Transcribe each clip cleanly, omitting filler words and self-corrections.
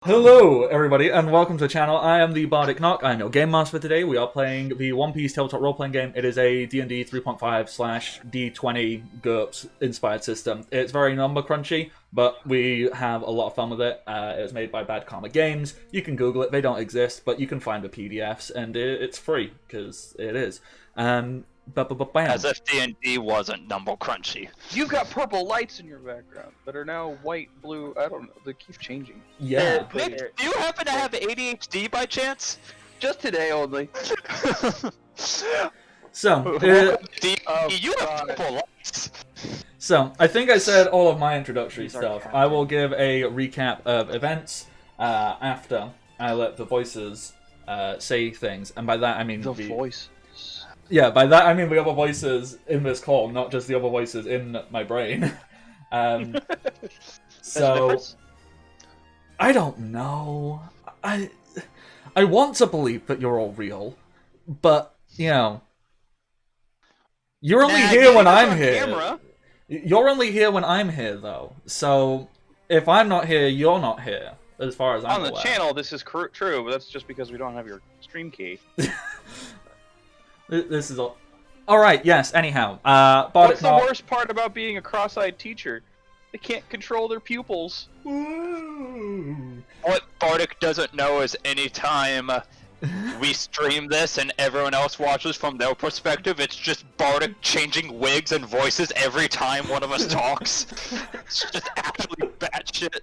Hello, everybody, and welcome to the channel. I am the Bardic Knock. I am your Game Master for today. We are playing the One Piece tabletop role-playing game. It is a D&D 3.5/D20 GURPS inspired system. It's very number crunchy, but we have a lot of fun with it. It was made by Bad Karma Games. You can Google it. They don't exist, but you can find the PDFs, and it's free, because it is. As if D&D wasn't number crunchy. You've got purple lights in your background that are now white, blue, I don't know, they keep changing. Yeah. Nick, do you happen to have ADHD by chance? Just today only. So, You have purple lights. So, I think I said all of my introductory These are stuff. captain. I will give a recap of events after I let the voices say things, and by that I mean The voice. Yeah, by that I mean the other voices in this call, not just the other voices in my brain. So, I don't know. I want to believe that you're all real, but you know, you're only here when I'm here. Camera. You're only here when I'm here, though. So, if I'm not here, you're not here, as far as I'm On the aware. channel, this is true, but that's just because we don't have your stream key. This is all. Alright, yes, anyhow. What's the worst part about being a cross-eyed teacher? They can't control their pupils. What Bardic doesn't know is anytime we stream this and everyone else watches from their perspective, it's just Bardic changing wigs and voices every time one of us talks. It's just actually batshit.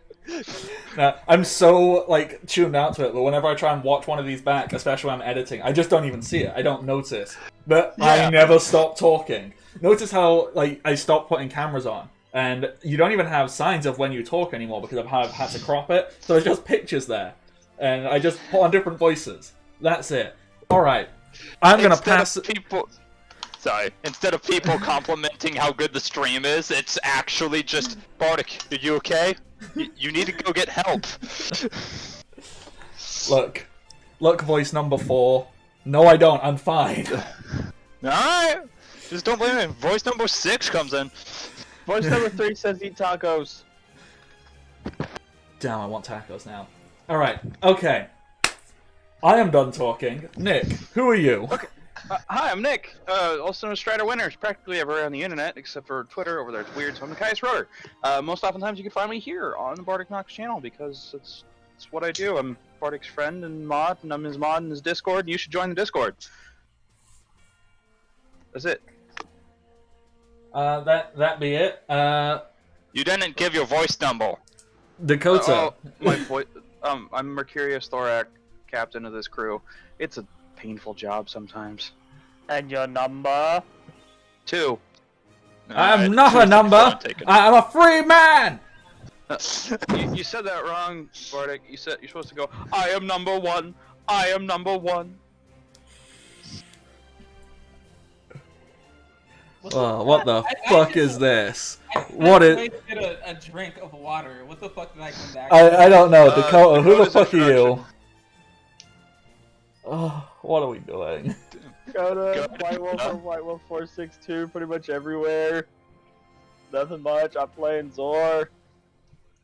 I'm so, like, tuned out to it, but whenever I try and watch one of these back, especially when I'm editing, I just don't even see it. I don't notice. But I never stop talking. Notice how, like, I stopped putting cameras on. And you don't even have signs of when you talk anymore because I've had to crop it. So there's just pictures there. And I just put on different voices. That's it. Alright. I'm gonna pass... Instead of people complimenting how good the stream is, it's actually just, Bardic, are you okay? You need to go get help. Look, voice number 4. No, I don't. I'm fine. Alright, just don't blame me. Voice number 6 comes in. Voice number 3 says eat tacos. Damn, I want tacos now. Alright, okay. I am done talking. Nick, who are you? Okay. Hi, I'm Nick, also known as Strider Winners, practically everywhere on the internet, except for Twitter. Over there it's weird, so I'm the Caius Rotor. Most oftentimes you can find me here on the Bardic Knox channel, because it's what I do. I'm Bardic's friend and mod, and I'm his mod in his Discord, and you should join the Discord. That's it. That be it. You didn't give your voice number. Dakota. My voice. I'm Mercurius Thorak, captain of this crew. It's a painful job sometimes. And your number? 2. I'm not a number! I'm a free man! You said that wrong, Bardic. You're supposed to go, I am number 1. I am number 1. What the fuck is this? I What is... wasted a drink of water. What the fuck did I come back? I don't know. Dakota, who the Dakota's fuck are you? introduction. Oh, what are we doing? Go to White Wolf or White Wolf 462 pretty much everywhere. Nothing much. I'm playing Zor.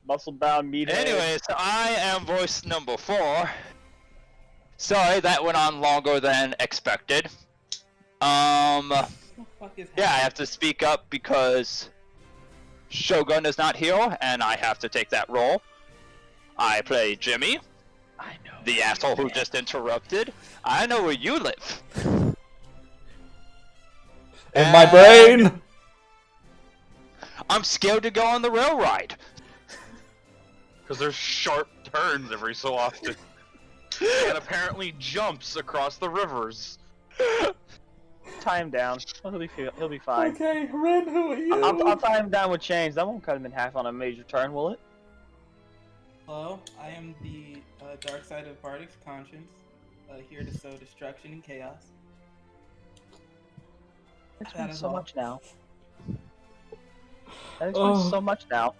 Muscle bound meathead. Anyways, I am voice number 4. Sorry, that went on longer than expected. What the fuck is Yeah, I have to speak up because Shogun is not here, and I have to take that role. I play Jimmy, I know. the asshole who just interrupted. I know where you live. In my brain! I'm scared to go on the rail ride. Because there's sharp turns every so often. And apparently jumps across the rivers. Tie him down. He'll be fine. Okay, Ren, who are you? I'll tie him down with chains. That won't cut him in half on a major turn, will it? Hello, I am the dark side of Bardic's conscience, here to sow destruction and chaos. That That explains is so all. much now. That explains so much now.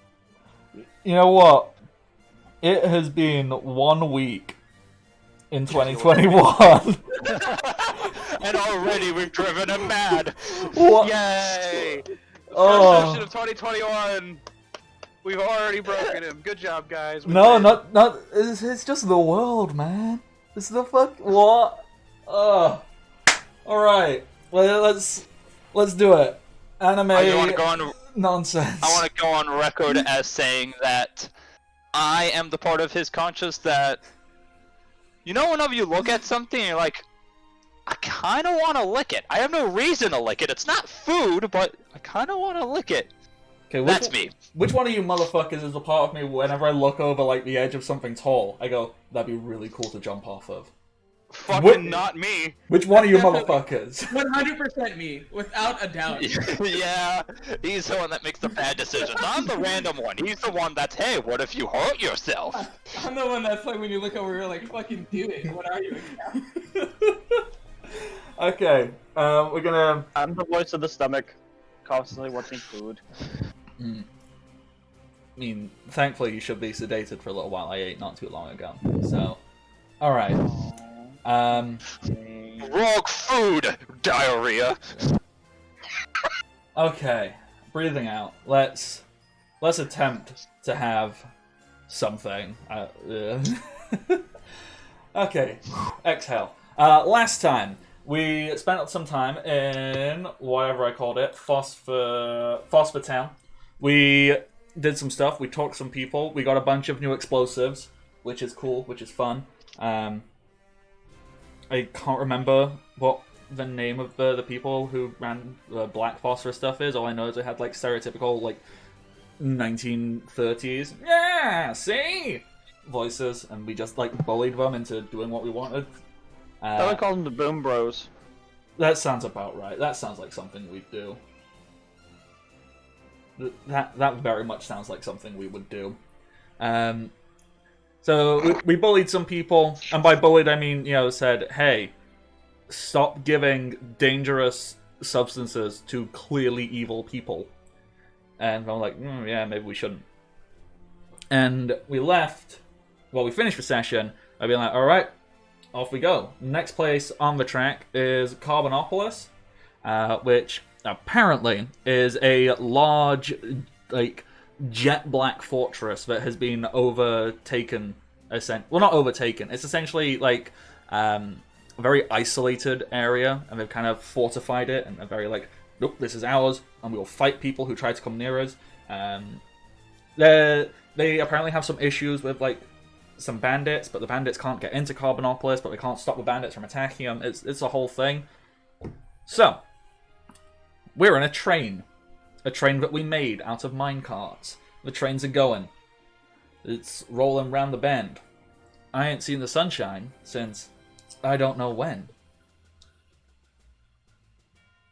You know what? It has been 1 week in 2021. And already we've driven him mad. What? Yay! Oh. First session of 2021! We've already broken him. Good job, guys. We No, win. not. It's just the world, man. It's the fuck. What? Ugh. All right. Well, let's do it. Anime I want to go on. nonsense. I want to go on record as saying that I am the part of his conscience that, whenever you look at something, you're like, I kind of want to lick it. I have no reason to lick it. It's not food, but I kind of want to lick it. Okay, That's me. Which one of you motherfuckers is a part of me whenever I look over like the edge of something tall, I go, that'd be really cool to jump off of. Fucking What- not me. Which one of you Definitely. motherfuckers? 100% me, without a doubt. Yeah, he's the one that makes the bad decisions. I'm the random one. He's the one that's, hey, what if you hurt yourself? I'm the one that's like when you look over, you're like, fucking do it. What are you? Okay, we're gonna. I'm the voice of the stomach, constantly wanting food. I mean, thankfully you should be sedated for a little while. I ate not too long ago, so. All right. Wrong food, diarrhea. Okay, breathing out. Let's attempt to have something. Okay, exhale. Last time we spent some time in whatever I called it, Phosphor Town. We did some stuff. We talked to some people. We got a bunch of new explosives, which is cool, which is fun. I can't remember what the name of the people who ran the Black Phosphorus stuff is. All I know is they had like stereotypical like 1930s see voices, and we just like bullied them into doing what we wanted. I would call them the Boom Bros. That sounds about right. That sounds like something we'd do. That very much sounds like something we would do. So we bullied some people, and by bullied I mean, said, hey, stop giving dangerous substances to clearly evil people. And I'm like, yeah, maybe we shouldn't. And we left, we finished the session, I'd be like, alright, off we go. Next place on the track is Carbonopolis, which apparently is a large, like, jet black fortress that has been overtaken. Well, not overtaken. It's essentially like a very isolated area, and they've kind of fortified it, and they're very like, nope, this is ours, and we will fight people who try to come near us. They apparently have some issues with like some bandits, but the bandits can't get into Carbonopolis, but they can't stop the bandits from attacking them. It's a whole thing. So we're in a train that we made out of minecarts. The trains are going. It's rolling round the bend. I ain't seen the sunshine since I don't know when.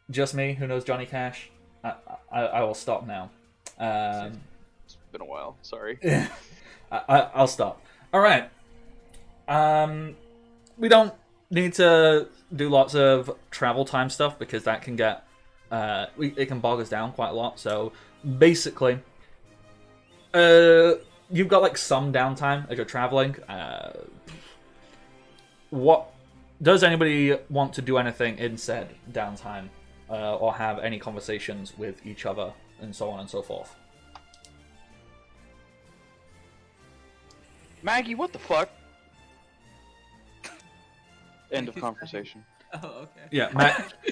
Just me, who knows Johnny Cash? I will stop now. It's been a while. Sorry. I'll stop. Alright. We don't need to do lots of travel time stuff because that can get... it can bog us down quite a lot. So, basically... you've got like some downtime as you're traveling. What does anybody want to do anything in said downtime, or have any conversations with each other, and so on and so forth? Maggie, what the fuck? End of conversation. Oh, okay. Yeah,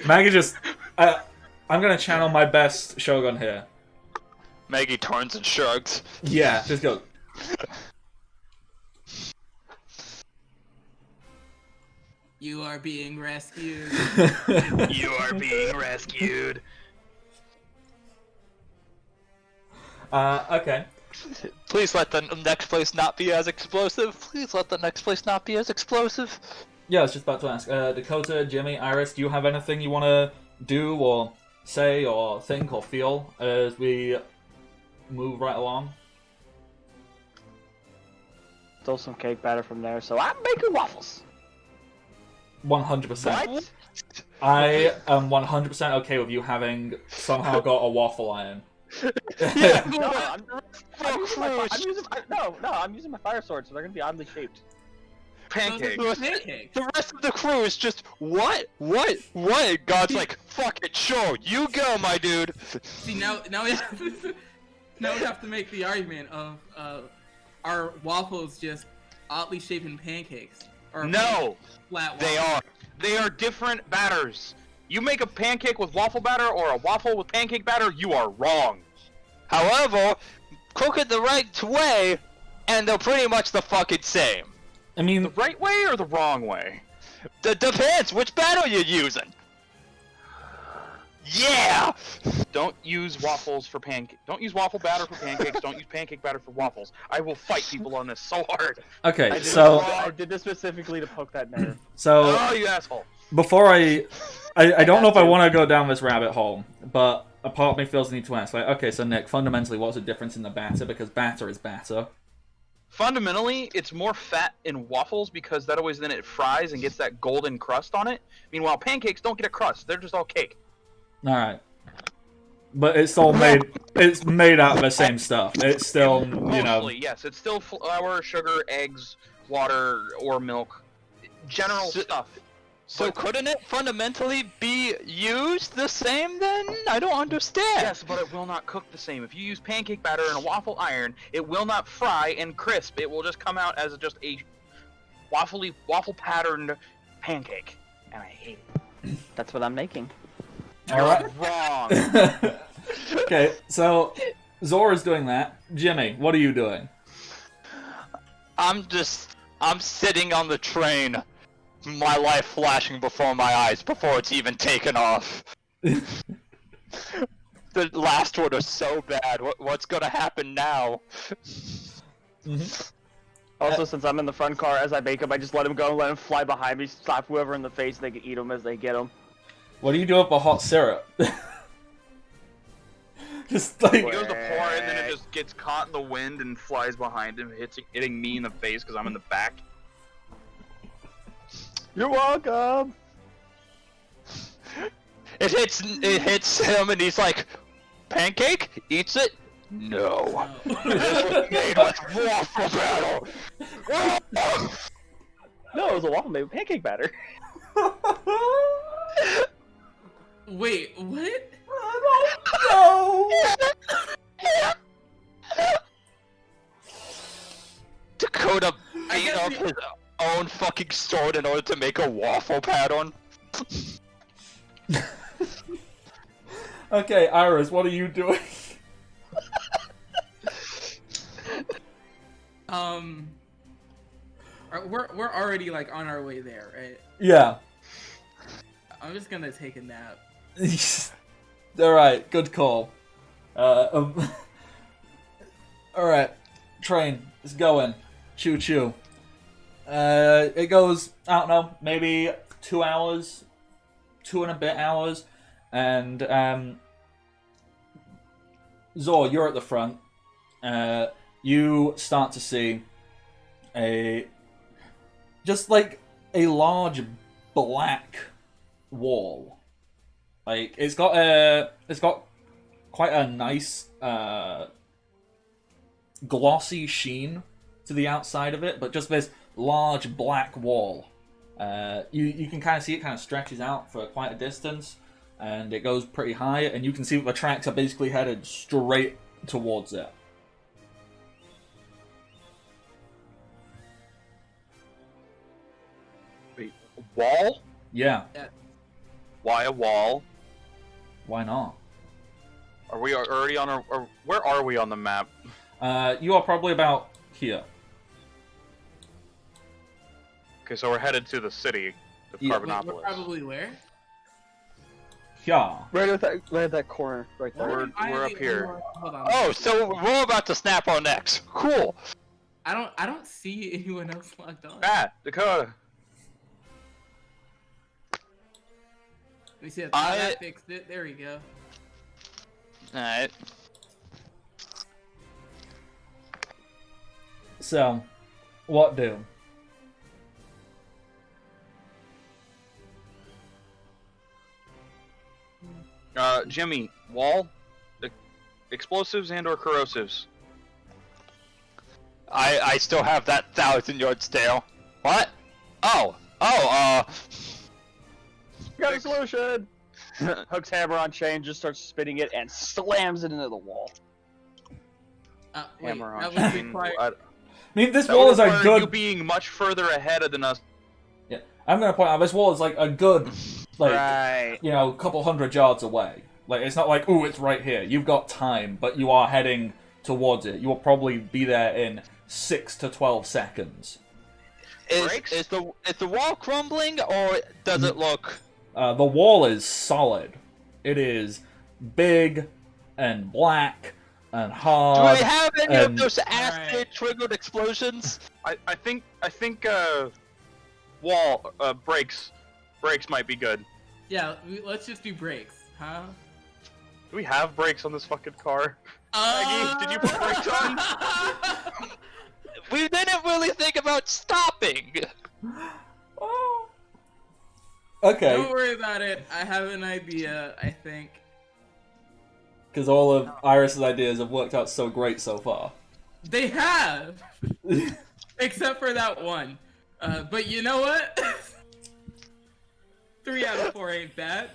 Maggie just. I'm gonna channel my best Shogun here. Maggie turns and shrugs. Yeah, just go. You are being rescued. You are being rescued. Okay. Please let the next place not be as explosive. Please let the next place not be as explosive. Yeah, I was just about to ask. Dakota, Jimmy, Iris, do you have anything you want to do or say or think or feel as we move right along? Stole some cake batter from there, so I'm making waffles. 100%. What? I am 100% okay with you having somehow got a waffle iron. Yeah, No, I'm using my fire sword, so they're gonna be oddly shaped. Pancake. Pancake. The rest of the crew is just, what? God's like, fuck it, sure, you go, my dude. See, now we have now we have to make the argument of are waffles just oddly shaped pancakes? Or No, flat they waffles? are. They are different batters. You make a pancake with waffle batter or a waffle with pancake batter, you are wrong. However, cook it the right way, and they're pretty much the fucking same. I mean, The right way or the wrong way? Depends which batter you're using. Yeah! Don't use waffles for Don't use waffle batter for pancakes. Don't use pancake batter for waffles. I will fight people on this so hard. okay, I did, so I did this specifically to poke that nerve. so Oh, you asshole! before I don't know if I want to go down this rabbit hole, but a part of me feels the need to ask. Like, okay, so Nick, fundamentally, what's the difference in the batter? Because batter is batter. Fundamentally, it's more fat in waffles because that always then it fries and gets that golden crust on it. Meanwhile, pancakes don't get a crust; they're just all cake. All right, but it's all made. It's made out of the same stuff. It's still, you know. Mostly, yes, it's still flour, sugar, eggs, water, or milk. General stuff. So couldn't it fundamentally be used the same then? I don't understand. Yes, but it will not cook the same. If you use pancake batter in a waffle iron, it will not fry and crisp. It will just come out as just a waffle patterned pancake, and I hate it. That's what I'm making. All right. Wrong. Okay, so Zora's doing that. Jimmy, what are you doing? I'm sitting on the train. My life flashing before my eyes before it's even taken off. The last one was so bad. What's gonna happen now? Also, since I'm in the front car, as I bake him, I just let him go, let him fly behind me, slap whoever in the face, and they can eat him as they get him. What do you do with a hot syrup? Just like He goes to pour it, and then it just gets caught in the wind and flies behind him, hitting me in the face because I'm in the back. You're welcome! It hits him and he's like, pancake? Eats it? No. This was made with waffle battle. No, it was a waffle made with pancake batter. Wait, what? no. Dakota beat guess up his own fucking sword in order to make a waffle pattern. Okay, Iris, what are you doing? We're already like on our way there, right? Yeah. I'm just gonna take a nap. Alright, good call. Alright, train is going. Choo choo. It goes, I don't know, maybe 2 hours, 2 and a bit hours, and Zor, you're at the front. You start to see just like a large black wall. Like it's got quite a nice glossy sheen to the outside of it, but just this large black wall. You can kind of see it kind of stretches out for quite a distance, and it goes pretty high, and you can see that the tracks are basically headed straight towards it. Wait, a wall? Yeah, Why a wall? why not? Are we already on our... Or where are we on the map? You are probably about here. Okay, so we're headed to the city of Yeah. We're Carbonopolis. probably where? Yeah. Right at that corner, right there. We're up here. Hold on. Oh, so we're about to snap our necks. Cool. I don't see anyone else logged on. Ah, Dakota. Let me see if I- that fixed it. There we go. Alright. So, what do? Jimmy, wall, explosives and or corrosives. I still have that 1,000-yard stare. What? Oh, Got a solution! Hooks hammer on chain, just starts spinning it, and slams it into the wall. Wait, Hammer on that would chain. require... I mean, this That wall would is a require good. you being much further ahead than us. Yeah, I'm gonna point out this wall is like a good, like Right. couple 100 yards away. Like it's not like ooh, it's right here. You've got time, but you are heading towards it. You will probably be there in 6 to 12 seconds. Is the wall crumbling or does it look? The wall is solid. It is big and black and Do hard. we have any and- of those acid-triggered explosions? I think wall brakes might be good. Yeah, let's just do brakes, huh? Do we have brakes on this fucking car? Maggie, did you put brakes on? We didn't really think about stopping. Oh. Okay, Don't worry about it. I have an idea, I think. because all of Iris's ideas have worked out so great so far. They have! Except for that one. But you know what? 3 out of 4 ain't bad.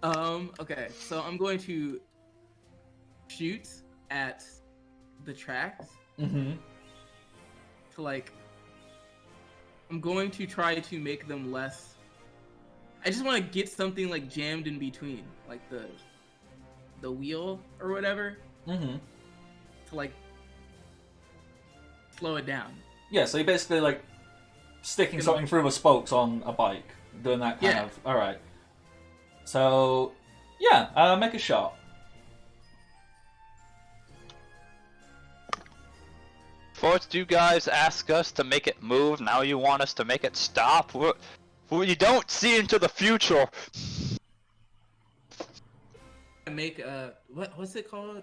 Okay, so I'm going to shoot at the tracks Mm-hmm. to like... I'm going to try to make them less... I just want to get something like jammed in between, like the wheel or whatever, Mm-hmm. to like slow it down. Yeah, so you're basically like sticking something through the spokes on a bike, doing that kind Yeah. of. All right. So, yeah, make a shot. First, you guys ask us to make it move. Now you want us to make it stop. We don't see into the future. I make a what's it called?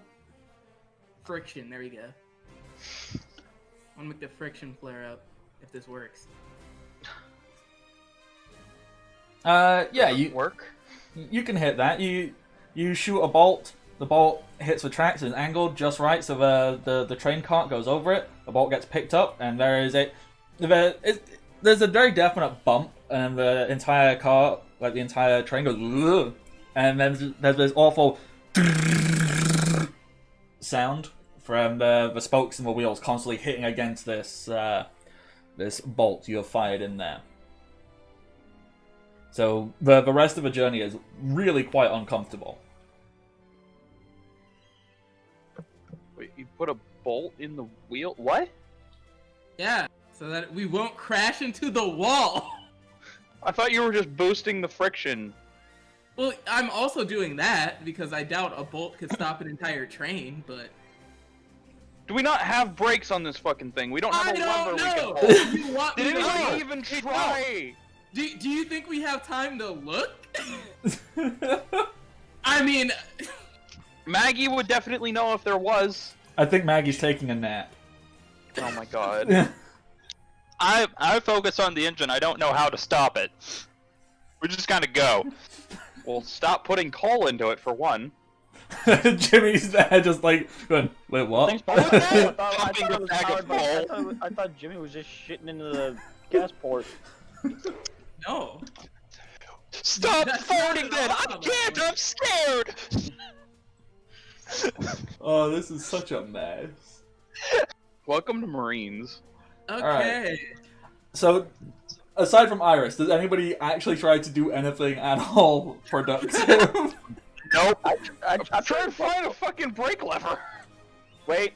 Friction. There we go. I want to make the friction flare up if this works. Yeah, Work. you can hit that. You shoot a bolt. The bolt hits the tracks and angled just right, so the train cart goes over it. The bolt gets picked up, and there's a very definite bump, and the entire car, like the entire train, goes, "Ugh," and then there's this awful sound from the spokes and the wheels constantly hitting against this bolt you have fired in there. So the rest of the journey is really quite uncomfortable. Wait, you put a bolt in the wheel? What? Yeah, so that we won't crash into the wall. I thought you were just boosting the friction. Well, I'm also doing that because I doubt a bolt could stop an entire train, but... Do we not have brakes on this fucking thing? We don't have I a lever don't we know! can hold. You want me Did to anybody know? even try? Do you think we have time to look? I mean... Maggie would definitely know if there was. I think Maggie's taking a nap. Oh my god. I focus on the engine. I don't know how to stop it. We just gotta go. Well, stop putting coal into it for one. Jimmy's there just like going, wait, what? Thanks, Paul. I Pumping thought a it was bag of powered by- coal. I thought Jimmy was just shitting into the gas port. No. Stop That's not farting at then! all I how that can't! works. I'm scared! Oh, this is such a mess. Welcome to Marines. Okay. So, aside from Iris, does anybody actually try to do anything at all productive? Nope. I'm I'm trying to find a fucking brake lever. Wait.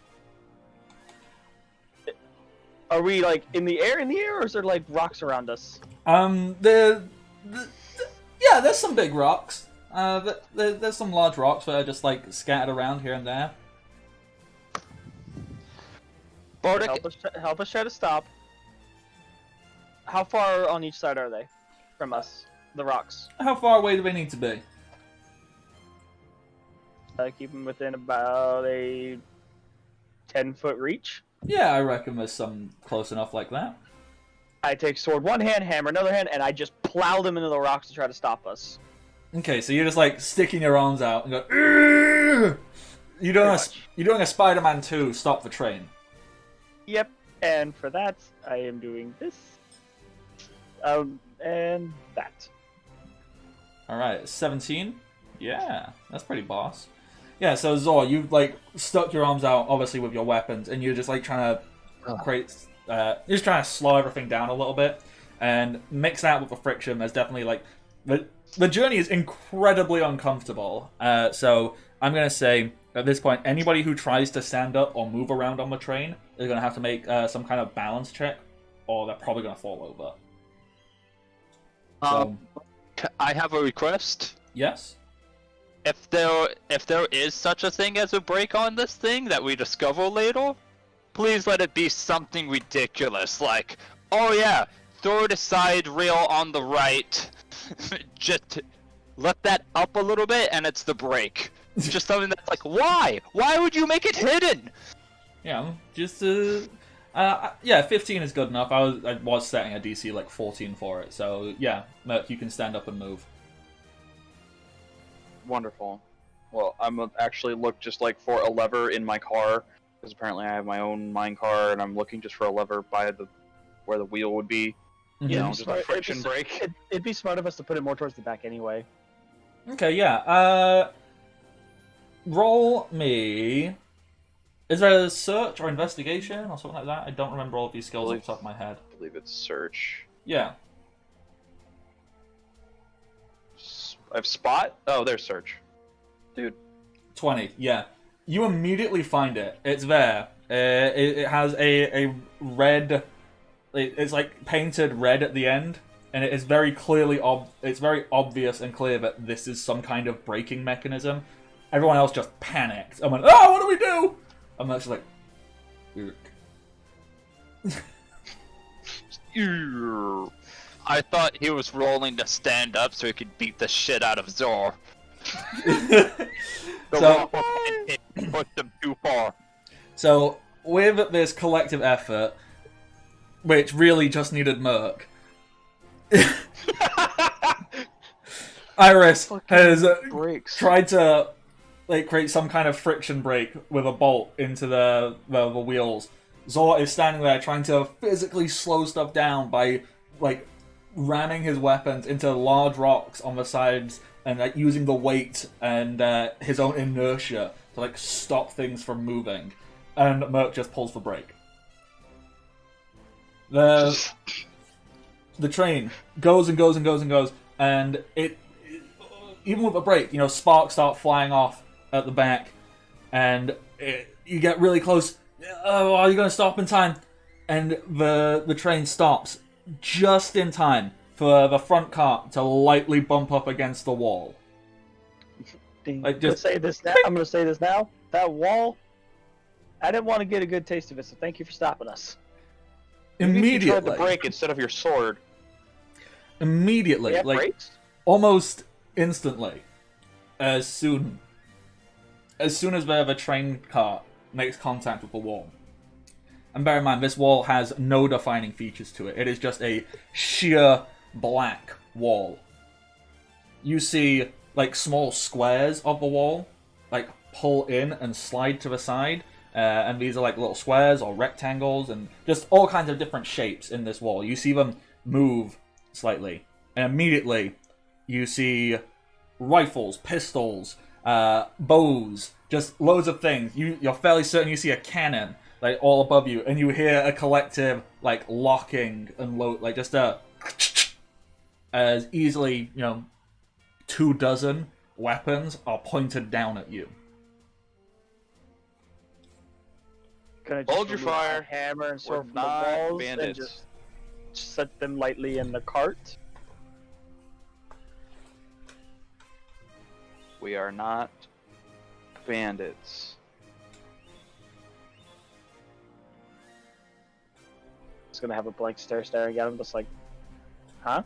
Are we like in the air, or is there like rocks around us? Yeah, there's some big rocks. There's some large rocks that are just like scattered around here and there. Bardic, Help us try to stop. How far on each side are they from us? The rocks. How far away do they need to be? Keep them within about a 10-foot reach. Yeah, I reckon there's some close enough like that. I take sword one hand, hammer another hand, and I just plow them into the rocks to try to stop us. Okay, so you're just like sticking your arms out and go. "Urgh!" You're doing a Spider-Man 2 stop the train. Yep, and for that, I am doing this. And that. All right, 17. Yeah, that's pretty boss. Yeah, so Zor, you've like stuck your arms out, obviously with your weapons, and you're just like trying to create, you're just trying to slow everything down a little bit, and mix that with the friction. There's definitely like the journey is incredibly uncomfortable. So I'm gonna say at this point, anybody who tries to stand up or move around on the train is gonna have to make some kind of balance check, or they're probably gonna fall over. So, I have a request. yes. If there is such a thing as a break on this thing that we discover later, please let it be something ridiculous, like, oh yeah, third side rail on the right. Just let that up a little bit and it's the break. Just something that's like, why? Why would you make it hidden? Yeah, just yeah, 15 is good enough. I was setting a DC like 14 for it, so yeah, Merc, you can stand up and move. Wonderful. Well, I'm gonna actually look just like for a lever in my car, because apparently I have my own mine car, and I'm looking just for a lever by where the wheel would be. You know, just a friction brake. It'd be smart of us to put it more towards the back anyway. Okay, yeah. Roll me. Is there a search or investigation or something like that? I don't remember all of these skills off the top of my head. I believe it's search. Yeah. I have spot. Oh, there's search. Dude. 20. Yeah. You immediately find it. It's there. It has a red. It's like painted red at the end, and it is very clearly it's very obvious and clear that this is some kind of braking mechanism. Everyone else just panicked. I went, oh, what do we do? I'm actually like, I thought he was rolling to stand up so he could beat the shit out of Zor. So, Push them too far. So, with this collective effort, which really just needed Merc, Iris has tried to create some kind of friction brake with a bolt into the wheels. Zor is standing there trying to physically slow stuff down by ramming his weapons into large rocks on the sides and using the weight and his own inertia to stop things from moving. And Merc just pulls the brake. The train goes and goes and goes and goes, and it even with a brake, sparks start flying off at the back, and you get really close. Oh, are you going to stop in time? And the train stops just in time for the front car to lightly bump up against the wall. I'm gonna say this now. That wall, I didn't want to get a good taste of it, so thank you for stopping us. Immediately, you tried the brake instead of your sword. Immediately, brakes? Almost instantly, as soon as the train car makes contact with the wall. And bear in mind, this wall has no defining features to it. It is just a sheer black wall. You see, small squares of the wall, pull in and slide to the side. And these are little squares or rectangles and just all kinds of different shapes in this wall. You see them move slightly. And immediately, you see rifles, pistols, bows, just loads of things. You're fairly certain you see a cannon, all above you. And you hear a collective, locking and just a... as easily, 24 weapons are pointed down at you. Hold your fire. Hammer and We're sword from the not walls bandits. and just set them lightly in the cart. We are not bandits. Just gonna have a blank stare staring at him, just huh?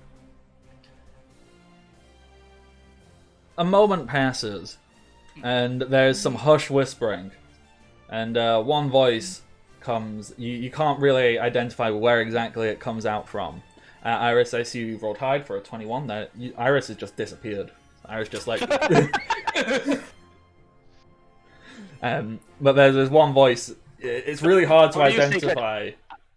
A moment passes, and there's some hushed whispering, and one voice comes. You can't really identify where exactly it comes out from. Iris, I see you rolled hide for a 21. Iris has just disappeared. Iris just but there's one voice. It's really hard to identify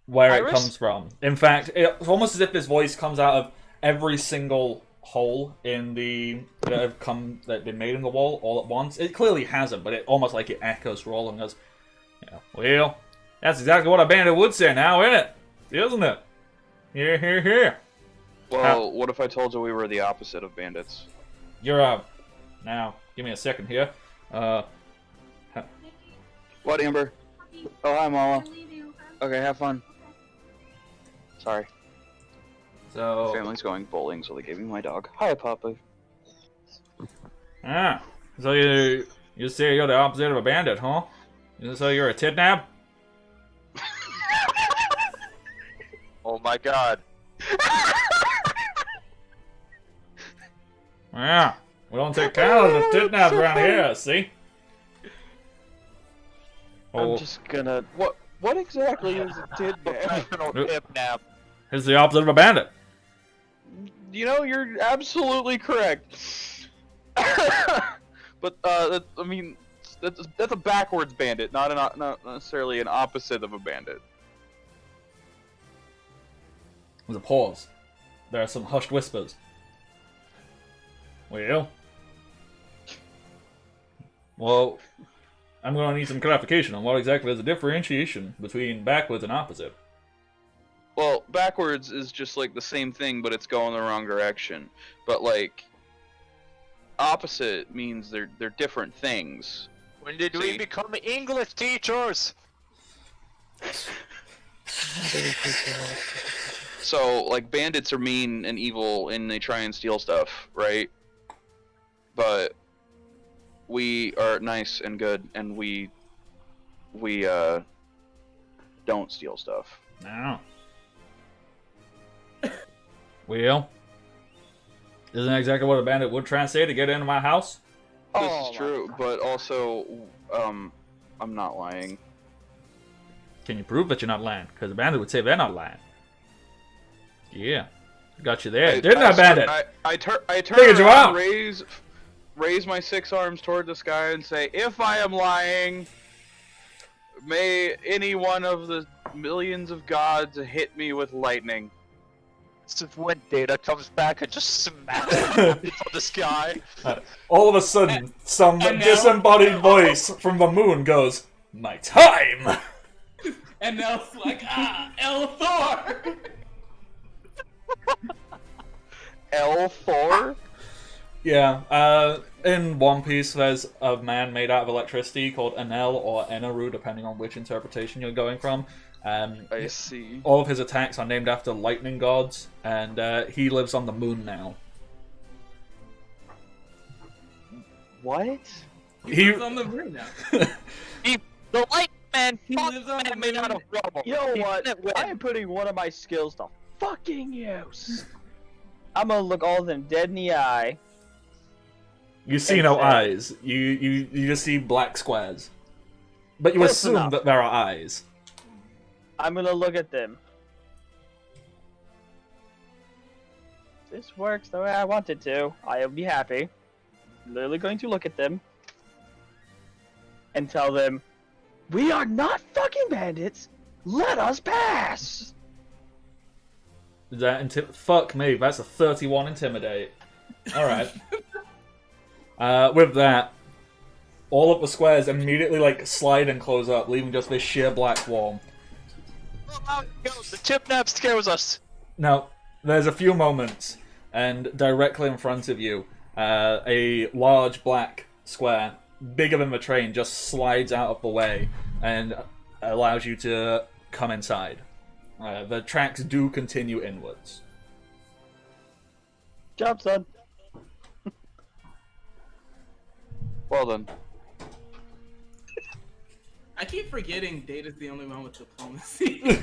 where Iris? it comes from. In fact, it's almost as if this voice comes out of every single hole in the that been made in the wall all at once. It clearly hasn't, but it almost like it echoes for all and goes, yeah, well, that's exactly what a bandit would say now, isn't it? Here. Well, what if I told you we were the opposite of bandits? You're now give me a second here. What, Amber? Oh, hi, Mama. Okay, have fun. Sorry. So Family's going bowling, so they gave me my dog. Hi, Papa. So you say you're the opposite of a bandit, huh? You say you're a tidnab? Oh my god. Yeah, we don't take count of the tidnabs around here, see? I'm just gonna. What exactly is a tidnap? Professional kidnap. It's the opposite of a bandit. You know, you're absolutely correct. But I mean, that's a backwards bandit, not necessarily an opposite of a bandit. There's a pause. There are some hushed whispers. Well, I'm going to need some clarification on what exactly is the differentiation between backwards and opposite. Well, backwards is just like the same thing, but it's going the wrong direction. But like, opposite means they're different things. When did we become English teachers? So, like, bandits are mean and evil, and they try and steal stuff, right? But we are nice and good, and we don't steal stuff. No. Well, isn't that exactly what a bandit would try and say to get into my house? This is true, but also, I'm not lying. Can you prove that you're not lying? Because a bandit would say they're not lying. Yeah. Got you there. Didn't I, bandit? I turn Figured you around, out. raise my 6 arms toward the sky and say, if I am lying, may any one of the millions of gods hit me with lightning. This is when Data comes back and just smacks him into the sky. All of a sudden, some disembodied voice from the moon goes, "My time!" And now it's like, L4! L4? Yeah, in One Piece there's a man made out of electricity called Enel or Enaru, depending on which interpretation you're going from. I see. All of his attacks are named after lightning gods, and he lives on the moon now. What? He lives on the moon now. The light man, He lives on the made out of moon. rubble. You know He what? didn't win. I am putting one of my skills to fucking use. I'm gonna look all of them dead in the eye. You see no eyes. You just see black squares. But you Close assume enough. that there are eyes. I'm gonna look at them. If this works the way I want it to, I'll be happy. I'm literally going to look at them and tell them, "We are not fucking bandits. Let us pass." Is that fuck me, that's a 31 intimidate. Alright. With that, all of the squares immediately like slide and close up, leaving just this sheer black wall. Oh, the Tipnap scares us. Now, there's a few moments, and directly in front of you, a large black square, bigger than the train, just slides out of the way and allows you to come inside. The tracks do continue inwards. Job, son. Well done. I keep forgetting Data's the only one with diplomacy.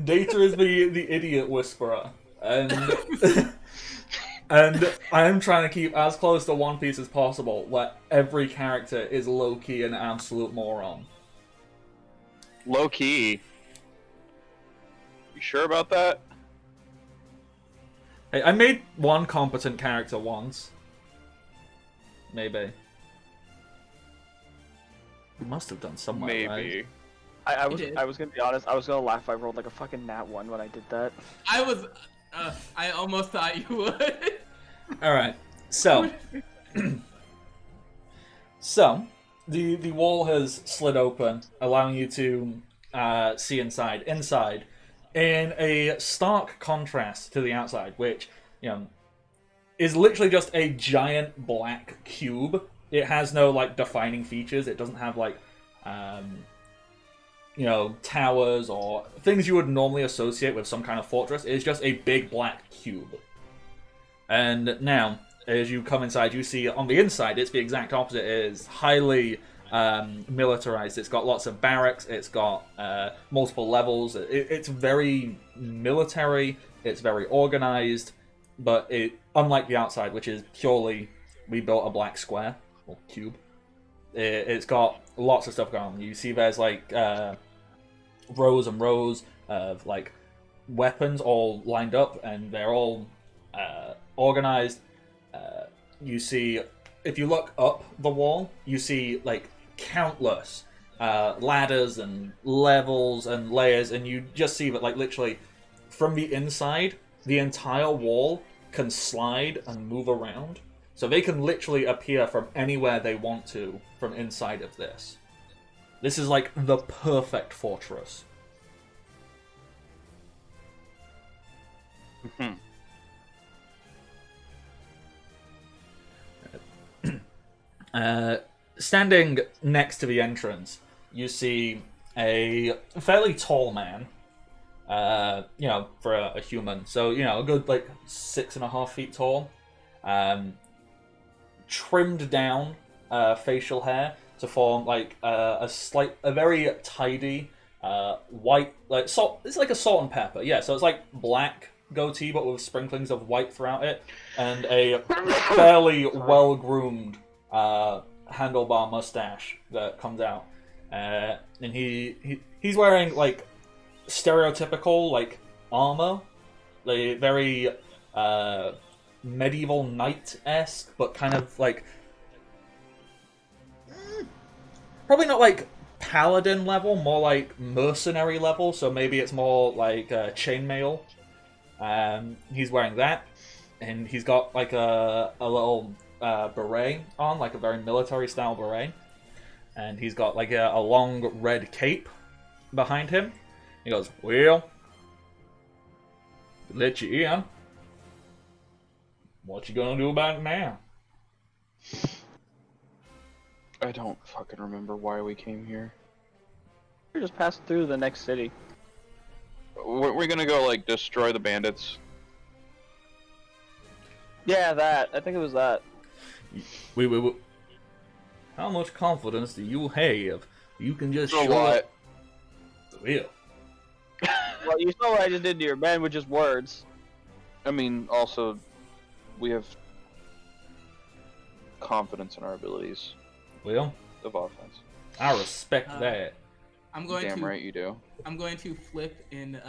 Data is the idiot whisperer, and and I am trying to keep as close to One Piece as possible, where every character is low-key an absolute moron. Low key. You sure about that? Hey, I made one competent character once. Maybe. I must have done somewhere, Maybe. right? I did. was gonna be honest. I was gonna laugh if I rolled like a fucking nat 1 when I did that. I was I almost thought you would. All right. So, the wall has slid open, allowing you to see inside. Inside, in a stark contrast to the outside, which is literally just a giant black cube. It has no defining features. It doesn't have towers or things you would normally associate with some kind of fortress. It's just a big black cube. And now, as you come inside, you see on the inside, it's the exact opposite. It is highly militarized. It's got lots of barracks. It's got multiple levels. It's very military. It's very organized. But unlike the outside, which is purely, we built a black square, or cube, it's got lots of stuff going on. You see there's rows and rows of weapons all lined up, and they're all organized. You see, if you look up the wall, you see countless ladders and levels and layers, and you just see that literally from the inside, the entire wall can slide and move around. So they can literally appear from anywhere they want to from inside of this. This is the perfect fortress. Standing next to the entrance, you see a fairly tall man. For a human. So, a good 6.5 feet tall. Trimmed down facial hair to form a very tidy white, it's like a salt and pepper. Yeah, so it's black goatee but with sprinklings of white throughout it, and a fairly well-groomed handlebar mustache that comes out. And he's wearing stereotypical armor, very medieval knight-esque, but kind of probably not paladin level, more mercenary level. So maybe it's more chainmail. He's wearing that, and he's got a little beret on, a very military style beret, and he's got a long red cape behind him. He goes, "Well, let you in. What you gonna do about it now?" I don't fucking remember why we came here. We're just passing through the next city. We're gonna go destroy the bandits. Yeah, that. I think it was that. We. How much confidence do you have? You can just A show lot. up. Well. Well, you saw what I just did to your men with just words. I mean, also, we have confidence in our abilities Well, of offense. I respect that. I'm going Damn to. right you do. I'm going to flip and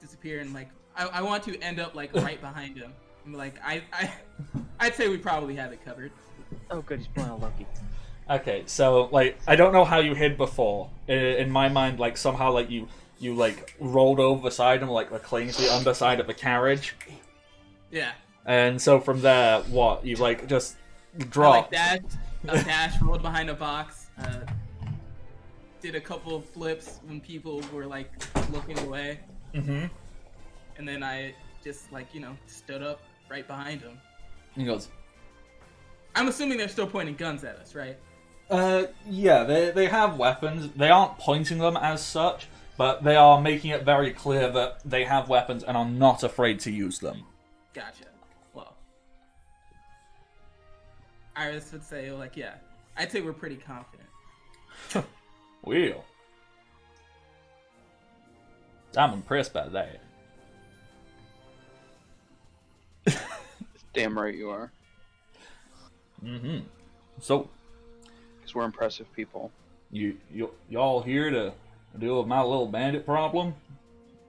disappear, and I want to end up right behind him. I'm I'd say we probably have it covered. Oh, good, he's playing lucky. Okay, so I don't know how you hid before. In my mind, somehow you rolled over the side and clings the underside of the carriage. Yeah. And so from there, what you just dropped? I dash, rolled behind a box. Did a couple of flips when people were looking away. Mm-hmm. And then I just stood up right behind him. He goes, I'm assuming they're still pointing guns at us, right? yeah, they have weapons. They aren't pointing them as such, but they are making it very clear that they have weapons and are not afraid to use them. Gotcha. Well, Iris would say, yeah, I'd say we're pretty confident. Well, I'm impressed by that. Damn right you are. Mm-hmm. So, Because we're impressive people. y'all here to deal with my little bandit problem?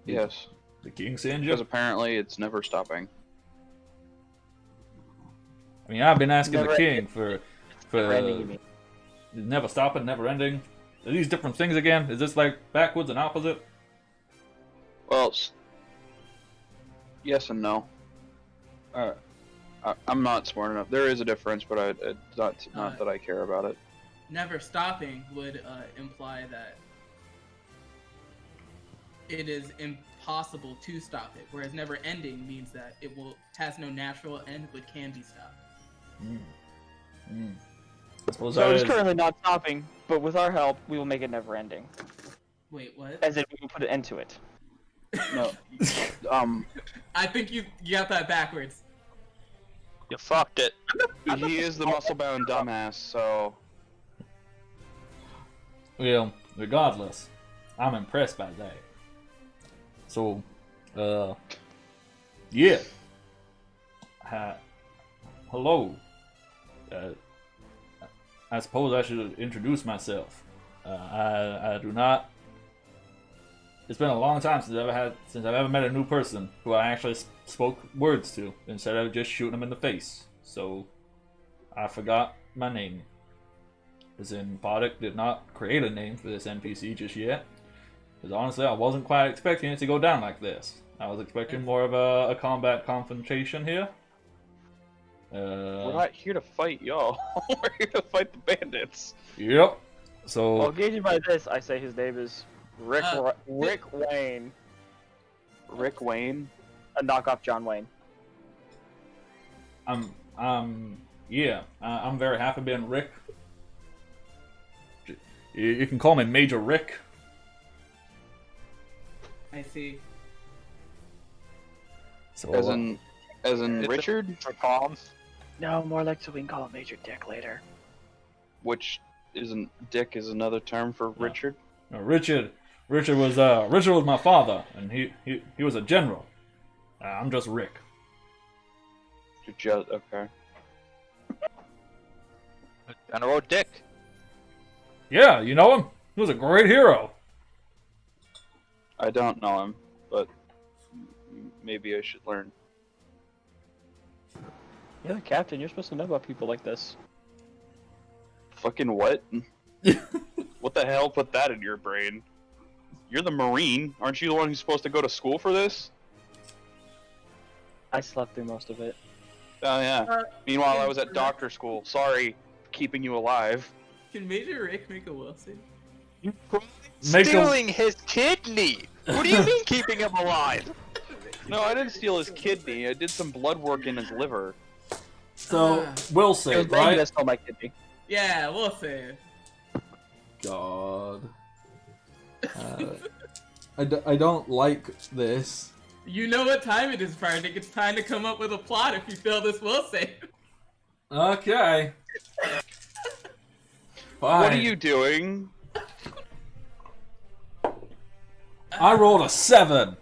Yes. The king sends you? Because apparently it's never stopping. I mean, I've been asking Never the king for Ending, you mean. never stopping, never ending. Are these different things again? Is this backwards and opposite? Well, Yes and no. I'm not smart enough. There is a difference, but it's not that I care about it. Never stopping would imply that it is impossible to stop it, whereas never ending means that it has no natural end but can be stopped. I suppose So that it's is- currently not stopping, but with our help, we will make it never ending. Wait, what? As in, we will put an end to it. No. I think you got that backwards. You fucked it. He is the muscle-bound dumbass, so... Well, regardless, I'm impressed by that. So, yeah. Hello. I suppose I should introduce myself. I do not. It's been a long time since I've ever met a new person who I actually spoke words to instead of just shooting them in the face. So, I forgot my name. As in, Bardic did not create a name for this NPC just yet. Because honestly, I wasn't quite expecting it to go down like this. I was expecting more of a combat confrontation here. We're not here to fight y'all. We're here to fight the bandits. Yep. So. Well, gauging by this, I say his name is Rick Wayne. Rick Wayne? A knockoff John Wayne. Yeah. I'm very happy being Rick. You can call me Major Rick. I see. So, As in Richard? For calm. No, more like so we can call him Major Dick later. Which isn't Dick is another term for Richard? no, Richard was my father, and he was a general. I'm just Rick. Okay. General Dick. Yeah, you know him. He was a great hero. I don't know him, but maybe I should learn. You're the captain. You're supposed to know about people like this. Fucking what? What the hell put that in your brain? You're the Marine. Aren't you the one who's supposed to go to school for this? I slept through most of it. Oh, yeah. Meanwhile, I was at doctor school. Sorry for keeping you alive. Can Major Rick make a will save? Make Stealing his kidney! What do you mean keeping him alive? No, I didn't steal his kidney. I did some blood work in his liver. So, we'll say, Maybe right? that's all my kidney. Yeah, we'll save. God. I don't like this. You know what time it is, Bardic. It's time to come up with a plot if you fail this will save. Okay. Fine. What are you doing? I rolled a 7.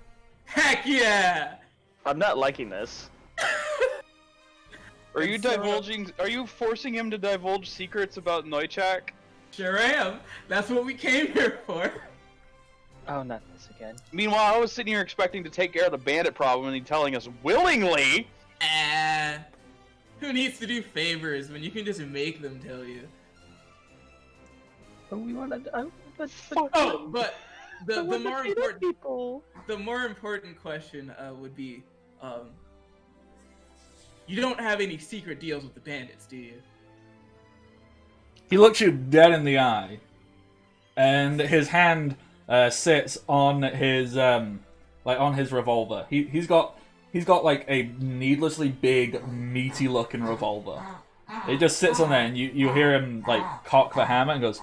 Heck yeah! I'm not liking this. Are you divulging? Are you forcing him to divulge secrets about Neuchak? Sure am. That's what we came here for. Oh, not this again. Meanwhile, I was sitting here expecting to take care of the bandit problem, and he's telling us willingly. Who needs to do favors when you can just make them tell you? But we want to. Oh, but the want more to important people. the more important question would be, you don't have any secret deals with the bandits, do you? He looks you dead in the eye, and his hand sits on his on his revolver. He's got like a needlessly big, meaty looking revolver. It just sits on there, and you hear him like cock the hammer and goes,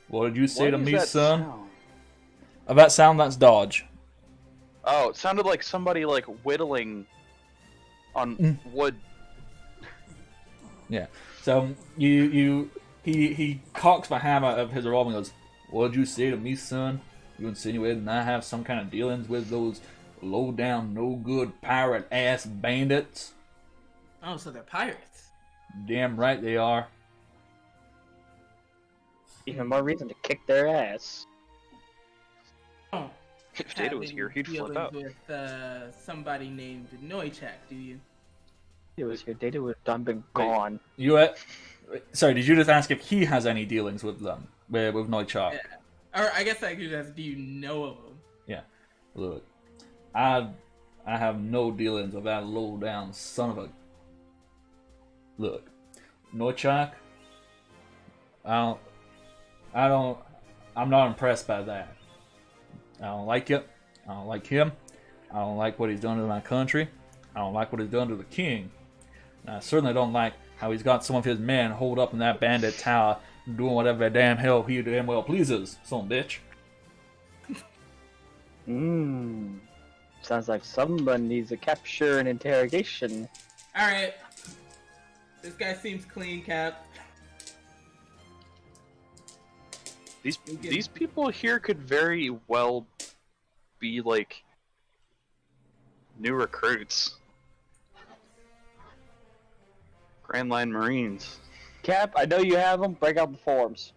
"What did you say What to is me, that son?" sound? That sound, that's dodge. Oh, it sounded like somebody like whittling on wood. Yeah. So he cocks the hammer of his revolver and goes, "What did you say to me, son? You insinuating I have some kind of dealings with those low down, no good pirate ass bandits? Oh, so they're pirates. Damn right they are." Even more reason to kick their ass. Oh. If Data was here, he'd flip out. With somebody named Neuchak, do you? It was here. Data would have done been gone. Sorry, did you just ask if he has any dealings with them, with Neuchak? Yeah. Or I guess I could ask, do you know of them? Yeah. Look, I I have no dealings with that low down son of a. Look, Nochak. I'm not impressed by that. I don't like it. I don't like him. I don't like what he's done to my country. I don't like what he's done to the king. And I certainly don't like how he's got some of his men holed up in that bandit tower doing whatever the damn hell he damn well pleases, son bitch. Sounds like someone needs a capture and interrogation. Alright. This guy seems clean, Cap. These people here could very well be like new recruits. Grand Line Marines. Cap, I know you have them. Break out the forms.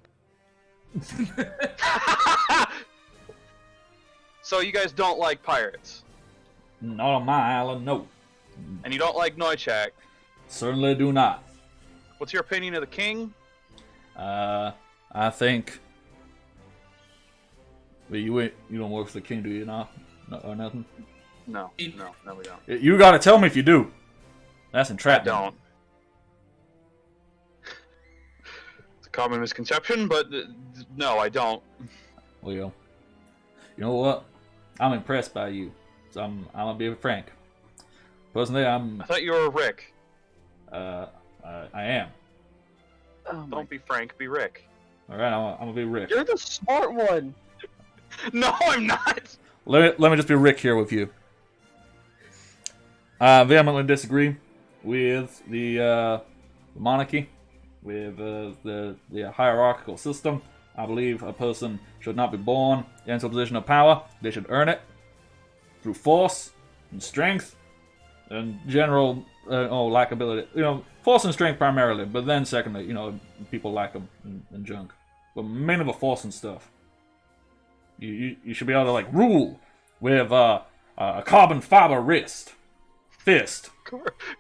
So you guys don't like pirates, Not on my island, no. and you don't like Nochak. Certainly do not. What's your opinion of the king? I think. But you don't work for the king, do you? Not or nothing. No, we don't. You gotta tell me if you do. That's I entrapment. don't. It's a common misconception, but no, I don't. Well, you know what? I'm impressed by you. So I'm gonna be frank. Personally, I thought you were Rick. I am. Oh my. Don't be Frank, be Rick. All right, I'm gonna be Rick. You're the smart one. No, I'm not. Let me just be Rick here with you. I vehemently disagree with the monarchy, with the hierarchical system. I believe a person should not be born into a position of power. They should earn it through force and strength and general likability. Force and strength primarily, but then secondly, people like them and junk. But mainly force and stuff. You should be able to rule with a carbon fiber fist.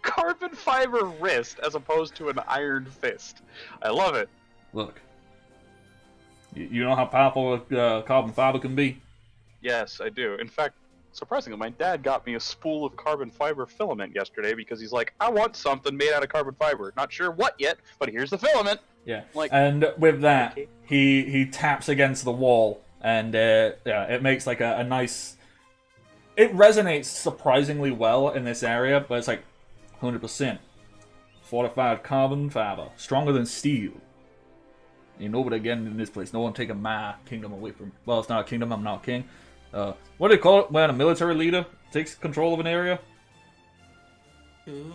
Carbon fiber wrist as opposed to an iron fist. I love it. Look, you know how powerful carbon fiber can be? Yes, I do. In fact, surprisingly, my dad got me a spool of carbon fiber filament yesterday because he's like, I want something made out of carbon fiber. Not sure what yet, but here's the filament. Yeah. And with that, he taps against the wall, and it makes a nice. It resonates surprisingly well in this area, but it's 100% fortified carbon fiber, stronger than steel. Ain't nobody getting in this place. No one taking my kingdom away from. Well, it's not a kingdom. I'm not a king. What do they call it when a military leader takes control of an area? Coup?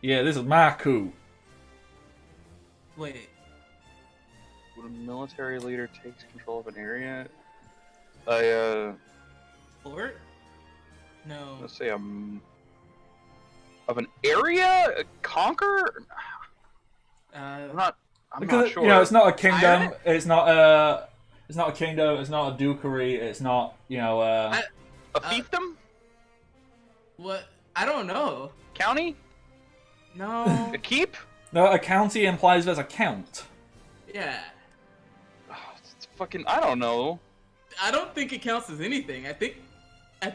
Yeah, this is my coup. Wait. when a military leader takes control of an area, Fort? No. let's say of an area? Conquer? I'm not sure. It's not a kingdom. Ireland? It's not a kingdom. It's not a dukery. It's not, A fiefdom? What? I don't know. County? No. A keep? No, a county implies there's a count. Yeah. Oh, it's fucking, I don't know. I don't think it counts as anything. I think. I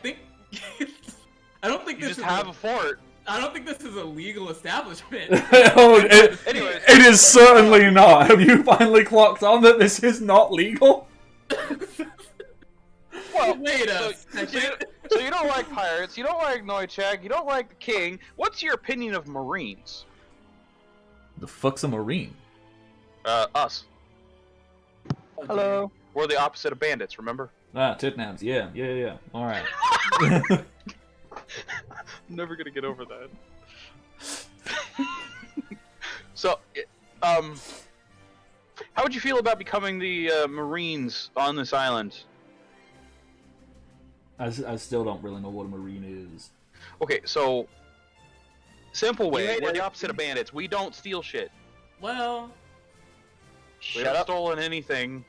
don't think You this just is. have a fort. I don't think this is a legal establishment. Anyways. It is certainly not. Have you finally clocked on that this is not legal? Well, Wait a so second. you don't like pirates, you don't like Novichok, you don't like the king. What's your opinion of Marines? The fuck's a marine? Us. Hello. We're the opposite of bandits, remember? Ah, titnabs. Yeah. All right. I'm never gonna get over that. So, how would you feel about becoming the Marines on this island? I still don't really know what a marine is. Okay, so simple way. You We're made the it. opposite of bandits. We don't steal shit. Well. We haven't stolen anything.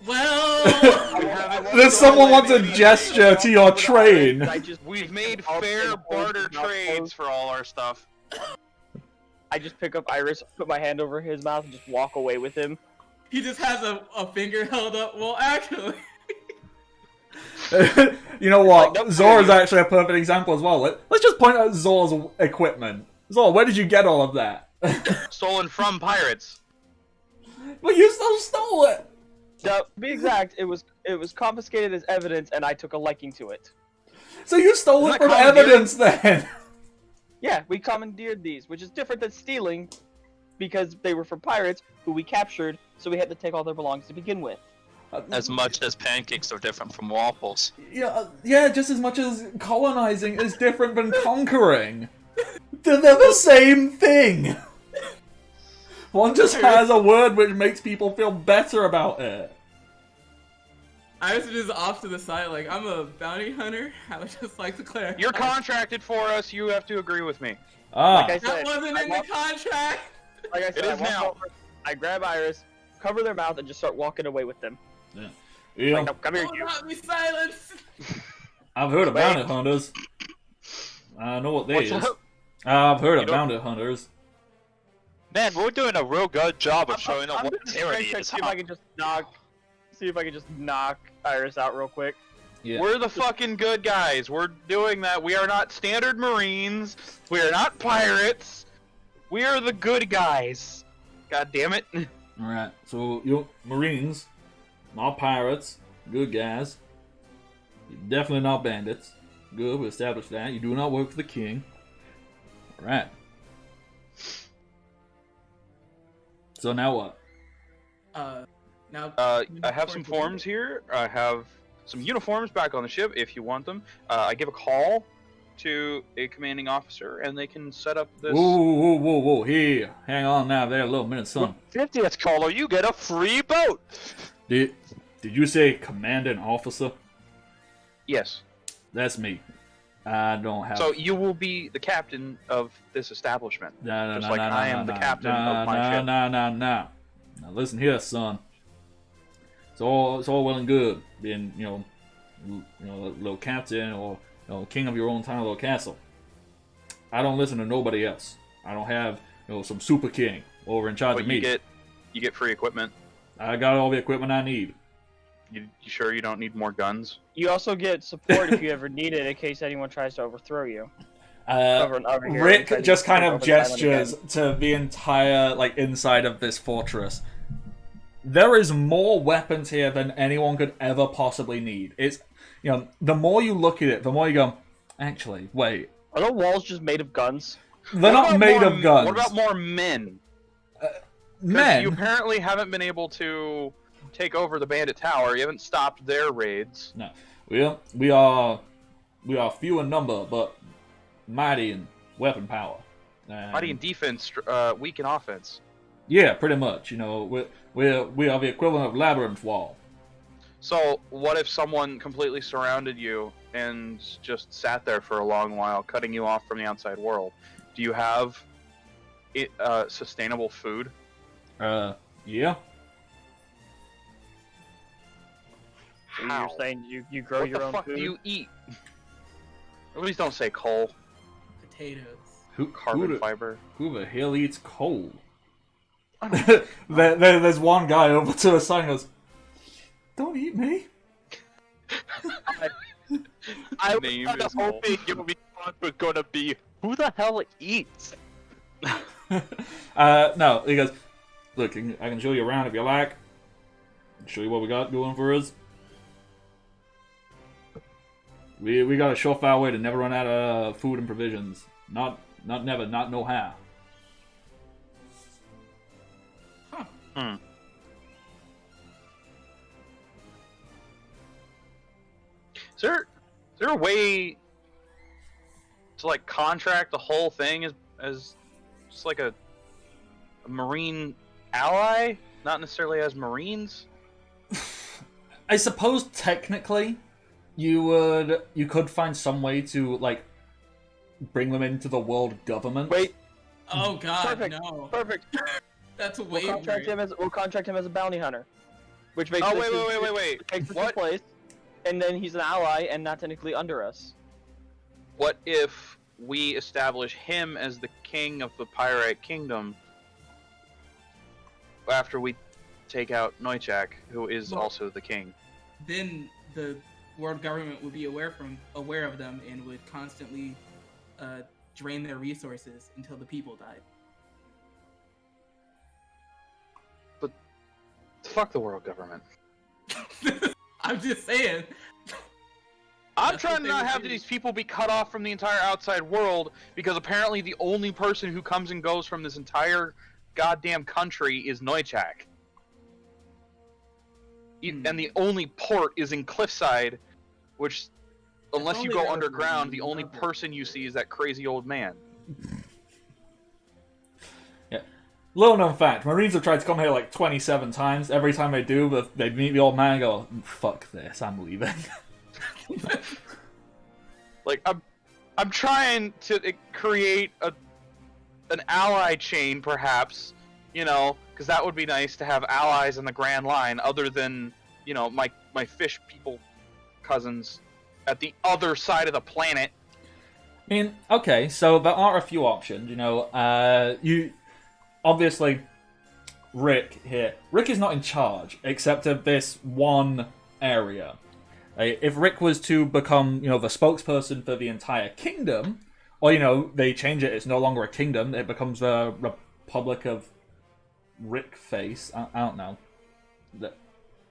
Well. Does someone want to gesture to your train? We've made fair barter trades for all our stuff. I just pick up Iris, put my hand over his mouth, and just walk away with him. He just has a finger held up. Well, actually. You know what? Like, no, Zor is actually a perfect example as well. Let's just point out Zor's equipment. Zor, where did you get all of that? Stolen from pirates. But you still stole it! To be exact, it was confiscated as evidence, and I took a liking to it. So you stole it Isn't from that commandeering? evidence then! Yeah, we commandeered these, which is different than stealing, because they were from pirates who we captured, so we had to take all their belongings to begin with. As much as pancakes are different from waffles. Yeah, just as much as colonizing is different than conquering. They're the same thing! One just has a word which makes people feel better about it. I was just off to the side, like, I'm a bounty hunter. I would just like to clarify. You're contracted for us. You have to agree with me. Ah, Like I said, That wasn't in the contract! like I said, It is now. I grab Iris, cover their mouth, and just start walking away with them. yeah. Like, no, come here, Oh, you. not be silenced! I've heard of bounty hunters. I know what they What's is. up? I've heard You of don't- bounty hunters. Man, we're doing a real good job of showing them I'm what just trying tyranny to is. see if I can just knock Iris out real quick. Yeah. We're the fucking good guys. We're doing that. We are not standard Marines. We are not pirates. We are the good guys. God damn it. Alright, so you Marines, not pirates, good guys. You're definitely not bandits. Good, we established that. You do not work for the king. Alright. So now what? Now. I have some forms here. I have some uniforms back on the ship if you want them. I give a call to a commanding officer and they can set up this. Whoa, here. Hang on now there a little minute, son. 50th caller, you get a free boat! Did you say commanding officer? Yes. That's me. I don't have... So you will be the captain of this establishment. No, just like I am the captain of my ship. No. Now listen here, son. It's all well and good being, a little captain or king of your own tiny little castle. I don't listen to nobody else. I don't have some super king over in charge But of me. you get free equipment. I got all the equipment I need. You sure you don't need more guns? You also get support if you ever need it in case anyone tries to overthrow you. Over here, Rick inside just you, kind over of the island gestures again. to the entire inside of this fortress. There is more weapons here than anyone could ever possibly need. It's the more you look at it, the more you go, actually, wait. Are the walls just made of guns? They're What not about made more- of guns. What about more men? 'Cause men? You apparently haven't been able to take over the bandit tower. You haven't stopped their raids. No, we are few in number, but mighty in weapon power. Mighty in defense, weak in offense. Yeah, pretty much. We are the equivalent of Labyrinth Wall. So what if someone completely surrounded you and just sat there for a long while, cutting you off from the outside world? Do you have sustainable food? Yeah. So How? you're saying you grow What your the own fuck food? do you eat? Please don't say coal, Potatoes. carbon fiber. Who the hell eats coal? There's one guy over to the side and goes, "Don't eat me." I was Name kind of is Cole. hoping your response was gonna be, who the hell eats? No, he goes, "Look, I can show you around if you like. Show you what we got going for us. We got a surefire way to never run out of food and provisions. Not never, not no how." Is there a way to contract the whole thing as just like a marine ally, not necessarily as Marines? I suppose technically, you could find some way to bring them into the world government. Wait, Oh god, Perfect. no. perfect. That's We'll way contract weird. him as a bounty hunter, which makes Oh this wait. takes us in What? place, and then he's an ally and not technically under us. What if we establish him as the king of the Pyrite Kingdom after we take out Neuchak, who is Well- also the king? Then world government would be aware of them and would constantly drain their resources until the people died. But fuck the world government. I'm just saying. I'm That's trying what to they not would have do. these people be cut off from the entire outside world because apparently the only person who comes and goes from this entire goddamn country is Neuchak. And the only port is in Cliffside, which, unless you only go there underground, for the only nothing. person you see is that crazy old man. Little known fact, Marines have tried to come here like 27 times. Every time they do, they meet the old man and go, fuck this, I'm leaving. Like, I'm trying to create an ally chain, perhaps, you know, because that would be nice to have allies in the Grand Line, other than, you know, my fish people cousins at the other side of the planet. I mean, okay, so there are a few options, you know, obviously, Rick is not in charge, except of this one area. If Rick was to become, you know, the spokesperson for the entire kingdom, or, you know, they change it, it's no longer a kingdom, it becomes the Republic of Rick Face, I don't know.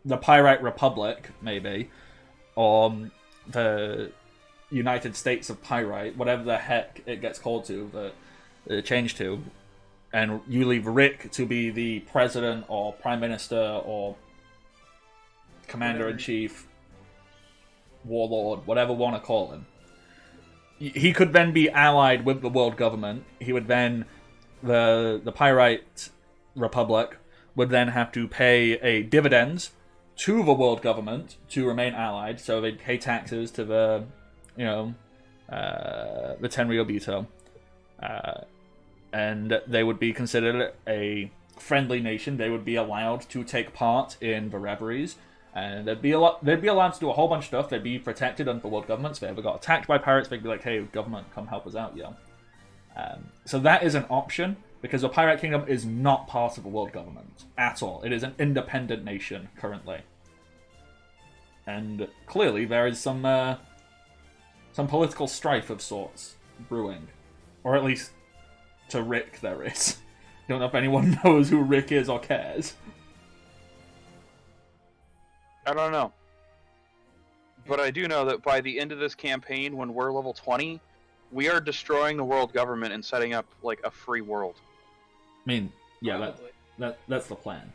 The Pyrite Republic, maybe, or the United States of Pyrite, whatever the heck it gets called to, the change to. And you leave Rick to be the president or prime minister or commander-in-chief, warlord, whatever you want to call him. He could then be allied with the world government. He would then, the Pyrite Republic would then have to pay a dividends to the world government to remain allied. So they'd pay taxes to the, you know, the Tenryobito. And they would be considered a friendly nation. They would be allowed to take part in the reveries, and they'd be allowed to do a whole bunch of stuff. They'd be protected under the world government. So if they ever got attacked by pirates, they'd be like, "Hey, government, come help us out, yo." So that is an option, because the Pirate Kingdom is not part of the world government at all. It is an independent nation currently, and clearly there is some political strife of sorts brewing, or at least to Rick there is. Don't know if anyone knows who Rick is or cares. I don't know. But I do know that by the end of this campaign, when we're level 20, we are destroying the world government and setting up, like, a free world. I mean, yeah, Probably. that's the plan.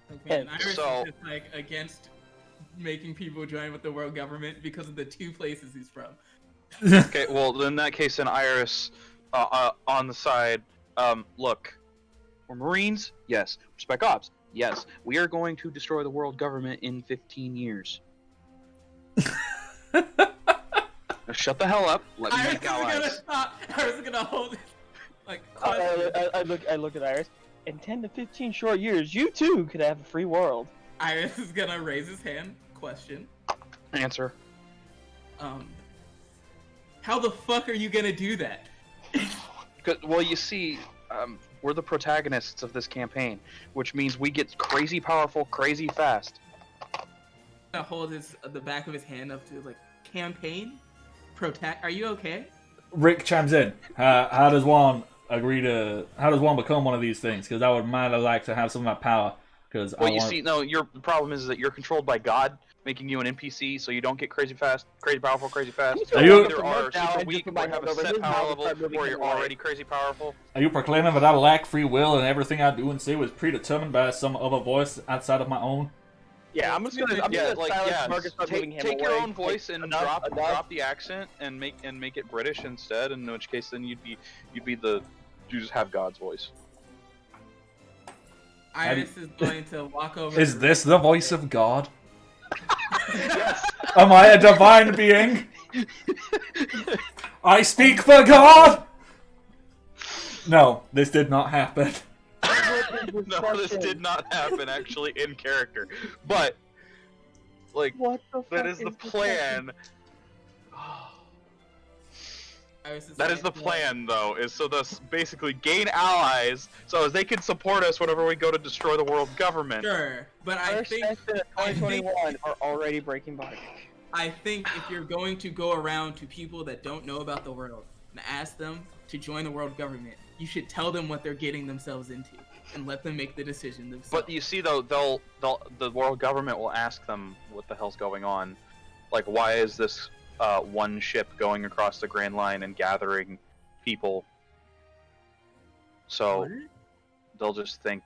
Like, man, Iris So- is just, like, against making people join with the world government because of the two places he's from. Okay, well, in that case, then Iris, on the side, look, we're Marines? Yes. We're spec ops? Yes. We are going to destroy the world government in 15 years. Now shut the hell up. Let me Iris make is gonna allies. stop. Iris is gonna hold it. Like, I look at Iris. In 10 to 15 short years, you too could have a free world. Iris is gonna raise his hand. Question. Answer. How the fuck are you gonna do that? Well, you see, we're the protagonists of this campaign, which means we get crazy powerful, crazy fast. Gonna hold the back of his hand up to like campaign, protect. Are you okay? Rick chimes in. How does one become one of these things? Because I would might like to have some of that power. Because Well, you see, no, your problem is that you're controlled by God, making you an NPC, so you don't get crazy fast, crazy powerful, crazy fast. Are you- either are super weak or have a set power level where you're already crazy powerful. Are you proclaiming that I lack free will and everything I do and say was predetermined by some other voice outside of my own? Yeah, I'm just gonna silence Marcus by moving him take your away. own voice and Enough. drop the accent and make it British instead. In which case, then you just have God's voice. Iris is going to walk over. Is to this the voice of God? Yes. Am I a divine being? I speak for God! No, this did not happen. No, this did not happen actually in character, but like What the fuck that is the this plan. That is the plan, though, is so thus basically gain allies, so as they can support us whenever we go to destroy the world government. Sure, but I First think Session of 2021 are already breaking bargain. I think if you're going to go around to people that don't know about the world and ask them to join the world government, you should tell them what they're getting themselves into and let them make the decision themselves. But you see, though, the world government will ask them what the hell's going on. Like, why is this one ship going across the Grand Line and gathering people? So What? they'll just think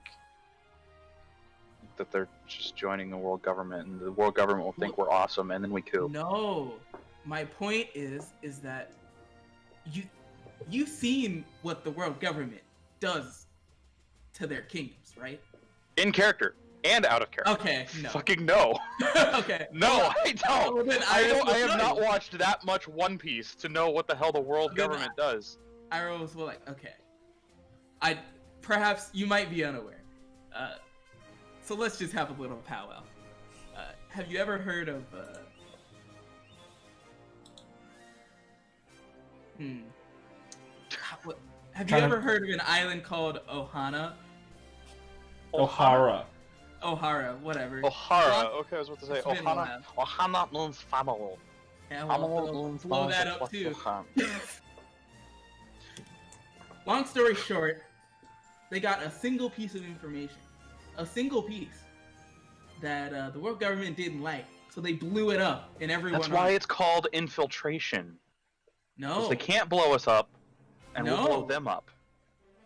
that they're just joining the world government, and the world government will think we're awesome, and then we coup. No, my point is that you've seen what the world government does to their kingdoms, right? In character and out of character. Okay, no. Fucking no. Okay. No, I don't. Well, then I will have tell not you. watched that much One Piece to know what the hell the world Then government does. I was like, okay. Perhaps you might be unaware. So let's just have a little powwow. Have you ever heard of Have you ever heard of an island called Ohana? O'Hara. Ohara, whatever. O'Hara. Okay, I was about to say It's been a Ohana. Ohana means family. Yeah, well, blow that up too. Long story short, they got a single piece of information. A single piece that the world government didn't like. So they blew it up and everyone... That's why it's called infiltration. No. 'Cause they can't blow us up, and we'll No. blow them up.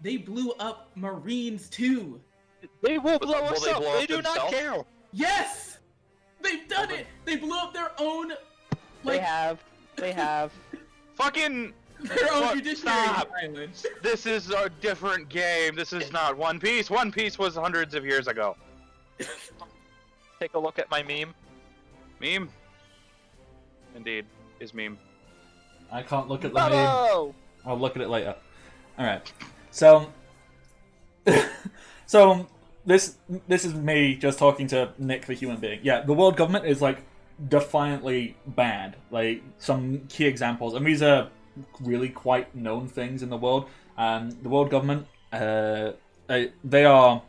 They blew up Marines too. They will blow us up. They do not care. Yes! They've done it! They blew up their own... They have. Fucking... Their own Look, judiciary stop. island. This is a different game. This is not One Piece. One Piece was hundreds of years ago. Take a look at my meme. Meme? Indeed, is meme. I can't look at the name. Bravo! I'll look at it later. Alright. So... so, this is me just talking to Nick, the human being. Yeah, the world government is, like, defiantly bad. Like, some key examples. And these are really quite known things in the world. The world government, they are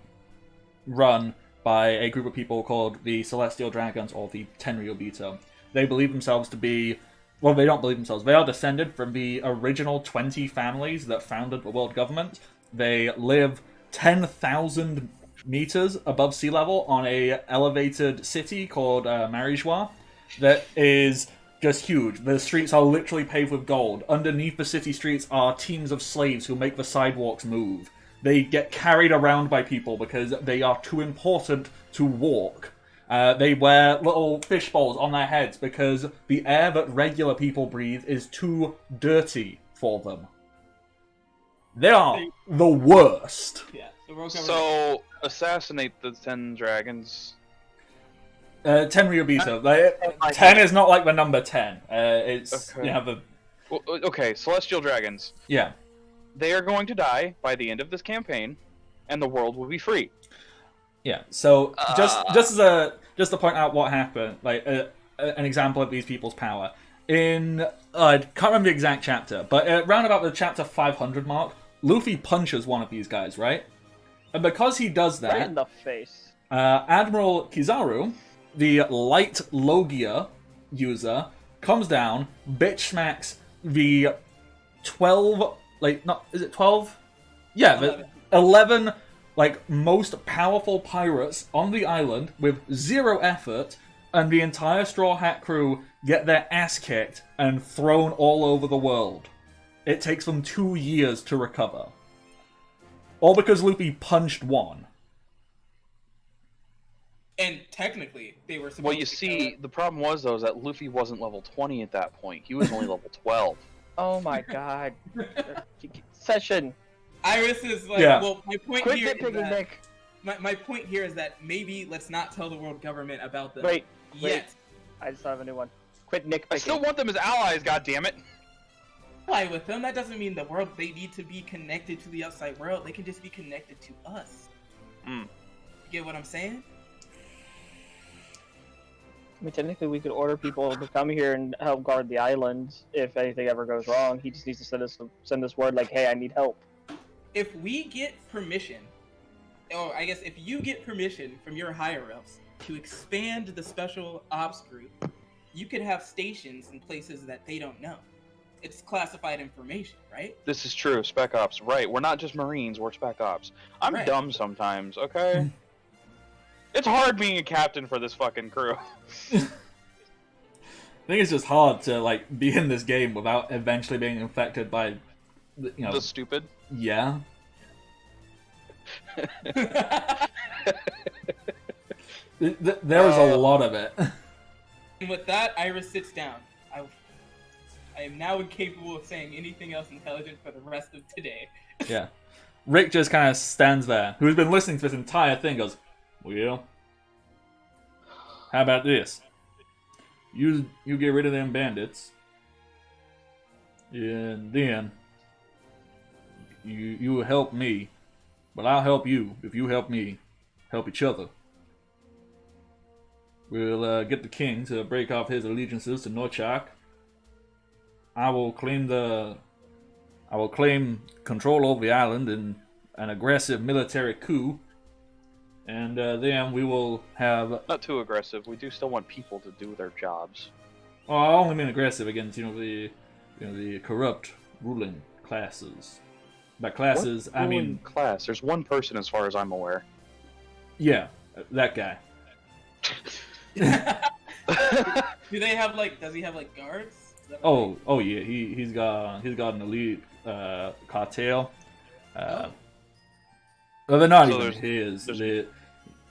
run by a group of people called the Celestial Dragons, or the Tenryubito. They believe themselves to be... Well, they don't believe themselves. They are descended from the original 20 families that founded the world government. They live 10,000 meters above sea level on a elevated city called Marijois that is just huge. The streets are literally paved with gold. Underneath the city streets are teams of slaves who make the sidewalks move. They get carried around by people because they are too important to walk. They wear little fish bowls on their heads because the air that regular people breathe is too dirty for them. They are the worst. Yeah, the world government. So, assassinate the 10 dragons. Tenryubito. Like, 10 is not like the number 10. It's, Okay. you know, the... Well, okay, Celestial Dragons. Yeah. They are going to die by the end of this campaign, and the world will be free. Yeah, so just to point out what happened, like an example of these people's power. In I can't remember the exact chapter, but around about the chapter 500 mark, Luffy punches one of these guys, right? And because he does Right that, in the face. Admiral Kizaru, the light Logia user, comes down, bitch smacks the 12, like not is it 12? Yeah, the 11 like most powerful pirates on the island with zero effort, and the entire Straw Hat crew get their ass kicked and thrown all over the world. It takes them 2 years to recover. All because Luffy punched one. And technically, they were supposed Well, you to see, the problem was, though, is that Luffy wasn't level 20 at that point. He was only level 12. Oh my god. Session. Iris is like, Yeah. well, my point Quit here is nitpicking, that, Nick. my point here is that maybe let's not tell the world government about them Wait. yet. I just have a new one. Quit nitpicking. I still want them as allies, goddammit! Fly with them. That doesn't mean the world. They need to be connected to the outside world. They can just be connected to us. Hmm. You get what I'm saying? I mean, technically, we could order people to come here and help guard the island if anything ever goes wrong. He just needs to send us word like, "Hey, I need help." If we get permission, or I guess if you get permission from your higher ups to expand the special ops group, you could have stations in places that they don't know. It's classified information, right? This is true, Spec Ops. Right, we're not just Marines, we're Spec Ops. I'm Right. dumb sometimes, okay? It's hard being a captain for this fucking crew. I think it's just hard to like be in this game without eventually being infected by, The stupid. Yeah. There is a lot of it. And with that, Iris sits down. I am now incapable of saying anything else intelligent for the rest of today. Yeah. Rick just kind of stands there, who's been listening to this entire thing, goes, well, how about this? You get rid of them bandits, and then you help me, but I'll help you if you help me help each other. We'll get the king to break off his allegiances to Norchak. I will claim control over the island in an aggressive military coup, and then we will have. Not too aggressive. We do still want people to do their jobs. Oh, I only mean aggressive against the corrupt ruling classes. By classes, What I mean class. There's one person as far as I'm aware. yeah, that guy. Do they have does he have guards? Oh yeah, he's got an elite cartel. Well, they're not So even his.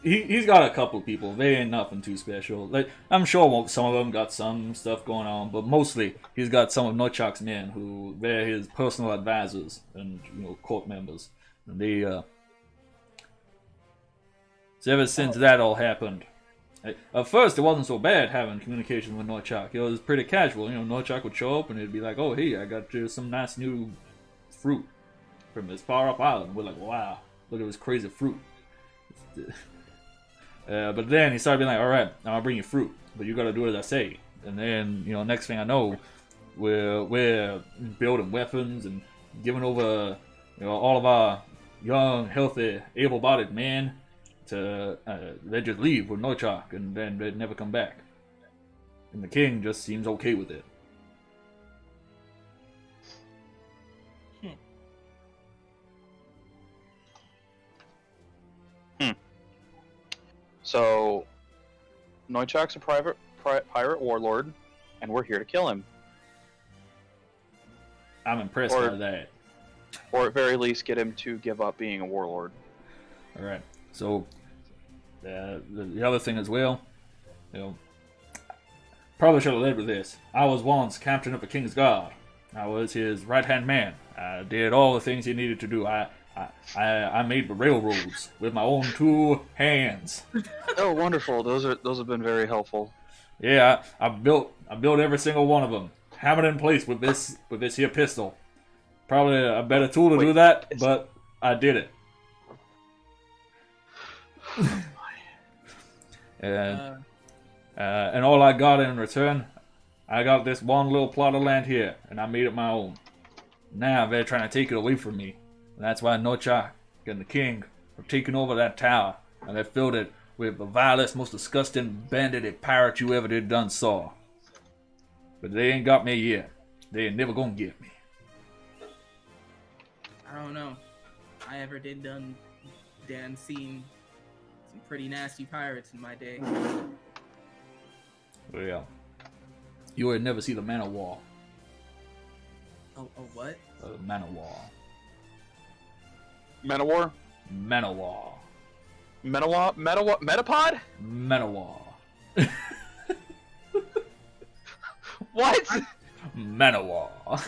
He's got a couple people. They ain't nothing too special. Like I'm sure some of them got some stuff going on, but mostly he's got some of Nochak's men who they're his personal advisors and court members. And they so ever since that all happened. At first, it wasn't so bad having communication with Norchak. It was pretty casual. Norchak would show up and it'd be like, "Oh, hey, I got you some nice new fruit from this far up island." We're like, "Wow, look at this crazy fruit." But then he started being like, "All right, I'll bring you fruit, but you got to do as I say." And then, next thing I know, we're building weapons and giving over, all of our young, healthy, able-bodied men. They just leave with Norchak and then they never come back. And the king just seems okay with it. So, Nochak's a pirate warlord, and we're here to kill him. I'm impressed by that. Or at very least get him to give up being a warlord. Alright, so the other thing as well, probably should have led with this. I was once captain of a king's guard. I was his right-hand man. I did all the things he needed to do. I made the railroads with my own 2 hands. Oh, wonderful! Those have been very helpful. Yeah, I built every single one of them, hammered in place with this here pistol. Probably a better tool to do that, but I did it. And all I got in return, I got this one little plot of land here, and I made it my own. Now they're trying to take it away from me. And that's why Nochak and the king have taken over that tower, and they filled it with the vilest, most disgusting bandit pirate you ever done saw. But they ain't got me yet. They ain't never gonna get me. I don't know. I ever did seen some pretty nasty pirates in my day. Well, you would never see the Manowar. Oh, what? Manowar. Manowar? Manowar. Metapod? Manowar. What? Manowar.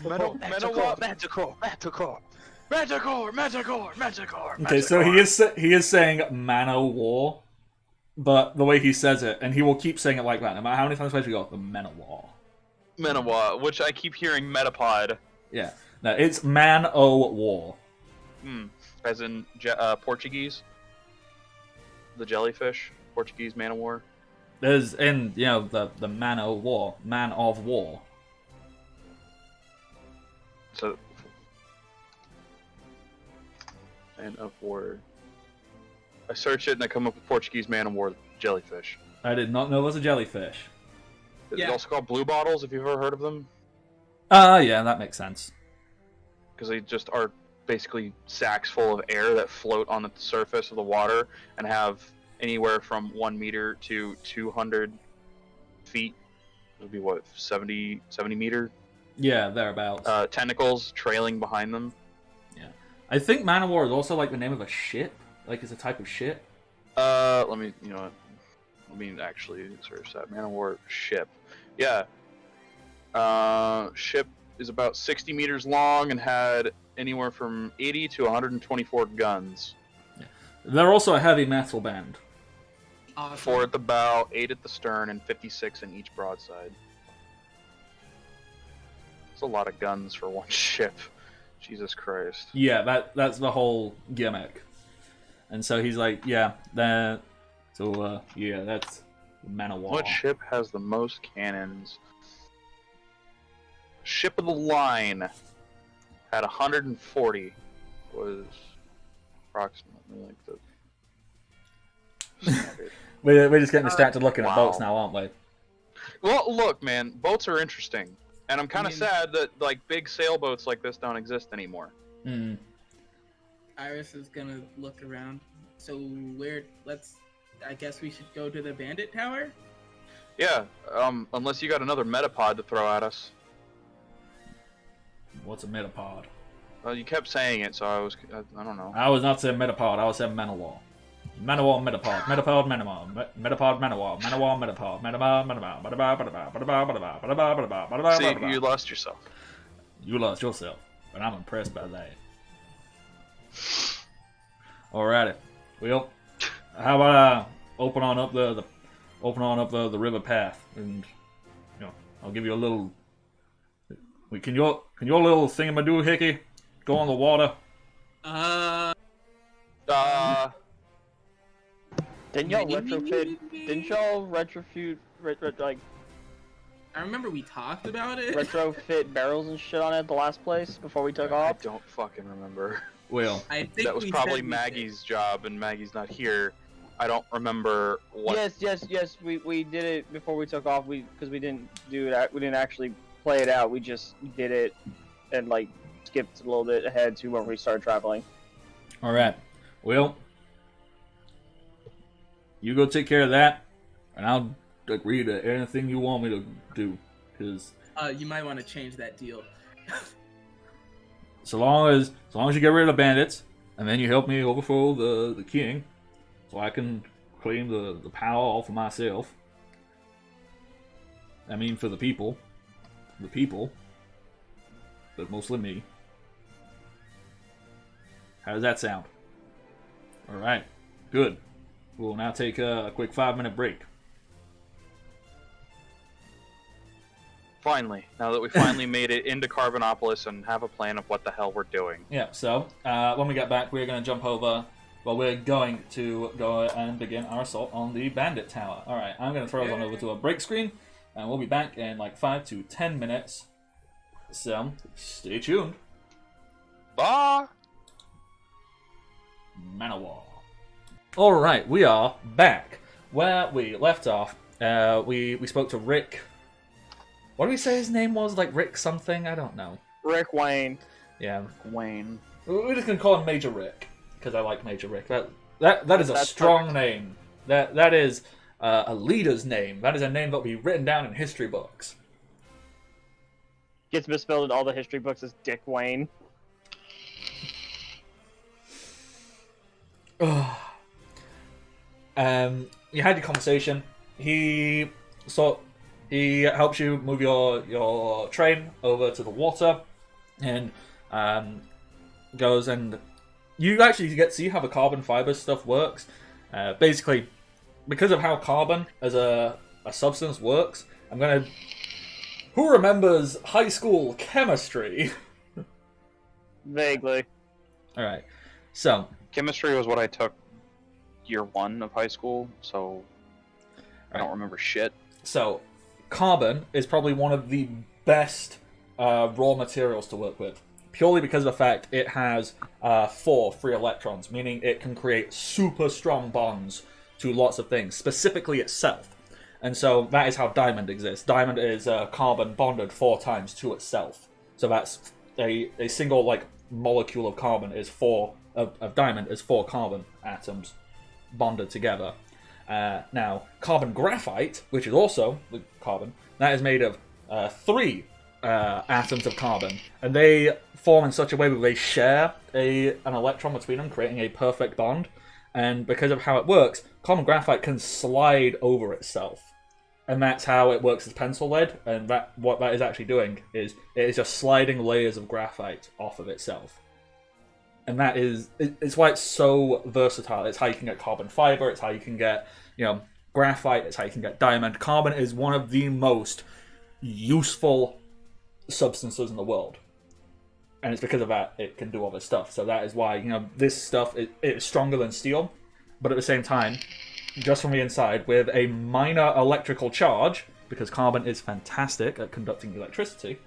Manticore. Okay, so he is saying Manowar, but the way he says it, and he will keep saying it like that, no matter how many times you go, the Manowar. Manowar, which I keep hearing Metapod. Yeah, no, it's Man-O-War. As in Portuguese? The jellyfish? Portuguese man of war? There's in the Man of War. So, Man of War. I search it and I come up with Portuguese Man of War jellyfish. I did not know it was a jellyfish. It's Yeah. also called blue bottles, if you've ever heard of them. Yeah, that makes sense. Because they just are basically sacks full of air that float on the surface of the water and have anywhere from 1 meter to 200 feet. It would be what, 70 meter? Yeah, thereabouts. Tentacles trailing behind them. Yeah, I think Manowar is also like the name of a ship. Like, it's a type of ship. Let me, let me actually search that. Manowar ship. Yeah. Ship is about 60 meters long and had anywhere from 80 to 124 guns. Yeah. They're also a heavy metal band. Awesome. 4 at the bow, 8 at the stern, and 56 in each broadside. It's a lot of guns for one ship. Jesus Christ. Yeah, that's the whole gimmick. And so he's like, yeah, that's Manowar. What ship has the most cannons? Ship of the line had 140. Was approximately like the standard. We're just getting distracted looking at Wow. boats now, aren't we? Well, look, man, boats are interesting, and I'm kind of sad that like big sailboats like this don't exist anymore. Hmm. Iris is gonna look around. So I guess we should go to the bandit tower? Yeah, unless you got another metapod to throw at us. What's a metapod? Well, you kept saying it, so I don't know. I was not saying metapod, I was saying Manowar. Manowar, metapod. Metapod, Manowar. Metapod, Manowar. Manowar, metapod. Manowar, See, you lost yourself. You lost yourself, but I'm impressed by that. Alrighty. Well, how about open on up the river path, and I'll give you a little. Can your little thingamadoohickey go on the water? Didn't y'all retrofit like I remember we talked about it. retrofit barrels and shit on it at the last place before we took I off? don't fucking remember. Well, I think That was we probably said we Maggie's job, and Maggie's not here. I don't remember what. Yes. We did it before we took off. Because we didn't do it. We didn't actually play it out. We just did it and like skipped a little bit ahead to when we started traveling. all right. Well, you go take care of that, and I'll agree to anything you want me to do. Because you might want to change that deal. so long as you get rid of the bandits, and then you help me overthrow the king, so I can claim the power all for myself. I mean, for the people, but mostly me. How does that sound? All right, good. We'll now take a quick 5-minute break. Finally, now that we finally made it into Carbonopolis and have a plan of what the hell we're doing. Yeah, so when we get back, we're going to jump over. Well, we're going to go and begin our assault on the bandit tower. All right, I'm going to throw us on over to a break screen, and we'll be back in like 5 to 10 minutes. So stay tuned. Bye! Manowar. All right, we are back where we left off. We spoke to Rick. What did we say his name was? Like Rick something? I don't know. Rick Wayne. Yeah, Wayne. we're just gonna call him Major Rick because I like Major Rick. That is a That's strong name. That is a leader's name. That is a name that will be written down in history books. Gets misspelled in all the history books as Dick Wayne. You had your conversation. He helps you move your train over to the water, and goes and you actually get to see how the carbon fiber stuff works. Basically, because of how carbon as a substance works, who remembers high school chemistry? Vaguely. All right, so Chemistry was what I took year 1 of high school, so I don't remember shit. So, carbon is probably one of the best raw materials to work with, purely because of the fact it has 4 free electrons, meaning it can create super strong bonds to lots of things, specifically itself. And so that is how diamond exists. Diamond is carbon bonded 4 times to itself. So that's a single like molecule of carbon is 4 of diamond is 4 carbon atoms bonded together. Now, carbon graphite, which is also carbon, that is made of 3 atoms of carbon, and they form in such a way that they share an electron between them, creating a perfect bond. And because of how it works, carbon graphite can slide over itself, and that's how it works as pencil lead. And what that is actually doing is it is just sliding layers of graphite off of itself. And that is it's why it's so versatile. It's how you can get carbon fiber. It's how you can get graphite. It's how you can get diamond. Carbon is one of the most useful substances in the world, and it's because of that it can do all this stuff. So that is why this stuff it's stronger than steel, but at the same time, just from the inside, with a minor electrical charge, because carbon is fantastic at conducting electricity,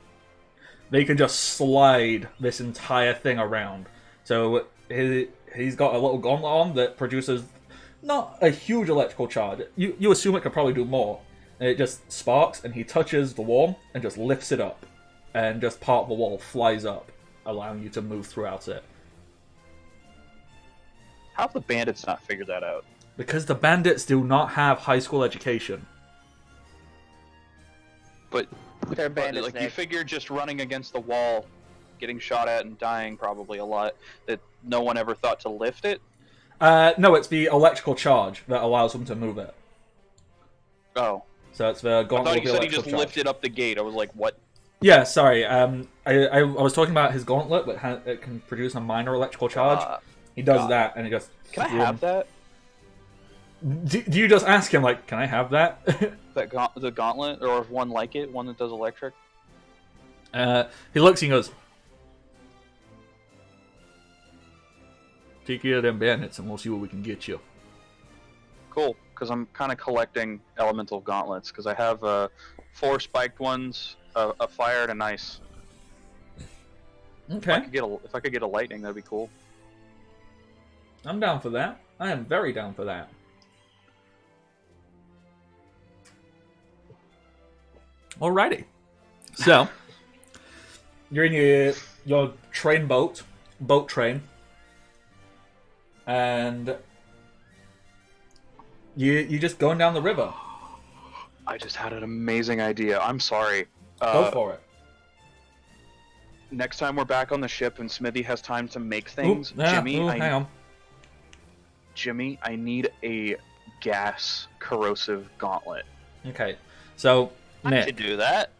they can just slide this entire thing around. So he's got a little gauntlet on that produces not a huge electrical charge. You assume it could probably do more. And it just sparks, and he touches the wall and just lifts it up, and just part of the wall flies up, allowing you to move throughout it. How have the bandits not figured that out? Because the bandits do not have high school education. But They're bandits, like, Nick. you figure just running against the wall, getting shot at and dying probably a lot, that no one ever thought to lift it? No, it's the electrical charge that allows them to move it. Oh. So it's the I gauntlet thought of you the said he electrical just charge. lifted up the gate. I was like, what? Yeah, sorry. I was talking about his gauntlet, but it can produce a minor electrical charge. He does that, and it just... Can I have that? Do you just ask him, like, can I have that? The gauntlet? Or one like it? One that does electric? He looks and he goes, take care of them bandits and we'll see what we can get you. Cool, because I'm kind of collecting elemental gauntlets, because I have 4 spiked ones, a fire, and an ice. Okay. If I could get a lightning, that'd be cool. I'm down for that. I am very down for that. Alrighty. So, you're in your boat train, and you just going down the river. I just had an amazing idea. I'm sorry. Go for it. Next time we're back on the ship and Smithy has time to make things, hang on. Jimmy, I need a gas corrosive gauntlet. Okay, so I Nick, should do that.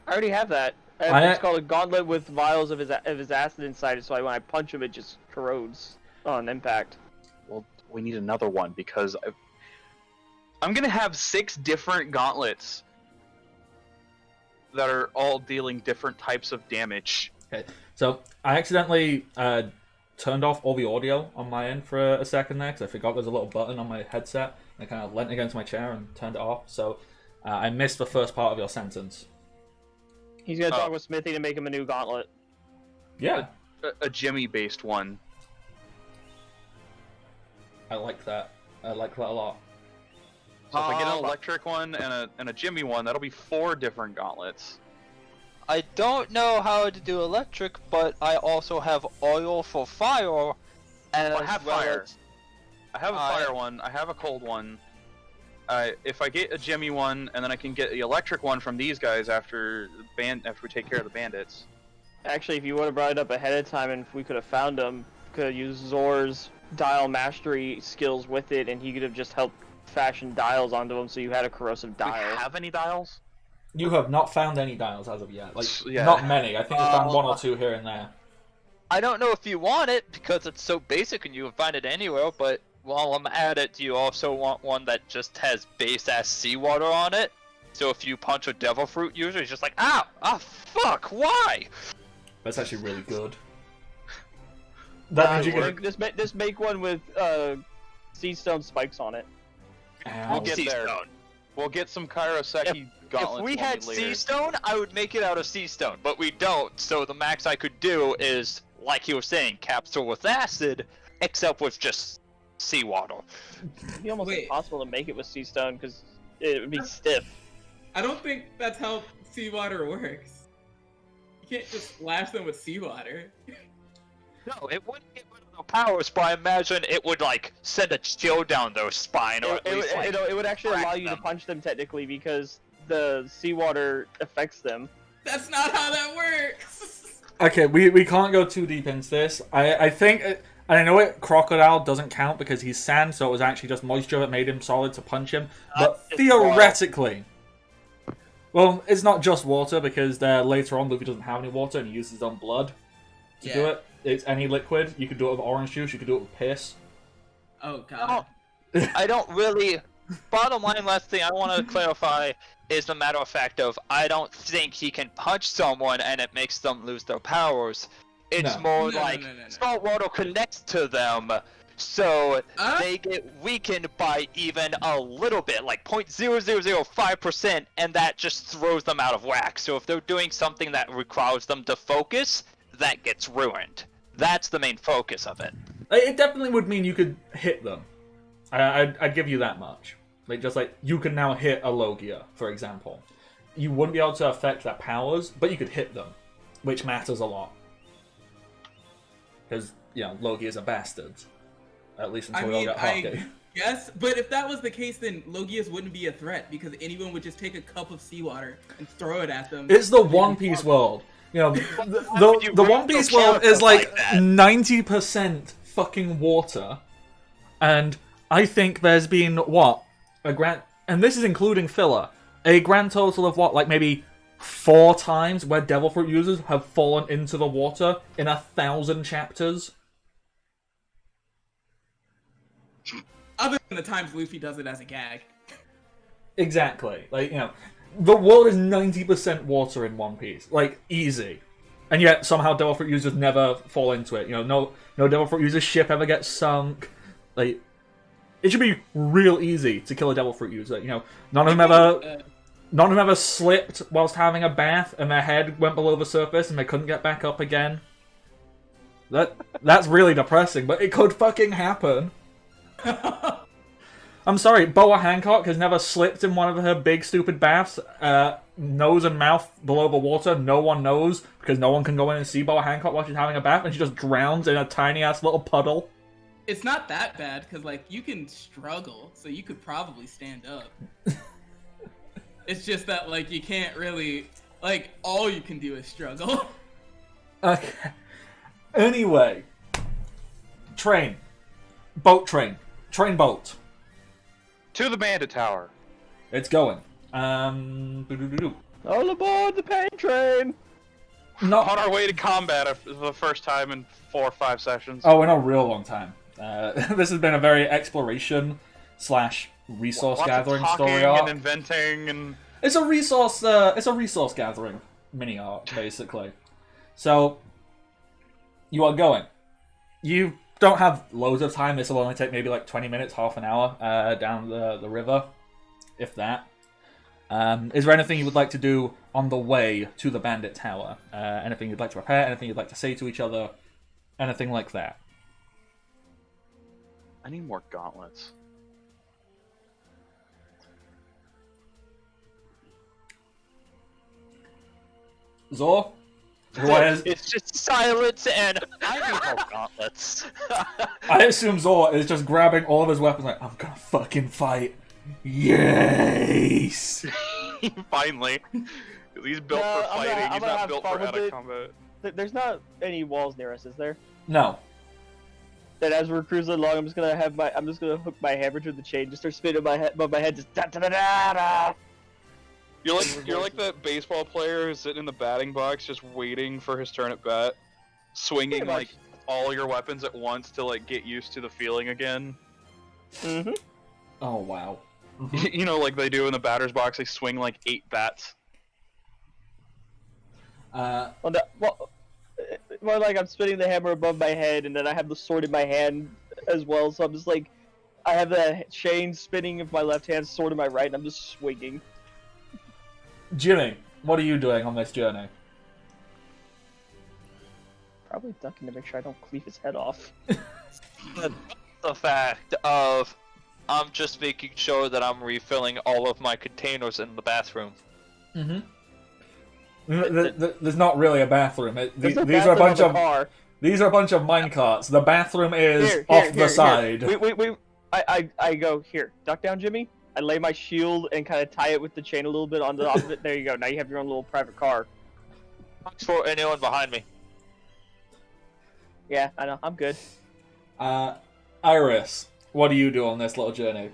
I already have that. It's called a gauntlet with vials of his acid inside it, so when I punch him, it just corrodes on impact. Well, we need another one, because I'm gonna have 6 different gauntlets that are all dealing different types of damage. okay, so I accidentally turned off all the audio on my end for a second there, because I forgot there's a little button on my headset. I kind of leant against my chair and turned it off, so I missed the first part of your sentence. He's gonna talk with Smithy to make him a new gauntlet. Yeah, A Jimmy-based one. I like that. I like that a lot. So if I get an electric one and a Jimmy one, that'll be 4 different gauntlets. I don't know how to do electric, but I also have oil for fire. And I have as well fire. as- I have a fire one. I have a cold one. If I get a Jimmy one, and then I can get the electric one from these guys after we take care of the bandits. Actually, if you would have brought it up ahead of time and if we could have found him, could have used Zor's dial mastery skills with it, and he could have just helped fashion dials onto them, so you had a corrosive Do we dial. have any dials? You have not found any dials as of yet. Like, Yeah. not many. I think we found 1 or 2 here and there. I don't know if you want it because it's so basic and you can find it anywhere, but while I'm at it, do you also want one that just has base ass seawater on it? So if you punch a devil fruit user, he's just like, ow! Ah, fuck! Why? That's actually really good. That means you can... Just make one with seed stone spikes on it. Ow. We'll get there. Seastone. We'll get some Kairoseki gauntlets. If we when had later. sea stone, I would make it out of sea stone, but we don't. So the max I could do is, like he was saying, capsule with acid, except with just seawater. It'd be almost Wait. impossible to make it with sea stone because it would be stiff. I don't think that's how seawater works. You can't just splash them with seawater. No, it wouldn't get rid of the powers, but I imagine it would like send a chill down their spine, or at least like It would actually crack allow you to them. punch them technically because the seawater affects them. That's not how that works. Okay, we can't go too deep into this. I think, and I know crocodile doesn't count because he's sand, so it was actually just moisture that made him solid to punch him. But It's theoretically, well, it's not just water because later on Luffy doesn't have any water and he uses his own blood to do it. It's any liquid. You could do it with orange juice. You could do it with piss. Oh god. I don't really. Bottom line, last thing I want to clarify is the matter of fact of I don't think he can punch someone and it makes them lose their powers. It's No. more No, like no. salt water connects to them, so they get weakened by even a little bit, like 0.0005%, and that just throws them out of whack. So if they're doing something that requires them to focus, that gets ruined. That's the main focus of it. It definitely would mean you could hit them. I'd give you that much. Just like you can now hit a Logia, for example. You wouldn't be able to affect their powers, but you could hit them, which matters a lot. Because, Logias are bastards. At least until we all get hockey. Yes, but if that was the case, then Logias wouldn't be a threat because anyone would just take a cup of seawater and throw it at them. It's the One Piece world. The One Piece world is like 90% fucking water. And I think there's been, and this is including filler, a grand total of maybe 4 times where Devil Fruit users have fallen into the water in 1,000 chapters. Other than the times Luffy does it as a gag. Exactly. The world is 90% water in One Piece. Easy. And yet, somehow Devil Fruit users never fall into it. No Devil Fruit user's ship ever gets sunk. It should be real easy to kill a Devil Fruit user. None of them ever slipped whilst having a bath and their head went below the surface and they couldn't get back up again. That's really depressing, but it could fucking happen. I'm sorry, Boa Hancock has never slipped in one of her big stupid baths, nose and mouth below the water. No one knows because no one can go in and see Boa Hancock while she's having a bath, and she just drowns in a tiny ass little puddle. It's not that bad because you can struggle, so you could probably stand up. It's just that you can't really all you can do is struggle. Okay. Anyway, train, boat. To the Bandit Tower. It's going. All aboard the pain train! Not On our way to combat for the first time in 4 or 5 sessions. in a real long time. This has been a very exploration / resource Lots gathering of talking story arc. and inventing and It's a resource gathering mini arc, basically. So you are going. You don't have loads of time. This will only take maybe 20 minutes, half an hour down the river, if that. Is there anything you would like to do on the way to the Bandit Tower? Anything you'd like to repair? Anything you'd like to say to each other? Anything like that? I need more gauntlets. Zor? Whereas, It's just silence and I need more gauntlets. I assume Zor is just grabbing all of his weapons I'm gonna fucking fight. Yes! Finally. He's built No, for I'm fighting, gonna he's not have built fun for with out of it. combat. There's not any walls near us, is there? No. Then as we're cruising along, I'm just gonna hook my hammer to the chain, just start spinning my head above my head, just da da da da da. You're like that baseball player who's sitting in the batting box just waiting for his turn at bat, swinging Pretty much. all your weapons at once to get used to the feeling again. Mm-hmm. Oh, wow. You know, like they do in the batter's box, they swing 8 bats. Well, more like I'm spinning the hammer above my head, and then I have the sword in my hand as well. So I'm just I have the chain spinning of my left hand, sword in my right, and I'm just swinging. Jimmy, what are you doing on this journey? Probably ducking to make sure I don't cleave his head off. The fact of I'm just making sure that I'm refilling all of my containers in the bathroom. Mm-hmm. There's not really a bathroom. There's no These are a bathroom bunch on of the car. these are a bunch of minecarts. The bathroom is off the side. Wait. I go, here, duck down, Jimmy. I lay my shield and kind of tie it with the chain a little bit on the top of it. There you go. Now you have your own little private car. Thanks for anyone behind me. Yeah, I know. I'm good. Iris, what do you do on this little journey?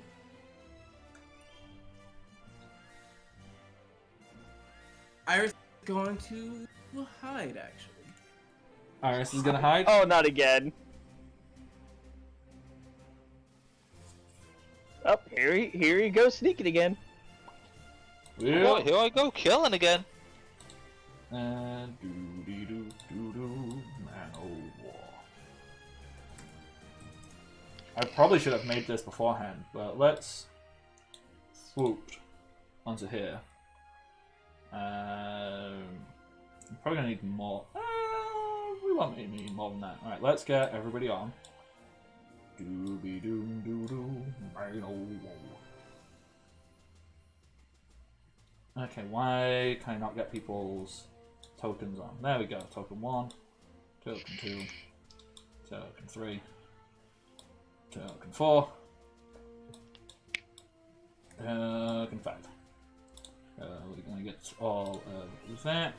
Iris is going to hide, actually. Iris is gonna hide? Oh, not again. Oh, here he goes sneaking again. Yeah. Here I go, killing again. And Manowar. I probably should have made this beforehand, but let's swoop onto here. I'm probably gonna need more. We won't need more than that. Alright, let's get everybody on. Dooby doo doo doo. Okay, why can I not get people's tokens on? There we go. Token 1, token 2, token 3, token 4, token 5. We're gonna get all of that.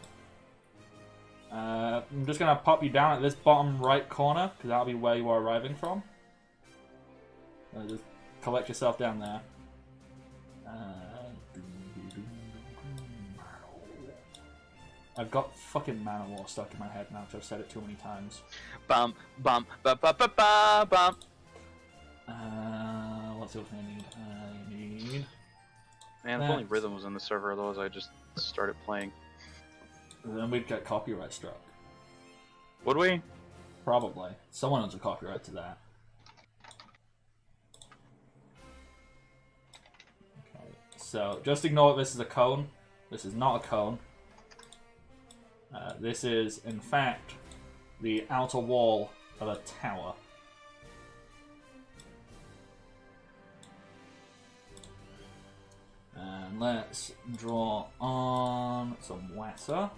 I'm just gonna pop you down at this bottom right corner because that'll be where you are arriving from. Just collect yourself down there. I've got fucking Manowar stuck in my head now because I've said it too many times. Bum bum ba ba ba ba bum. What's the other thing I need? I need. Man, if only Rhythm was in the server, otherwise I just started playing. Then we'd get copyright struck. Would we? Probably. Someone owns a copyright to that. Okay, so just ignore this is a cone. This is not a cone. This is, in fact, the outer wall of a tower. And let's draw on some water.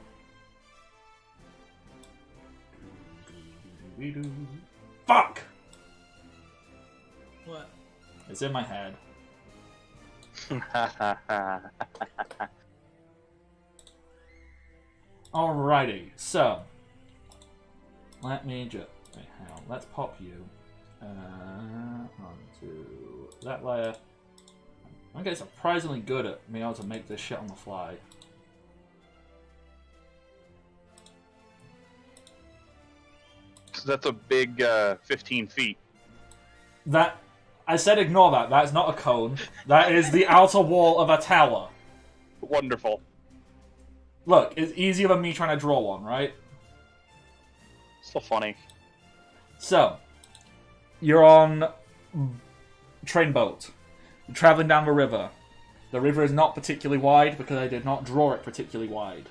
Fuck! What? It's in my head. Alrighty, so let me just hang on. Let's pop you onto that layer. I'm getting surprisingly good at being able to make this shit on the fly. So that's a big 15 feet. That I said ignore that. That is not a cone. That is the outer wall of a tower. Wonderful. Look, it's easier than me trying to draw one, right? Still funny. So, you're on train boat. You're traveling down the river. The river is not particularly wide because I did not draw it particularly wide.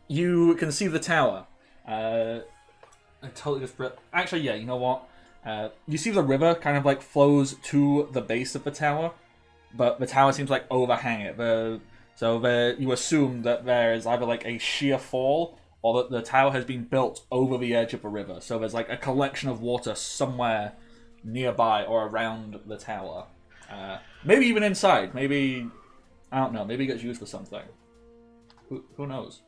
You can see the tower. I totally just... Actually, yeah, you know what? You see the river kind of like flows to the base of the tower, but the tower seems like overhang it. You assume that there is either like a sheer fall or that the tower has been built over the edge of the river. So there's like a collection of water somewhere nearby or around the tower. Maybe even inside. Maybe, I don't know, maybe it gets used for something. Who knows?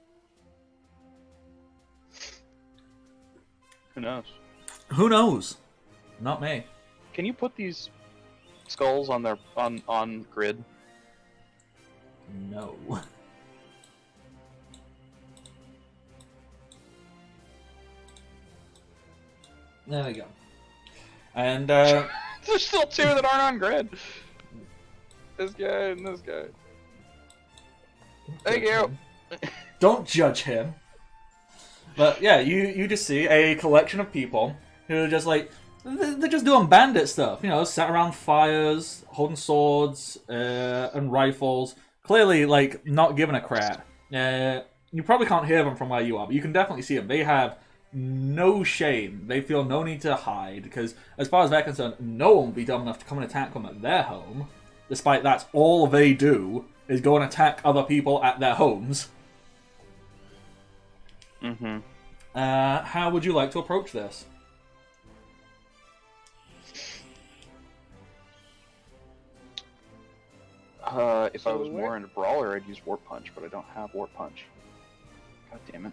Who knows? Who knows? Not me. Can you put these skulls on their on grid? No. There we go. And There's still two that aren't on grid. This guy and this guy. Thank you. Don't judge him. But yeah, you just see a collection of people who are just like, they're just doing bandit stuff, you know, sat around fires, holding swords and rifles, clearly like not giving a crap. You probably can't hear them from where you are, but you can definitely see them. They have no shame. They feel no need to hide, because as far as they're concerned, no one will be dumb enough to come and attack them at their home, despite that's all they do, is go and attack other people at their homes. Mm-hmm. How would you like to approach this? If I was more into Brawler, I'd use Warp Punch, but I don't have Warp Punch. God damn it.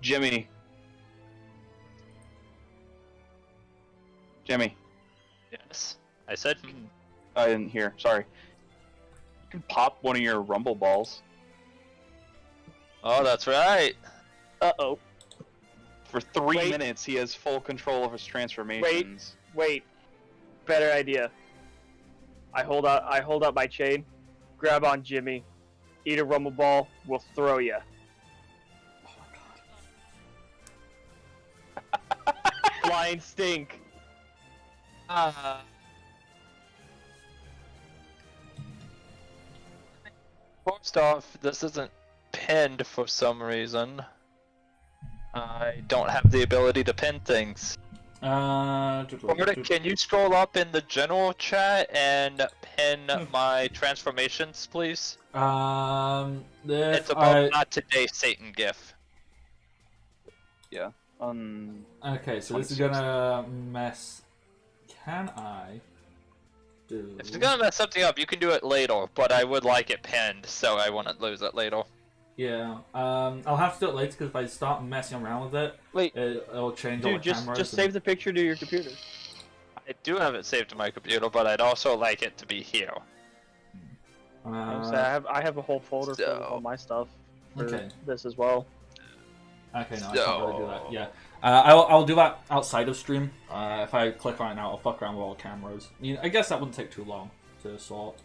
Jimmy. Jimmy. Yes. I said. I didn't hear. Sorry. You can pop one of your Rumble balls. Oh, that's right. Uh-oh. For 3 minutes, he has full control of his transformations. Wait. Better idea. I hold out my chain, grab on Jimmy, eat a Rumble ball, we'll throw you. Flying stink. First off, this isn't pinned for some reason. I don't have the ability to pin things. Bardic, can you scroll up in the general chat and pin my transformations, please? It's about not today, Satan GIF. Yeah. Okay, so this is gonna mess. Can I do? If it's gonna mess something up, you can do it later, but I would like it pinned so I wouldn't lose it later. Yeah, I'll have to do it later because if I start messing around with it, it'll change all the cameras. Just save the picture to your computer. I do have it saved to my computer, but I'd also like it to be here. I have a whole folder full of all my stuff for this as well. Okay, no, I can't really do that. Yeah, I'll do that outside of stream. If I click on it now, I'll fuck around with all the cameras. I guess that wouldn't take too long to sort.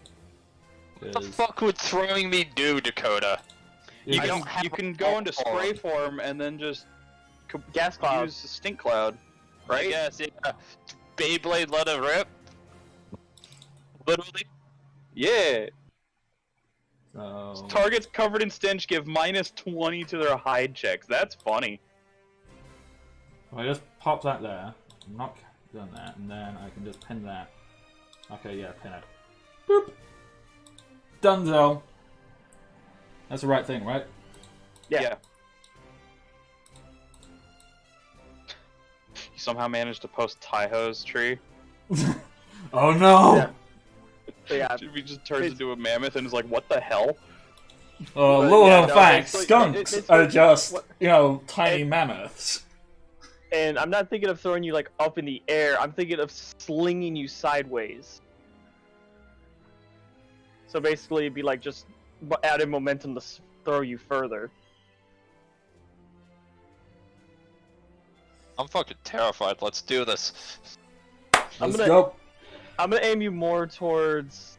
What the fuck would throwing me do, Dakota? You can go into spray form and then just gas cloud. Use the stink cloud, right? Yes, yeah. Beyblade let it rip. Literally. Yeah. So... Targets covered in stench give -20 to their hide checks. That's funny. I just pop that there. I'm not doing that, and then I can just pin that. Okay, yeah, pin it. Boop. Dunzo. That's the right thing, right? Yeah. You somehow managed to post Taiho's tree. Oh no! Yeah. Yeah. He just turns into a mammoth and is like, what the hell? Oh, little facts. Skunks are just, tiny mammoths. And I'm not thinking of throwing you, like, up in the air. I'm thinking of slinging you sideways. So basically, it'd be like just added momentum to throw you further. I'm fucking terrified. Let's do this. Let's go. I'm gonna aim you more towards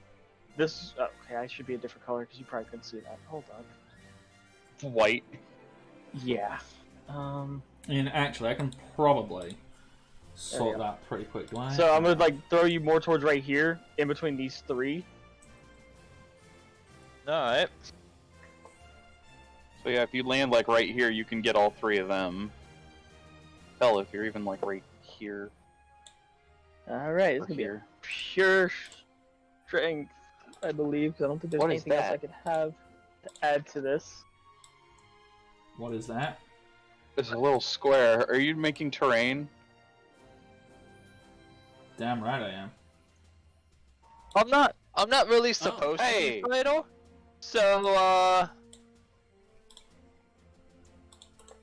this. Okay, I should be a different color because you probably couldn't see that. Hold on. White. Yeah. Actually, I can probably sort that pretty quick. So I'm gonna throw you more towards right here, in between these three. Alright. So yeah, if you land right here, you can get all three of them. Hell, if you're even right here. Alright, it's gonna be a pure strength, I believe, because I don't think there's anything else I could have to add to this. What is that? It's a little square. Are you making terrain? Damn right I am. I'm not really supposed to be Tornado. So,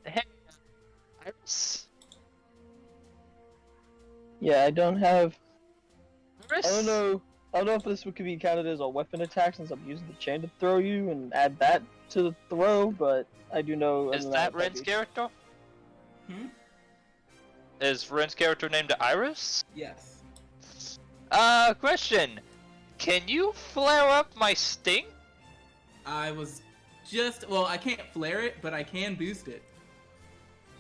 hey, Iris? Yeah, I don't have... Iris? I don't know if this could be counted as a weapon attack since I'm using the chain to throw you and add that to the throw, but I do know... Is that Ren's character? Is Ren's character named Iris? Yes. Question. Can you flare up my stink? I was just I can't flare it, but I can boost it.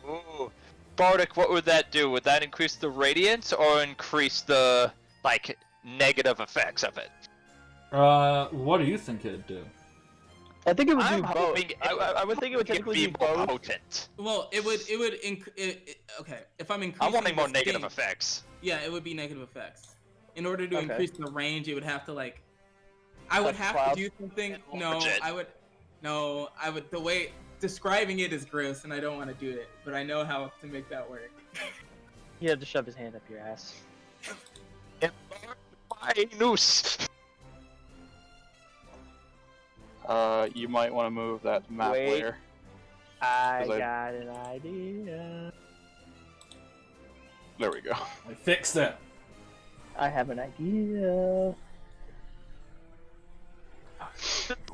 Ooh. Bardic, what would that do? Would that increase the radiance or increase the, like, negative effects of it? What do you think it'd do? I think it would I'm do both. hoping I would think it would technically be do more both. potent. Well, okay. If I'm increasing I'm wanting more the negative stink, effects. yeah, it would be negative effects. In order to Okay. increase the range, it would have to like. I would Like have cloud? to do something. And No, leverage it. I would. The way describing it is gross, and I don't want to do it. But I know how to make that work. He had to shove his hand up your ass. My noose. You might want to move that map Wait. later. I 'Cause I- got an idea. There we go. I fixed it. I have an idea.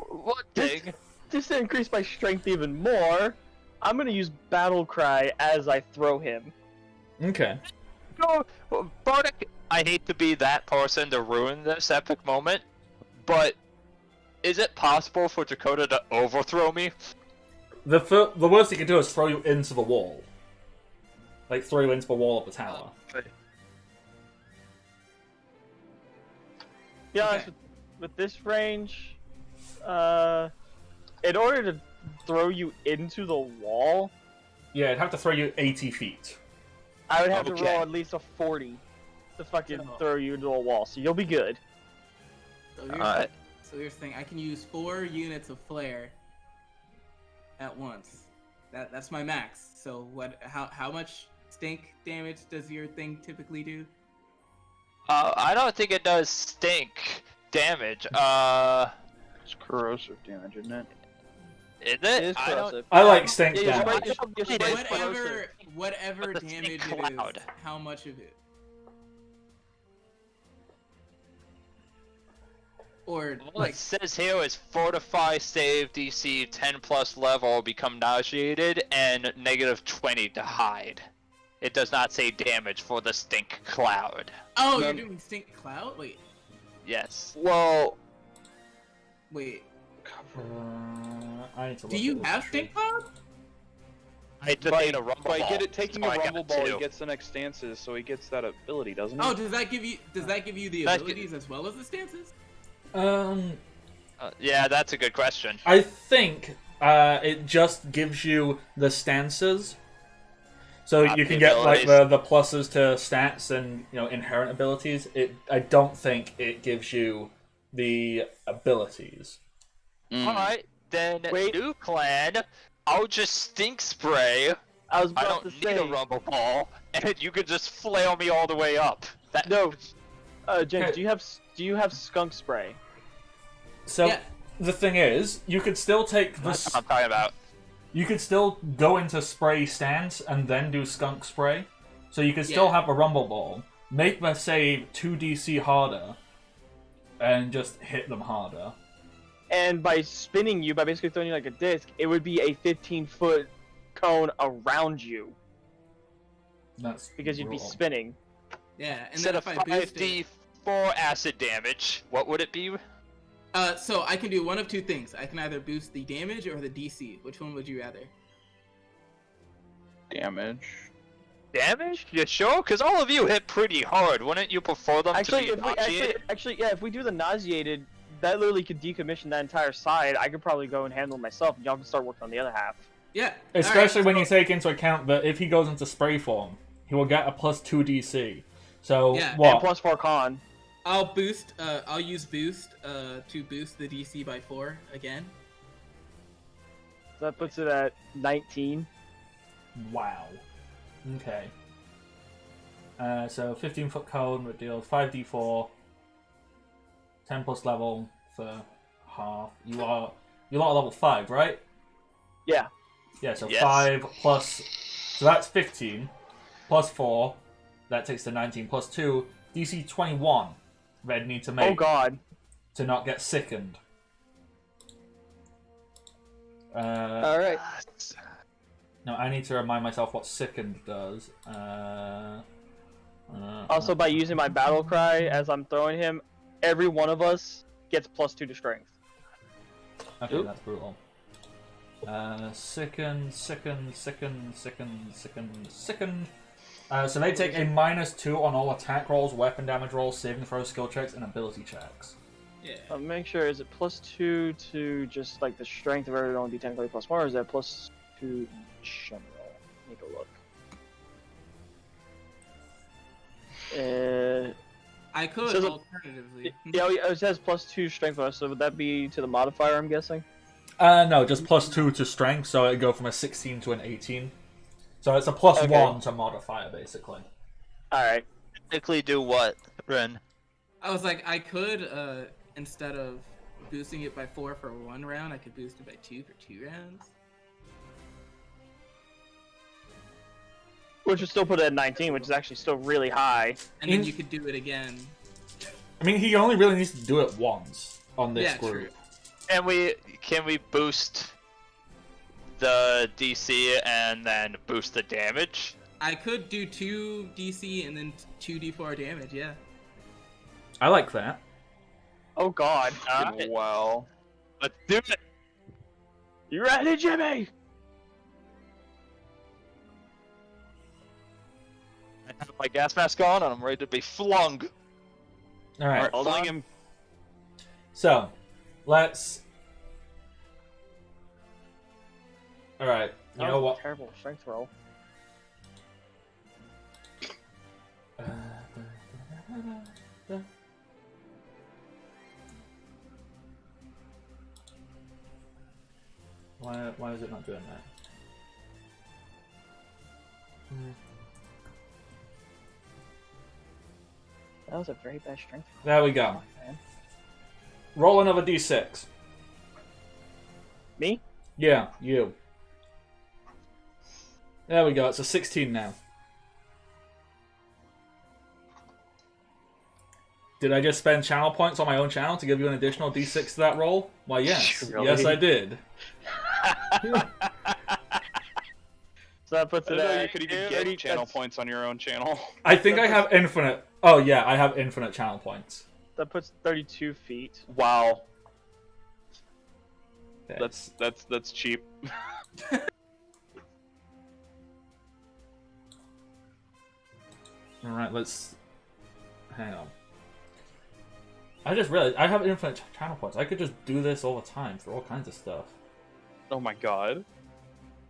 What thing? Just to increase my strength even more, I'm gonna use Battle Cry as I throw him. Okay. No, Bardic, I hate to be that person to ruin this epic moment, but is it possible for Dakota to overthrow me? The worst he can do is throw you into the wall. Like, throw you into the wall of the tower. Be honest, Okay. with this range, in order to throw you into the wall, Yeah, it'd have to throw you 80 feet. I would have to Okay. roll at least a 40 to fucking Oh. throw you into a wall, so you'll be good. So Alright. here's the thing. I can use 4 units of flare at once. That's my max. So how much stink damage does your thing typically do? I don't think it does stink damage. It's corrosive damage, isn't it? Is It it? is I don't. corrosive. I like stink Yeah, your damage. spray- your spray is corrosive. Whatever But the stink damage it cloud. is, how much of it? Or All like it says here is fortify, save, DC 10 plus level, become nauseated, and negative 20 to hide. It does not say damage for the stink cloud. oh, No. you're doing stink cloud? Yes. Well, Wait. I need to Do look you at this have actually. stink cloud? I just by, need a rumble by ball. taking so a I got rumble ball, two. he gets the next stances, so he gets that ability, doesn't he? Oh, does that give you the That's abilities as well as the stances? Yeah, that's a good question. I think it just gives you the stances. So Not you the can get like abilities. the pluses to stats and inherent abilities. I don't think it gives you the abilities. Alright, then Wait. new clan, I'll just stink spray. I was I about don't to need say. a rumble ball, and you can just flail me all the way up. That No, James, Okay. do you have skunk spray? So Yeah. the thing is, you could still take That's this. what I'm talking about. You could still go into spray stance and then do skunk spray. So you could still Yeah. have a rumble ball, make their save 2DC harder, and just hit them harder. And by spinning you, by basically throwing you like a disc, it would be a 15-foot cone around you That's because you'd be brutal. spinning. Yeah, and Instead then of if I boost it, 5d4 acid damage, what would it be? so I can do one of two things. I can either boost the damage or the DC. Which one would you rather? Damage. Damage? You sure? Because all of you hit pretty hard. Wouldn't you prefer them Actually, to be nauseated? yeah, if we do the nauseated, that literally could decommission that entire side. I could probably go and handle it myself, and y'all can start working on the other half. Yeah. Especially alright, when so you take into account that if he goes into spray form, he will get a +2 DC. So Yeah, and what? And plus 4 con. I'll boost. I'll use boost to boost the DC by 4 again. So that puts it at 19. Wow. Okay. So 15-foot cone would deal 5d4, 10 plus level for half. You lot are level 5, right? Yeah. Yeah. So Yes. 5 plus. So that's 15 plus 4. That takes to 19 plus 2. DC 21. Red need to make Oh god. to not get sickened. Alright. No, I need to remind myself what sickened does. Also, by using my battle cry as I'm throwing him, every one of us gets +2 to strength. Okay, that's brutal. Second. So they take a -2 on all attack rolls, weapon damage rolls, saving throws, skill checks, and ability checks. Yeah. Make sure, is it +2 to just like the strength of everyone be technically +1, or is that +2 in general? Take a look. I could says it- alternatively. Yeah, it says +2 strength bonus, so would that be to the modifier, I'm guessing? No, just +2 to strength, so it'd go from a 16 to an 18. So it's a +1 to modifier, basically. Alright. Technically do what, Ren? I was like, I could, instead of boosting it by 4 for 1 round, I could boost it by 2 for 2 rounds. Which would still put it at 19, which is actually still really high. And then you could do it again. I mean, he only really needs to do it once on this Yeah, group. true. Can we boost the DC and then boost the damage? I could do 2 DC and then 2 D4 damage, yeah. I like that. Oh god. Well, Let's do it! You ready, Jimmy? I have my gas mask on and I'm ready to be flung. All right. Hold fling on. him. So, let's. All right. You That know was a what? Terrible strength roll. Why is it not doing that? That was a very bad strength roll. There we go. Man. Roll another d6. Me? Yeah, you. There we go. It's a 16 now. Did I just spend channel points on my own channel to give you an additional d6 to that roll? Why, yes. Really? Yes, I did. So that puts I it didn't know at you could even 30, get channel that's- points on your own channel. I think I have infinite. Oh, yeah, I have infinite channel points. That puts 32 feet. Wow, That's that's cheap. Alright, let's. Hang on. I just realized I have infinite channel points. I could just do this all the time for all kinds of stuff. Oh my god.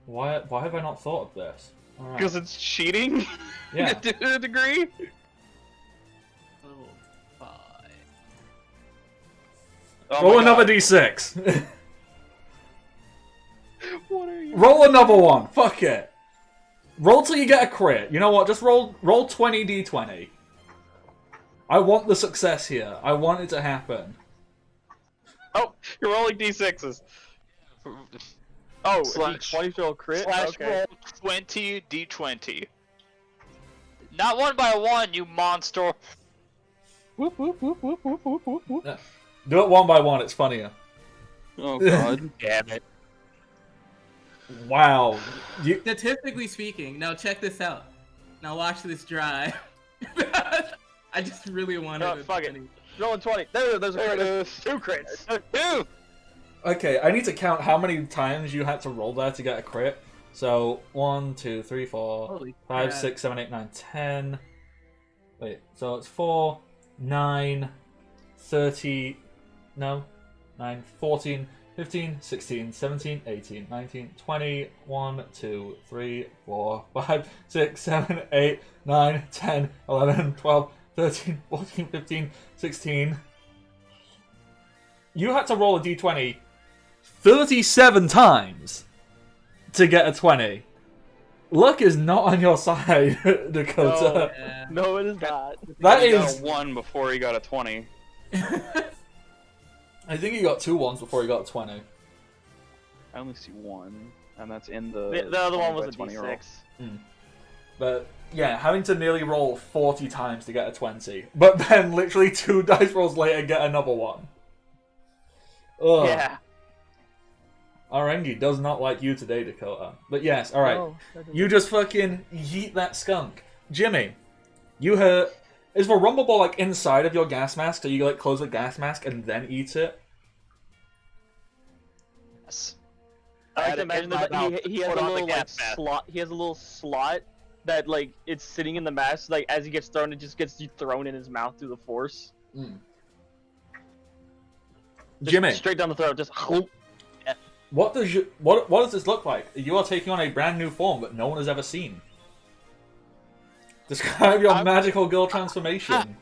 Why have I not thought of this? Alright. Because it's cheating. Yeah. To a degree. Level 5. Oh Roll my another God. d6. What are you? Roll another one. Fuck it. Roll till you get a crit. You know what? Just roll 20 d20. I want the success here. I want it to happen. Oh, you're rolling d6s. Oh, Slash- 20 to a crit? Slash Okay. roll 20 d20. Not 1 by 1, you monster! Whoop whoop whoop whoop whoop whoop whoop whoop. Yeah. Do it one by one. It's funnier. Oh god. Damn it. Wow. You, Statistically speaking, now check this out. Now watch this dry. I just really wanted No, to fuck it. finish. Rolling 20. There's a There crit. it is. 2 crits. Ew! okay, I need to count how many times you had to roll there to get a crit. So 1, 2, 3, 4, Holy 5, crap. 6, 7, 8, 9, 10. Wait, so it's 4, 9, 30. No, 9, 14, 15, 16, 17, 18, 19, 20, 1, 2, 3, 4, 5, 6, 7, 8, 9, 10, 11, 12, 13, 14, 15, 16. You had to roll a d20 37 times to get a 20. Luck is not on your side, Dakota. Yeah. No, it is not. That He got is. a 1 before he got a 20. I think he got 2 ones before he got a 20. I only see 1, and that's in the. The other one 20 was by a 20 roll. D6. But yeah, having to nearly roll 40 times to get a 20, but then literally 2 dice rolls later get another one. Ugh. Yeah. Arengi does not like you today, Dakota. But yes, alright. No, that doesn't- You just fucking yeet that skunk. Jimmy, you Is the rumble ball like inside of your gas mask, so you like close the gas mask and then eat it? Yes. I like Add to it imagine in my that mouth, he has a put on the little like gas mask. slot. He has a little slot that like it's sitting in the mask. Like as he gets thrown, it just gets thrown in his mouth through the force. Mm. Just Jimmy, straight down the throat. Just what does this look like? You are taking on a brand new form that no one has ever seen. Describe your magical girl transformation.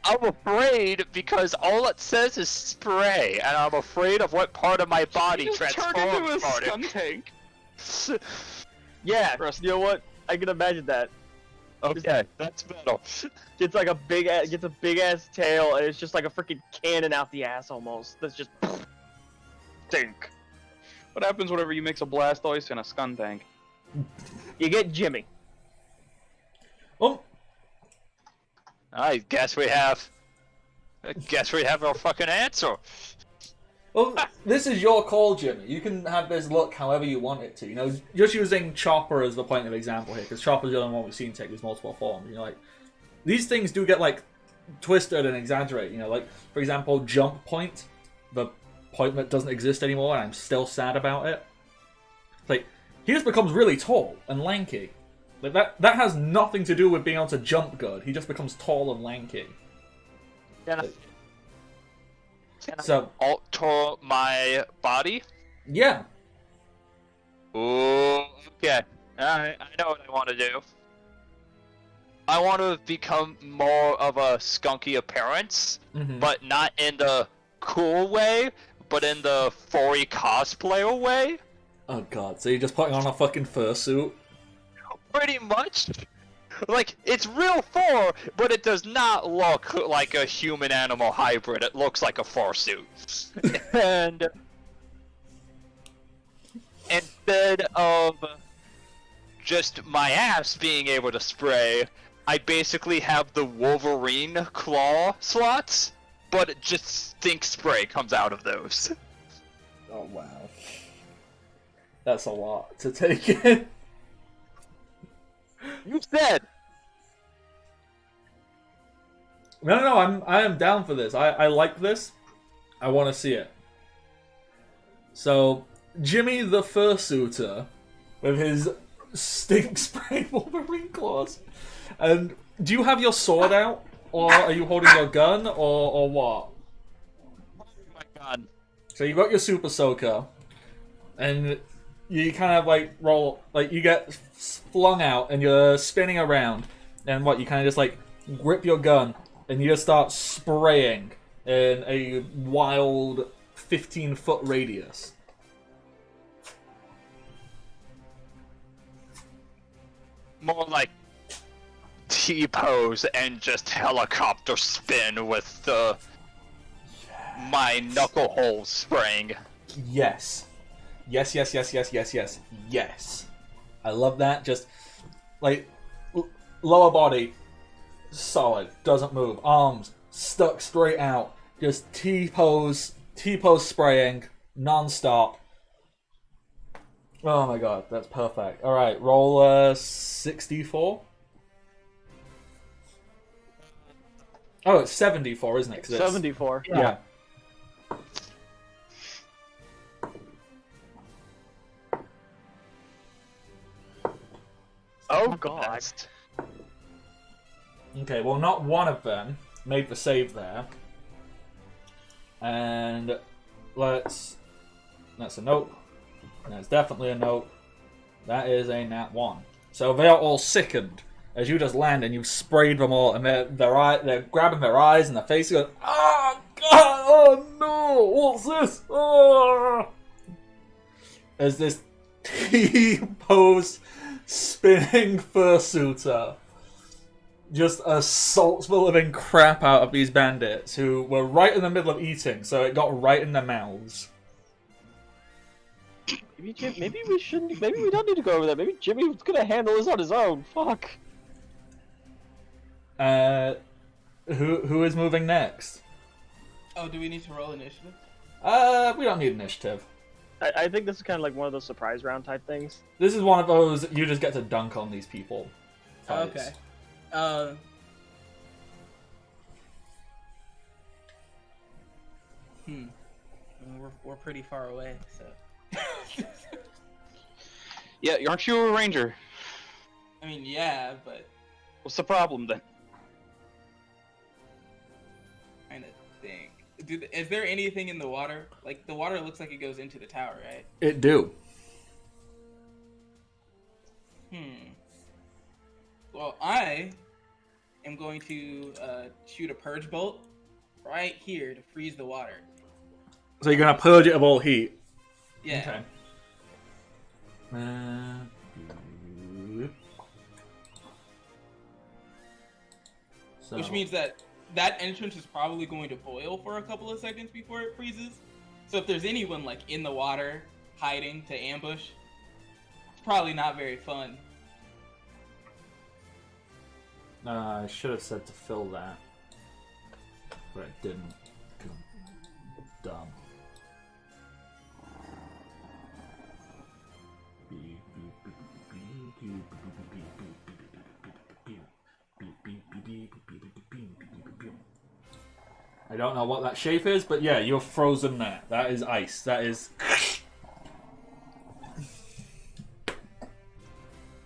I'm afraid because all it says is spray, and I'm afraid of what part of my body Just transforms. turned into a Bardic. skunk tank. yeah. Trust. You know what? I can imagine that. Okay, that's metal. Gets like a big ass tail, and it's just like a freaking cannon out the ass almost. That's just Tank. What happens whenever you mix a Blastoise and a skunk tank? you get Jimmy. Oh, I guess we have our fucking answer. well, this is your call, Jimmy. You can have this look however you want it to. You know, just using Chopper as the point of example here, because Chopper's the only one we've seen take these multiple forms. You know, like these things do get like twisted and exaggerated. You know, like for example, Jump Point, the point that doesn't exist anymore, and I'm still sad about it. Like he just becomes really tall and lanky. Like that has nothing to do with being able to jump good. He just becomes tall and lanky. Can I So alter my body? yeah, Ooh, okay. I know what I want to do. I want to become more of a skunky appearance, but not in the cool way, but in the furry cosplayer way. oh god. So you're just putting on a fucking fursuit? Pretty much. Like, it's real fur, but it does not look like a human-animal hybrid. It looks like a fursuit. And instead of just my ass being able to spray, I basically have the Wolverine claw slots, but it just stink spray comes out of those. Oh wow. That's a lot to take in. You said! No, I am down for this. I like this. I want to see it. So, Jimmy the Fursuiter, with his stink spray Wolverine claws. And do you have your sword out? Or are you holding your gun? Or what? Oh my god. So you got your Super Soaker. And you kind of like roll, like you get flung out and you're spinning around. And what, you kind of just like grip your gun. And you just start spraying in a wild 15-foot radius. More like T-pose and just helicopter spin with my knuckle holes spraying. Yes. Yes. I love that. Just, like, lower body, solid, doesn't move. Arms, stuck straight out. Just T-pose spraying, non-stop. Oh my god, that's perfect. Alright, roll 64. Oh, it's 74, isn't it? 'Cause it's 74. Yeah. Oh god. Okay, well, not one of them made the save there. And that's a nope. That's definitely a nope. That is a nat 1. So they are all sickened as you just land and you've sprayed them all, and they're grabbing their eyes and their faces, going, "Oh god! Oh no! What's this? Oh!" As this T-pose spinning fursuiter just assaults the living crap out of these bandits who were right in the middle of eating, so it got right in their mouths. Maybe we shouldn't. Maybe we don't need to go over there. Maybe Jimmy's gonna handle this on his own. Fuck. Who is moving next? Oh, do we need to roll initiative? We don't need initiative. I think this is kind of like one of those surprise round type things. This is one of those you just get to dunk on these people. types. Okay. We're pretty far away, so. Yeah, aren't you a ranger? I mean, yeah, but What's the problem then? kind of think. Is there anything in the water? Like, the water looks like it goes into the tower, right? It do. Well, I am going to shoot a purge bolt right here to freeze the water. So you're gonna purge it of all heat. Yeah. Okay. So, Which means that entrance is probably going to boil for a couple of seconds before it freezes. So if there's anyone like in the water hiding to ambush, it's probably not very fun. I should have said to fill that, but I didn't. 'Cause I'm dumb. I don't know what that shape is, but yeah, you're frozen there. That is ice. That is...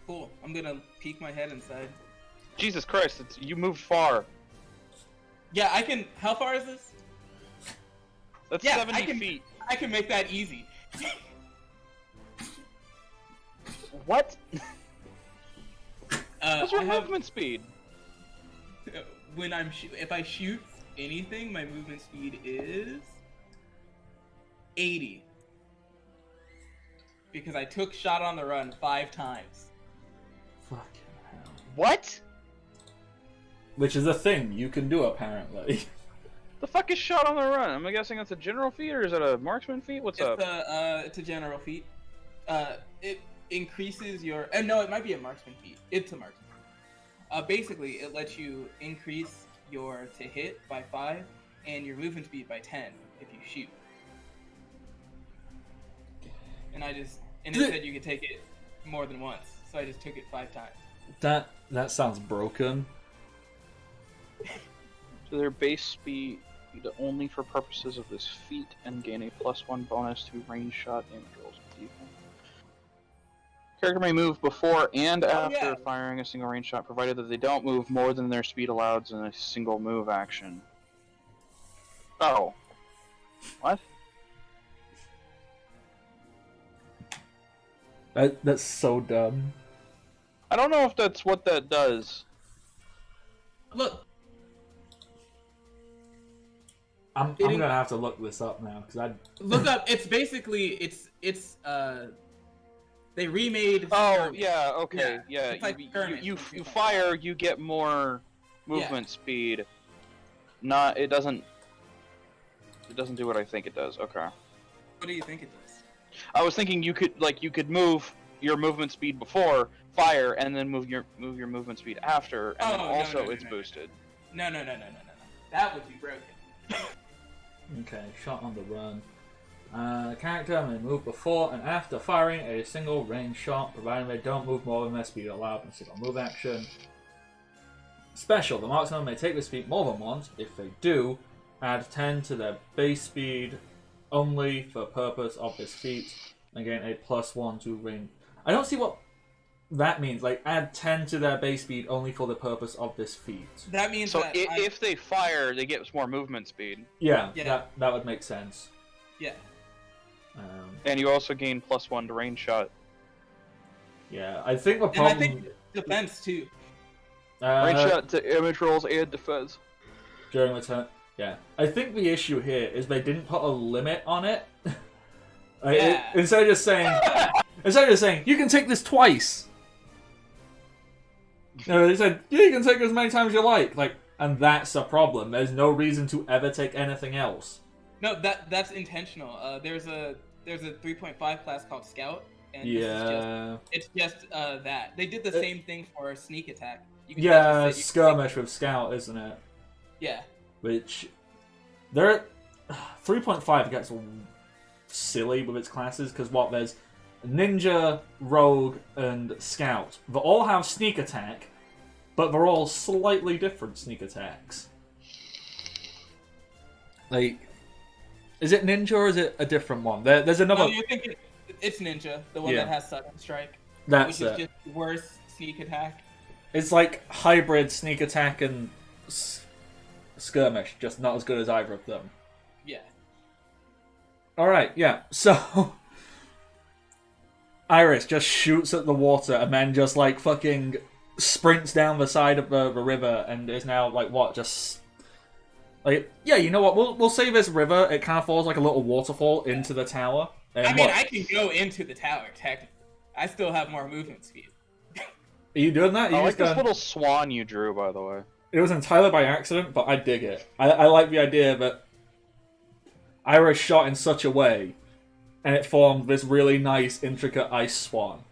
Cool. I'm gonna peek my head inside. Jesus Christ, you moved far. Yeah, I can. How far is this? That's Yeah, 70 feet. I can make that easy. What? What's your I have- movement speed? When if I shoot anything, my movement speed is 80. Because I took shot on the run 5 times. Fucking hell. What? Which is a thing you can do, apparently. The fuck is shot on the run? I'm guessing that's a general feat, or is it a marksman feat? What's up? It's a general feat. It increases your. No, it might be a marksman feat. It's a marksman. Basically, it lets you increase your to hit by 5 and your movement speed by 10 if you shoot. And it said you could take it more than once, so I just took it 5 times. That sounds broken. So their base speed only for purposes of this feat, and gain a +1 bonus to range shot and rolls of defense. Character may move before and after firing a single range shot, provided that they don't move more than their speed allows in a single move action. Oh. What? That's so dumb. I don't know if that's what that does. Look, I'm gonna have to look this up now because look up. It's basically they remade. Oh skirmish. yeah, okay, yeah. It's like skirmish You from 2.5. fire, you get more movement speed. It doesn't do what I think it does. Okay. What do you think it does? I was thinking you could move your movement speed before fire, and then move your movement speed after, and then also it's boosted. No. That would be broken. Okay, shot on the run. Character may move before and after firing a single range shot, provided they don't move more than their speed allowed in a single move action. Special, the marksman may take this feat more than once. If they do, add 10 to their base speed only for purpose of this feat, and gain a +1 to range. I don't see what that means. Like, add 10 to their base speed only for the purpose of this feat. That means So that if they fire, they get more movement speed. Yeah, Yeah. That would make sense. yeah. And you also gain +1 to range shot. Yeah, I think the And problem. I think defense too. Range shot to image rolls and defense. During the turn. Yeah. I think the issue here is they didn't put a limit on it. Instead of just saying, you can take this twice. No, they said, yeah, you can take it as many times as you like. And that's a problem. There's no reason to ever take anything else. No, that's intentional. There's a 3.5 class called Scout, and it's just that they did the same thing for Sneak Attack. You can just say skirmish with Scout, isn't it? Yeah. Which 3.5 gets silly with its classes because there's Ninja, Rogue, and Scout. They all have Sneak Attack, but they're all slightly different sneak attacks. Is it ninja or is it a different one? There's another. No, you think it's ninja, the one Yeah. that has sudden strike, That's which it. is just worse sneak attack. It's like hybrid sneak attack and skirmish, just not as good as either of them. Yeah. Alright, yeah. So Iris just shoots at the water and then just like fucking sprints down the side of the river and is now like what, just like, yeah, you know what, we'll say this river, it kind of falls like a little waterfall into the tower. And I mean, what, I can go into the tower, technically. I still have more movement speed. are you doing that? Are you I like just this going... little swan you drew, by the way. It was entirely by accident, but I dig it. I like the idea that Iris shot in such a way, and it formed this really nice, intricate ice swan.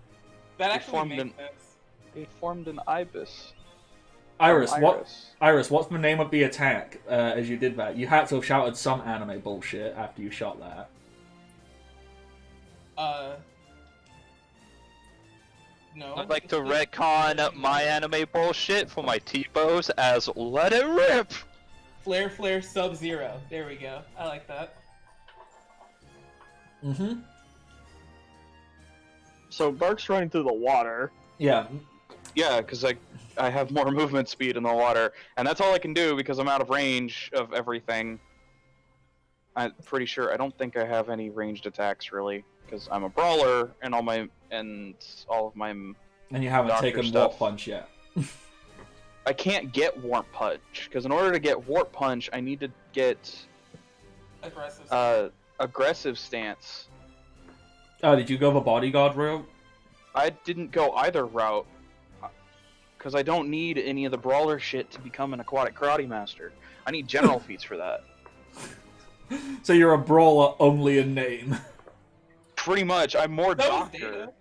That It actually formed makes an- sense. It formed an ibis. Iris, Iris. Iris, what's the name of the attack as you did that? You had to have shouted some anime bullshit after you shot that. No. I'd like to retcon my anime bullshit for my T-bows as Let It Rip! Flare, flare, Sub-Zero. There we go. I like that. Mm-hmm. So Bark's running through the water. Yeah. Yeah, because I have more movement speed in the water, and that's all I can do because I'm out of range of everything. I'm pretty sure. I don't think I have any ranged attacks really, because I'm a brawler, and all of my And you haven't Doctor taken stuff. Warp Punch yet. I can't get Warp Punch because in order to get Warp Punch, I need to get Aggressive. aggressive stance. Oh, did you go the bodyguard route? I didn't go either route because I don't need any of the brawler shit to become an aquatic karate master. I need general feats for that. So you're a brawler only in name. Pretty much, I'm more That was doctor. Data.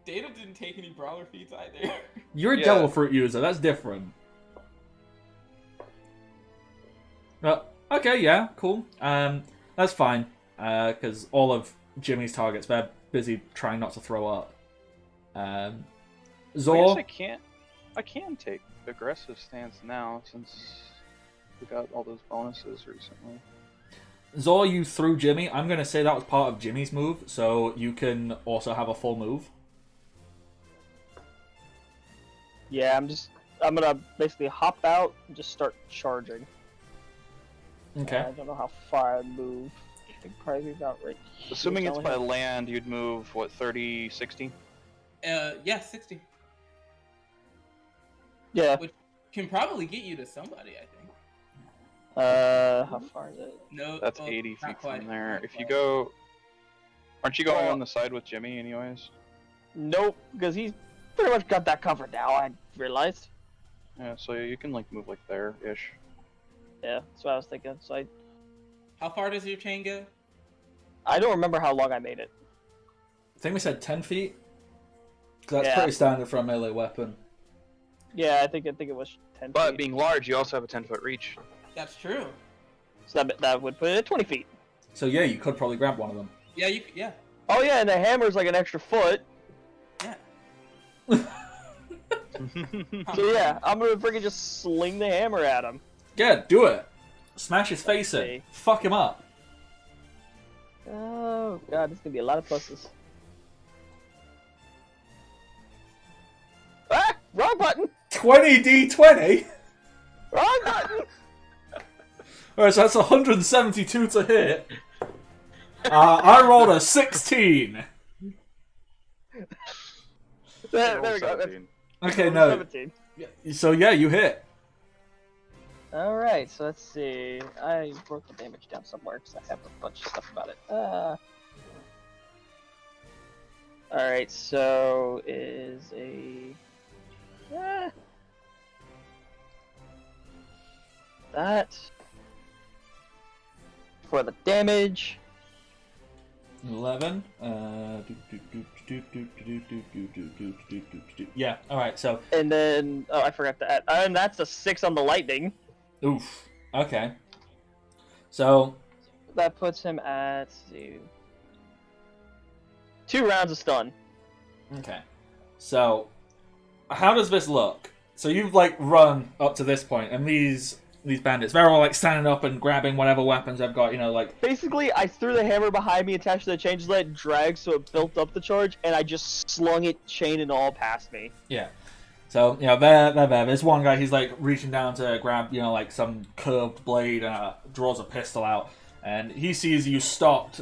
Data didn't take any brawler feats either. You're a Yeah. Devil Fruit user, that's different. Okay, yeah, cool. That's fine. Because all of Jimmy's targets, they're busy trying not to throw up. I Zor, guess I can take aggressive stance now since we got all those bonuses recently. Zor, you threw Jimmy. I'm going to say that was part of Jimmy's move, so you can also have a full move. Yeah, I'm gonna basically hop out and just start charging. Okay. I don't know how far I'd move. I think probably about right here. Assuming it's Don't by have- land, you'd move, what, 30, 60? Yeah, 60. Yeah. Which can probably get you to somebody, I think. How far is it? No, That's well, 80 not feet quite, from there. not If you quite. go... Aren't you going Well- on the side with Jimmy anyways? Nope, because he's pretty much got that covered now, I realized. Yeah, so you can like move like there-ish. Yeah, that's what I was thinking. So How far does your chain go? I don't remember how long I made it. I think we said 10 feet. 'Cause that's Yeah. pretty standard for a melee weapon. Yeah, I think it was 10 But feet. being large, you also have a 10-foot reach. That's true. So that would put it at 20 feet. So yeah, you could probably grab one of them. Yeah, yeah. Oh yeah, and the hammer's like an extra foot. Yeah. So yeah, I'm gonna freaking just sling the hammer at him. Yeah, do it. Smash his face in. Okay. Fuck him up. Oh god, this is gonna be a lot of pluses. Ah! Wrong button! 20d20? Wrong button! Alright, so that's 172 to hit. I rolled a 16. There we go. That's Okay, no. 17. So yeah, you hit. Alright, so let's see. I broke the damage down somewhere because I have a bunch of stuff about it. Alright, so is a... that... For the damage... 11. Yeah, alright, so. And then... Oh, I forgot to add. And that's a 6 on the lightning. Oof. Okay. So. That puts him at... let's see, 2 rounds of stun. Okay. So. How does this look? So you've, like, run up to this point, and these these bandits. They're all like standing up and grabbing whatever weapons they've got. You know, like Basically, I threw the hammer behind me, attached to the chain, just let it drag so it built up the charge, and I just slung it chain and all past me. yeah. So you know they're there. There's one guy. He's like reaching down to grab like some curved blade and draws a pistol out, and he sees you stopped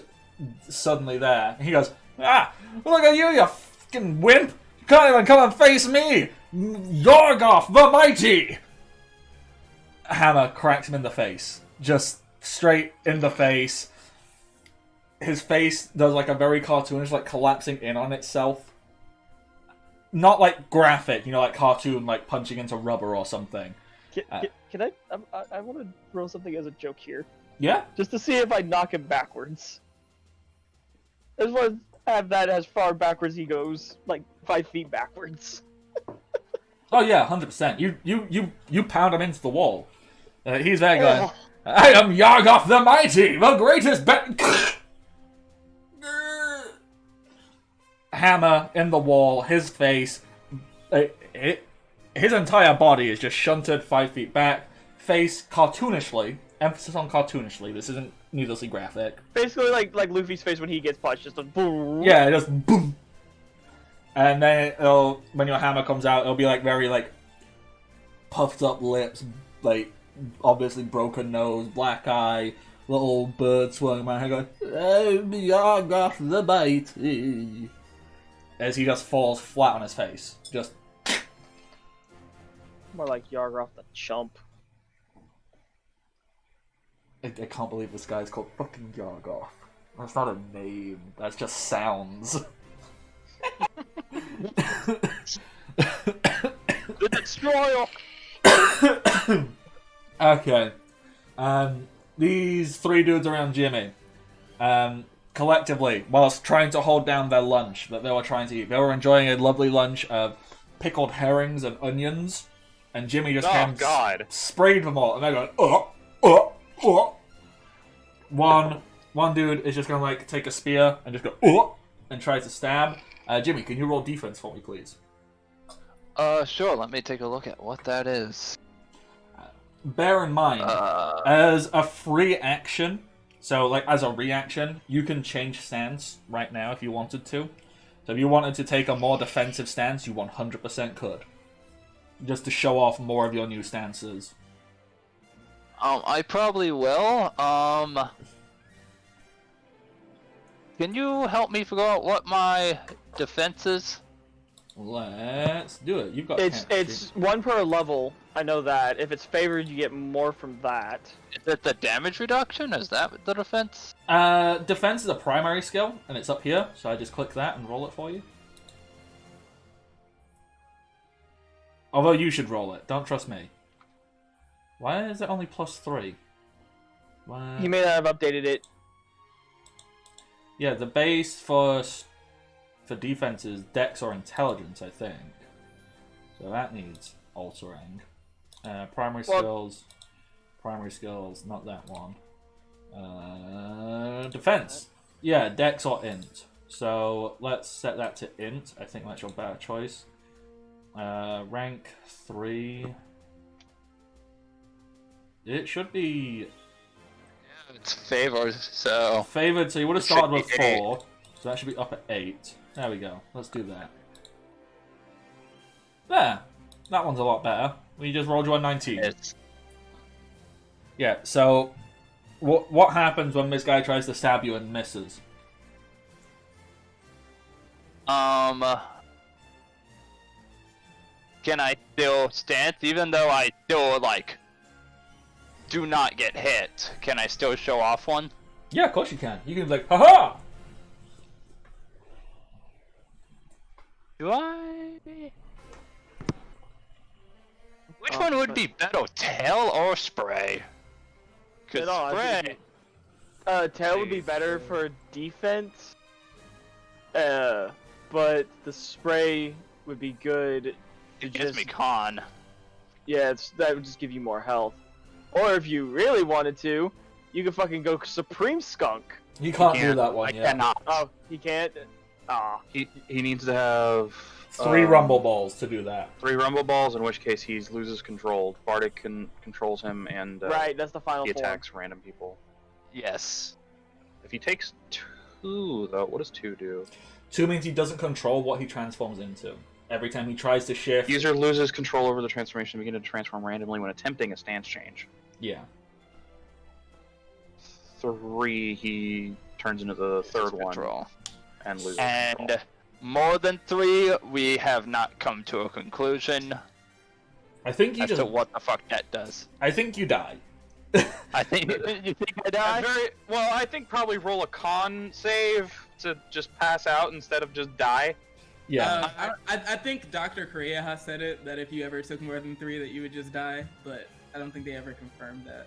suddenly there. And he goes, "Ah, look at you fucking wimp! You can't even come and face me, Yorgoth the Mighty!" Hammer cracks him in the face, just straight in the face. His face does like a very cartoonish, like collapsing in on itself. Not like graphic, like cartoon, like punching into rubber or something. Can I want to throw something as a joke here. Yeah? Just to see if I knock him backwards. I just want to have that as far backwards he goes, like 5 feet backwards. Oh yeah, 100%. You pound him into the wall. He's there going, I am Yargoth the Mighty, the greatest Hammer in the wall, his face, his entire body is just shunted 5 feet back, face cartoonishly, emphasis on cartoonishly, this isn't needlessly graphic. Basically like Luffy's face when he gets punched, just a boom. Yeah, just boom. And then when your hammer comes out, it'll be like very like puffed up lips, like obviously broken nose, black eye, little bird swirling around here going, "Oh, Yargoth the Mighty," as he just falls flat on his face. Just more like Yargoth the chump. I can't believe this guy's called fucking Yargoth. That's not a name. That's just sounds. The Destroyer! Okay. These 3 dudes around Jimmy, collectively, whilst trying to hold down their lunch that they were trying to eat, they were enjoying a lovely lunch of pickled herrings and onions, and Jimmy just sprayed them all, and they're going, One dude is just gonna like take a spear and just go, and try to stab. Jimmy, can you roll defense for me, please? Sure, let me take a look at what that is. Bear in mind, as a free action, so like as a reaction, you can change stance right now if you wanted to. So if you wanted to take a more defensive stance, you 100% could. Just to show off more of your new stances. I probably will. Can you help me figure out what my defense is? Let's do it. You've got it's 1 per level. I know that. If it's favored, you get more from that. Is it the damage reduction? Is that the defense? Defense is a primary skill, and it's up here. So I just click that and roll it for you. Although you should roll it. Don't trust me. Why is it only +3? Why? He may not have updated it. Yeah, the base for defense is Dex or Intelligence, I think. So that needs altering. Primary skills, not that one. Defense. Yeah, Dex or Int. So let's set that to Int. I think that's your better choice. Rank 3. It should be... It's favored, so... Favored, so you would have started with 4. 8. So that should be up at 8. There we go. Let's do that. There. That one's a lot better. We just rolled you a 19. Yeah, so... What happens when this guy tries to stab you and misses? Can I still stance even though I still, like... do not get hit? Can I still show off one? Yeah, of course you can. You can be like, haha! Do I? Which one would be better, tail or spray? Cause spray... Tail would be better for defense. But the spray would be good. It gives me con. Yeah, that would just give you more health. Or if you really wanted to, you could fucking go Supreme Skunk. You can't do that one I yet. cannot. Oh, he can't? Ah. He needs to have 3 rumble balls to do that. 3 rumble balls, in which case he loses control. Bardic controls him, and right, that's the final he form. attacks random people. Yes. If he takes 2, though, what does 2 do? 2 means he doesn't control what he transforms into. Every time he tries to shift... User loses control over the transformation and begin to transform randomly when attempting a stance change. Yeah. 3, he turns into the third one Control. and loses And control. more than 3, we have not come to a conclusion I think you as just... to what the fuck that does. I think you die. I think you think I die. I think probably roll a con save to just pass out instead of just die. Yeah. I think Dr. Korea has said it, that if you ever took more than 3 that you would just die, but I don't think they ever confirmed that.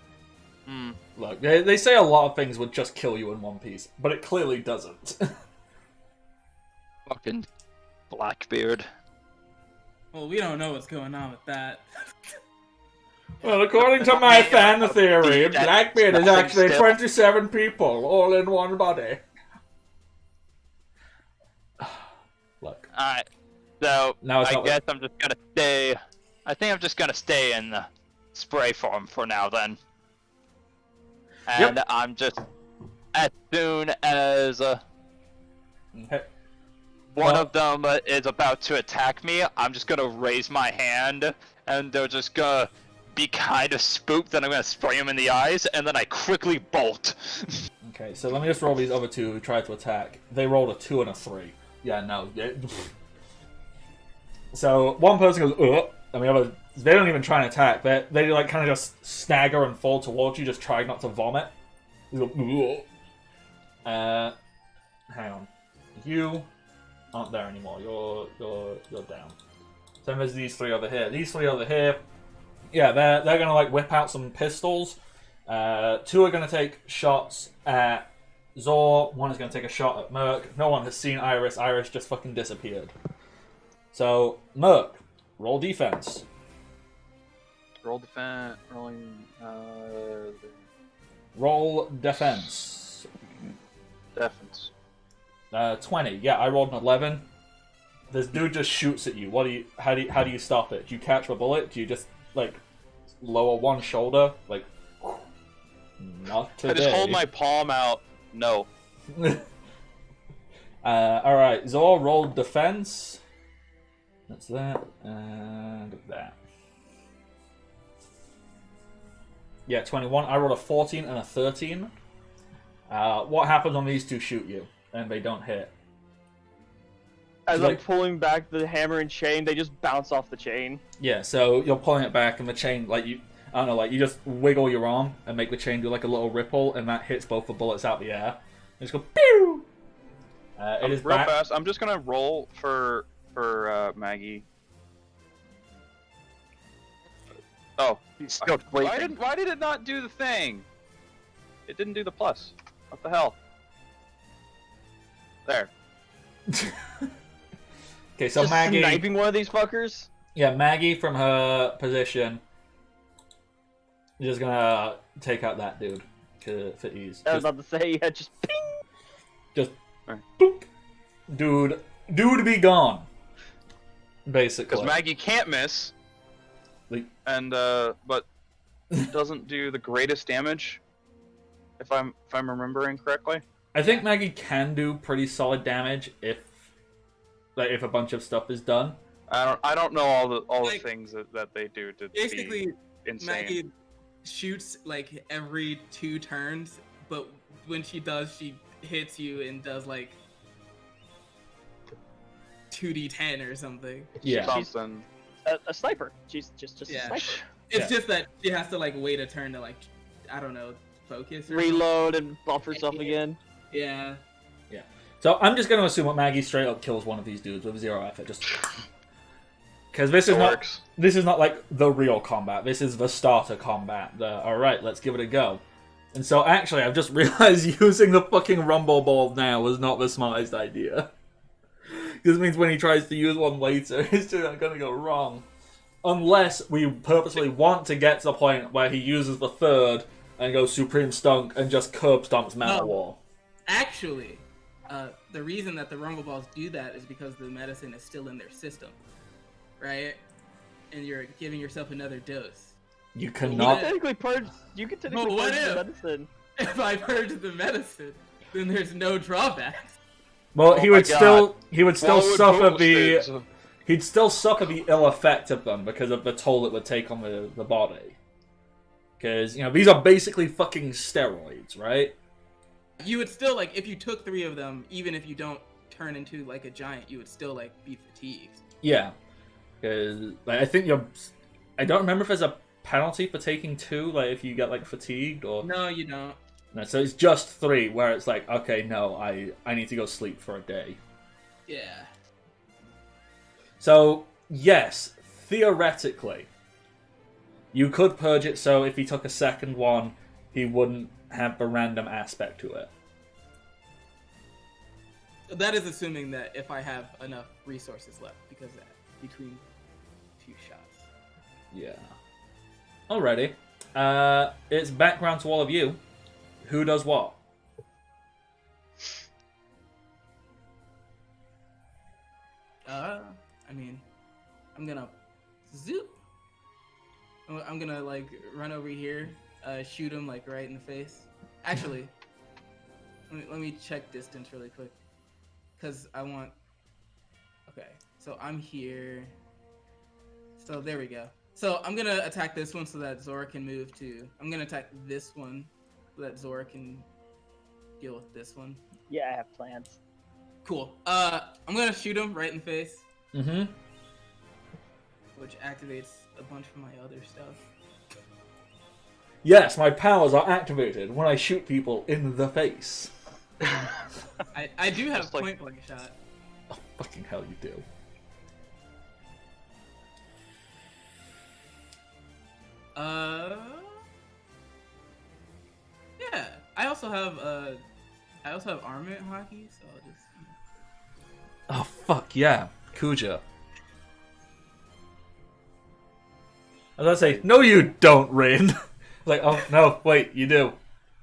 Look, they say a lot of things would just kill you in one piece, but it clearly doesn't. Fucking Blackbeard. Well, we don't know what's going on with that. Well, according to my fan theory, Blackbeard is actually 27 people, all in one body. Look. Alright. So, Now it's I not guess I'm just gonna stay... I think I'm just gonna stay in the spray form for now, then. And I'm just... As soon as Okay. one of them is about to attack me, I'm just gonna raise my hand, and they're just gonna be kind of spooked, then I'm gonna spray them in the eyes, and then I quickly bolt. Okay, so let me just roll these other 2 who tried to attack. They rolled a 2 and a 3. Yeah, no. So one person goes, ugh, and the other, they don't even try and attack. They like kind of just stagger and fall towards you, just trying not to vomit. You go, ugh. Hang on. You aren't there anymore. You're down. So there's these 3 over here. These 3 over here, yeah, they're gonna like whip out some pistols. 2 are gonna take shots at Zor. 1 is gonna take a shot at Merc. No one has seen Iris. Iris just fucking disappeared. So Merc, roll defense. Roll defense. Rolling. Roll defense. Defense. 20. Yeah, I rolled an 11. This dude just shoots at you. How do you stop it? Do you catch a bullet? Do you just like lower one shoulder? Like, not today. I just hold my palm out. No. All right. Zor rolled defense. That's that and that. Yeah, 21. I rolled a 14 and a 13. What happens when these 2 shoot you and they don't hit? As Like- I'm pulling back the hammer and chain, they just bounce off the chain. Yeah, so you're pulling it back and the chain, like you just wiggle your arm and make the chain do like a little ripple, and that hits both the bullets out the air. And just go pew. It is real back. fast. I'm just gonna roll for Maggie. Oh, He's still why breathing. did it not do the thing? It didn't do the plus. What the hell? There. Okay, so Just Maggie. sniping one of these fuckers. Yeah, Maggie from her position is just gonna take out that dude for ease. I was about to say, yeah, just ping. Just Alright. boop. Dude be gone. Basically. Because Maggie can't miss, Like- and but doesn't do the greatest damage. If I'm remembering correctly. I think Maggie can do pretty solid damage if a bunch of stuff is done. I don't know all the Like, things that they do to Basically, be insane. Maggie shoots like every 2 turns, but when she does, she hits you and does like 2d10 or something. Yeah. Something. A sniper. She's just a Yeah. sniper. It's just that she has to like wait a turn to like, I don't know, focus or Reload and buff herself again. Yeah. So I'm just going to assume that Maggie straight up kills one of these dudes with 0 effort, just because this is Works. not like the real combat. This is the starter combat. All right, let's give it a go. And so actually, I've just realized using the fucking rumble ball now was not the smartest idea. This means when he tries to use one later, it's just going to go wrong. Unless we purposely want to get to the point where he uses the 3rd and goes Supreme Stunk and just curb stomps Manowar. Actually, the reason that the rumble balls do that is because the medicine is still in their system, right? And you're giving yourself another dose. You You cannot. can technically purge. You can technically what purge the if? medicine. If I purge the medicine, then there's no drawbacks. Well, Oh he my would God. still suffer Boosted, the so- he'd still suffer the ill effect of them because of the toll it would take on the body. Because these are basically fucking steroids, right? You would still like if you took 3 of them, even if you don't turn into like a giant, you would still like be fatigued. Yeah, because I think I don't remember if there's a penalty for taking 2, like if you get like fatigued or No, you don't. no. So it's just 3, where it's like, okay, no, I need to go sleep for a day. Yeah. So yes, theoretically, you could purge it so if he took a second one, he wouldn't have the random aspect to it. That is assuming that if I have enough resources left, because between 2 shots. Yeah. Alrighty. It's background to all of you. Who does what? I mean, I'm gonna zoop. I'm gonna like run over here, shoot him like right in the face. Actually, let me check distance really quick, cause I want. Okay, so I'm here. So there we go. So I'm gonna attack this one so that Zora can move to. I'm gonna attack this one so that Zora can deal with this one. Yeah, I have plans. Cool. I'm gonna shoot him right in the face, Mm-hmm. which activates a bunch of my other stuff. Yes, my powers are activated when I shoot people in the face. I do have Just like- point blank shot. Oh, fucking hell you do. Yeah. I also have armament hockey, so I'll just. Oh, fuck yeah. Kuja. I was gonna say, no you don't, Rin. Like, oh, no, wait, you do.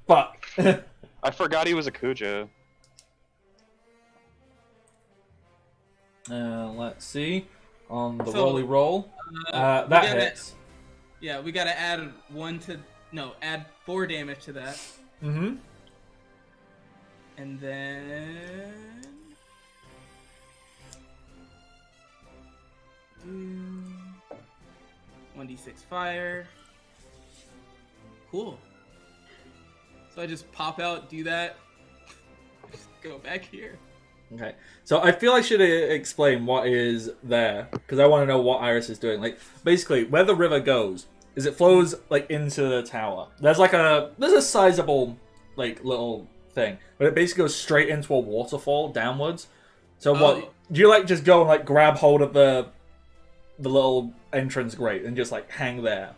Fuck. I forgot he was a Kuja. Let's see. On the So, rolly roll. we That gotta- hits. Yeah, we gotta add add 4 damage to that, Mm-hmm. and then. 1d6 fire. Cool. So I just pop out, do that, just go back here. Okay, so I feel I should explain what is there, because I want to know what Iris is doing. Like, basically, where the river goes is it flows, like, into the tower. There's a sizable, like, little thing, but it basically goes straight into a waterfall downwards. So what, do you, like, just go and, like, grab hold of the little entrance grate and just, like, hang there?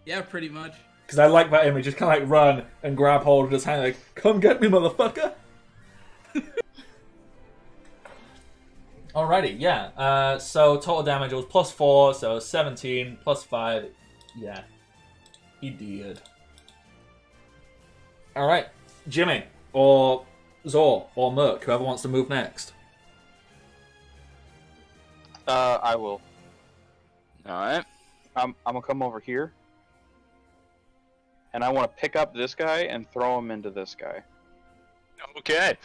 Yeah, pretty much. Because I like that image, just kind of, like, run and grab hold and just hang, like, come get me, motherfucker! Alrighty, yeah. So total damage was +4, so 17 +5. Yeah, he did. All right, Jimmy or Zor or Merc, whoever wants to move next. I will. Alright. I'm gonna come over here, and I want to pick up this guy and throw him into this guy. Okay.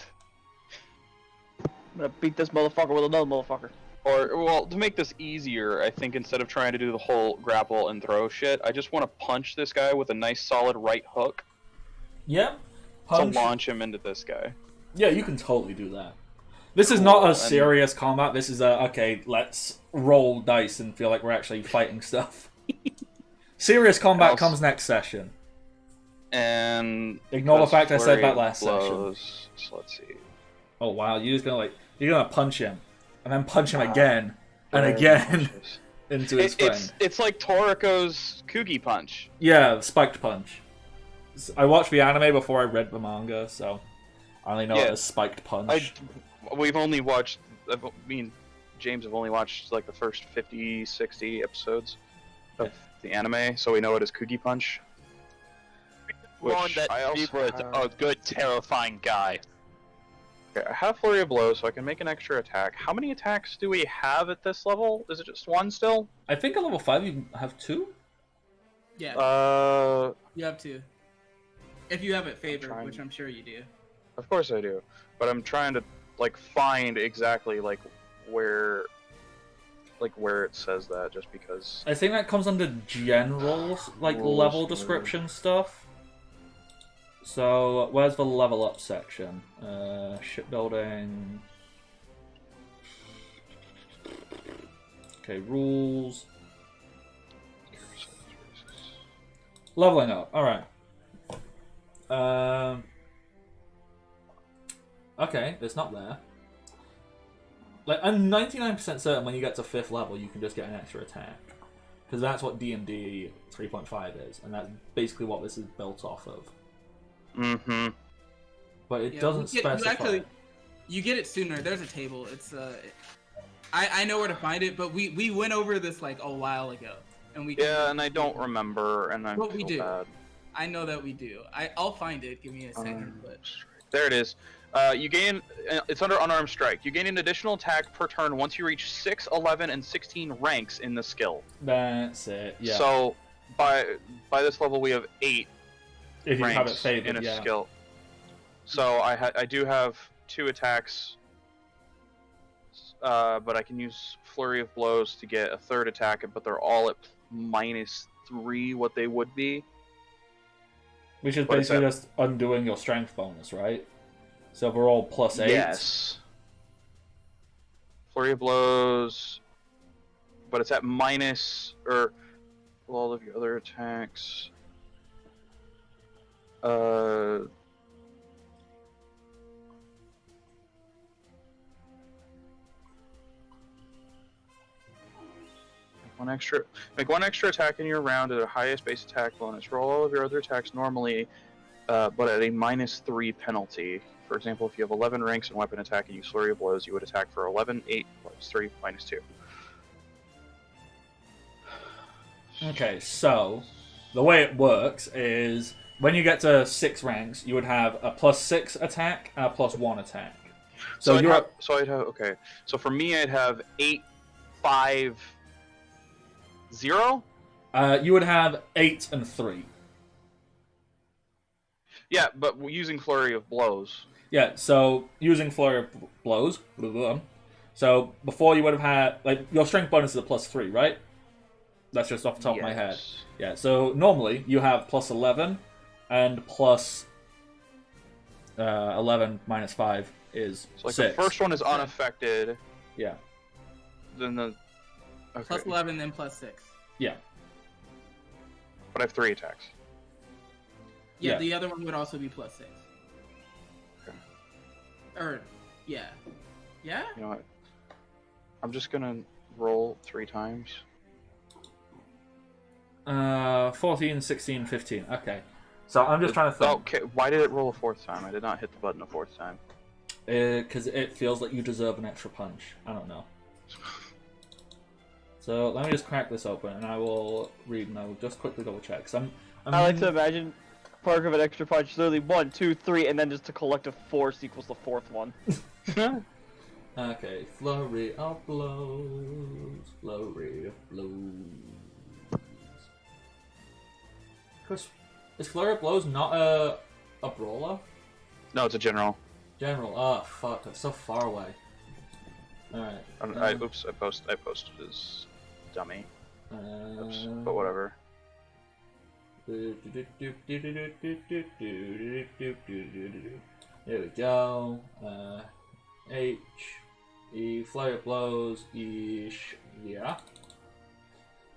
I'm gonna beat this motherfucker with another motherfucker. Or, well, to make this easier, I think instead of trying to do the whole grapple and throw shit, I just want to punch this guy with a nice solid right hook Yep. Punch. to launch him into this guy. Yeah, you can totally do that. This is Cool, not a and- serious combat. This is okay, let's roll dice and feel like we're actually fighting stuff. Serious combat Else- comes next session. And Ignore the that's fact I said where that he last session. blows. So let's see. Oh wow, you're gonna punch him, and then punch him again, and Where again punches. into his friend. It's like Toriko's Kugi punch. Yeah, spiked punch. I watched the anime before I read the manga, so I only know it Yeah. as spiked punch. We've only watched. Me and James have only watched like the first 50, 60 episodes of the anime, so we know it as Kugi punch. One Which that I also Steve was have- a good, terrifying guy. Okay, I have Flurry of Blows, so I can make an extra attack. How many attacks do we have at this level? Is it just one still? I think at level 5 you have 2? Yeah. You have to. If you have it favored, which I'm sure you do. Of course I do. But I'm trying to, like, find exactly, like, where it says that, just because... I think that comes under general, like, Rules, level description stuff. So, where's the level up section? Shipbuilding... Okay, rules... Leveling up, alright. Okay, it's not there. Like, I'm 99% certain when you get to 5th level, you can just get an extra attack. Because that's what D&D 3.5 is, and that's basically what this is built off of. Mm-hmm. But it doesn't specify. You get it sooner. There's a table. It's I know where to find it, but we went over this like a while ago, and we and I don't remember, and I but we feel do. bad. I know that we do. I'll find it. Give me a second. But There it is. You gain. It's under unarmed strike. You gain an additional attack per turn once you reach 6, 11, and 16 ranks in the skill. That's it. Yeah. So by this level, we have 8 if you ranks have it favored, in a skill. So I do have 2 attacks, but I can use Flurry of Blows to get a 3rd attack, but they're all at -3 what they would be. Which is basically just undoing your strength bonus, right? So we're all +8. Yes. Flurry of Blows, but it's at minus, or all of your other attacks. Make one extra attack in your round at a highest base attack bonus. Roll all of your other attacks normally, but at a -3 penalty. For example, if you have 11 ranks in weapon attack and use Flurry of Blows, you would attack for 11, 8, +3, -2. Okay, so the way it works is when you get to 6 ranks, you would have a +6 attack and a +1 attack. So I'd have okay. So for me, I'd have 8, 5, 0. You would have 8 and 3. Yeah, but using Flurry of Blows. Yeah, so using Flurry of Blows. Blah, blah, blah. So before you would have had, like, your strength bonus is a +3, right? That's just off the top of my head. Yeah, so normally you have +11 and +11 -5 is So like 6. the first one is unaffected. Yeah. Then the okay. +11, then +6. Yeah. But I have 3 attacks. Yeah, the other one would also be +6. Okay. Or, yeah. Yeah? You know what? I'm just gonna roll 3 times. 14, 16, 15. Okay. So I'm just trying to think. Okay, why did it roll a 4th time? I did not hit the button a 4th time. Because it feels like you deserve an extra punch. I don't know. So let me just crack this open, and I will read and I will just quickly double check. I like to imagine part of an extra punch is literally 1, 2, 3, and then just a collective force equals the 4th one. Okay, Flurry of Blows. Flurry of Blows. Chris, is Flurry of Blows not a brawler? No, it's a general. General. Oh, fuck. That's so far away. Alright. Oops, I posted as dummy. Oops, but whatever. There we go. H. E. Flurry of Blows. Yeah.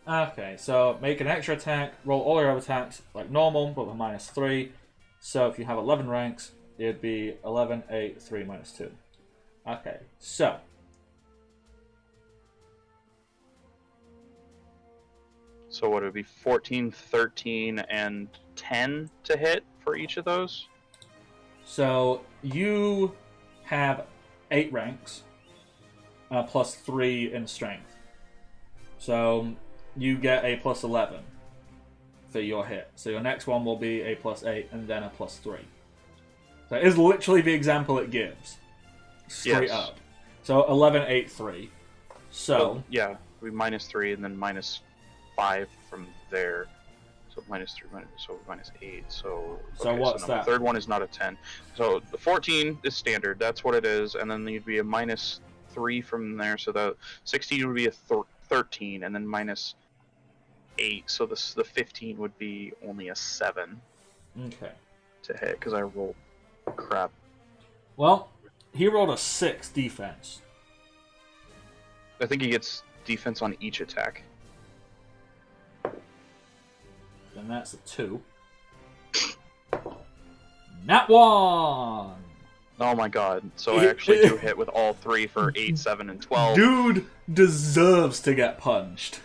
Okay, so make an extra attack, roll all your other attacks like normal, but with -3. So if you have 11 ranks, it'd be 11, 8, 3, -2. Okay, so. So what, it would be 14, 13, and 10 to hit for each of those? So you have 8 ranks, +3 in strength. So you get a +11 for your hit. So your next one will be a +8 and then a +3. So it is literally the example it gives. straight Yes. up. So 11, 8, 3. So yeah, we -3 and then -5 from there. So -3, so -8. So what's no, that? The third one is not a 10. So the 14 is standard. That's what it is, and then you'd be a -3 from there. So the 16 would be a 13, and then -8. So the 15 would be only a 7 okay. to hit because I rolled crap. Well, he rolled a 6 defense. I think he gets defense on each attack. Then that's a 2. Nat 1! Oh my god! So I actually do hit with all 3 for 8, 7, and 12. Dude deserves to get punched.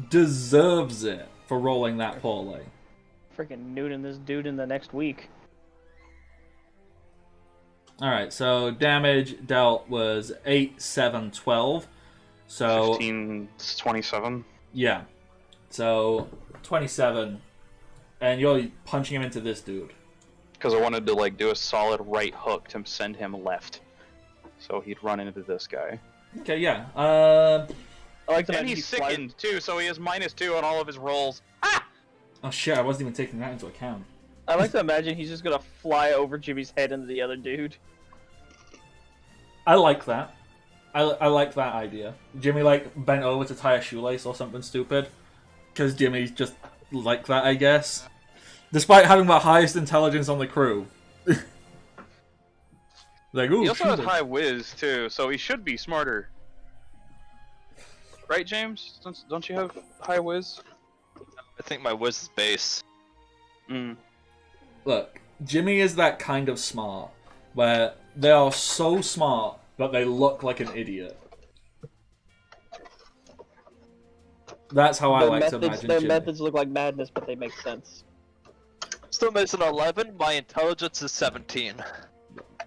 Deserves it for rolling that poorly. Freaking neuting this dude in the next week. Alright, so damage dealt was 8, 7, 12. So 15, 27. yeah. So 27. And you're punching him into this dude. Because I wanted to like do a solid right hook to send him left. So he'd run into this guy. Okay, yeah. I like the And he's sickened too, so he has -2 on all of his rolls. Oh shit, I wasn't even taking that into account. I like to imagine he's just gonna fly over Jimmy's head into the other dude. I like that. I like that idea. Jimmy like bent over to tie a shoelace or something stupid. Because Jimmy's just like that, I guess. Despite having the highest intelligence on the crew. Like, ooh, He also has shoelace. high whiz too, so he should be smarter. Right, James? Don't you have high whiz? I think my whiz is base. Look, Jimmy is that kind of smart where they are so smart that they look like an idiot. That's how I like to imagine Their Jimmy. methods look like madness, but they make sense. Still missing 11. My intelligence is 17.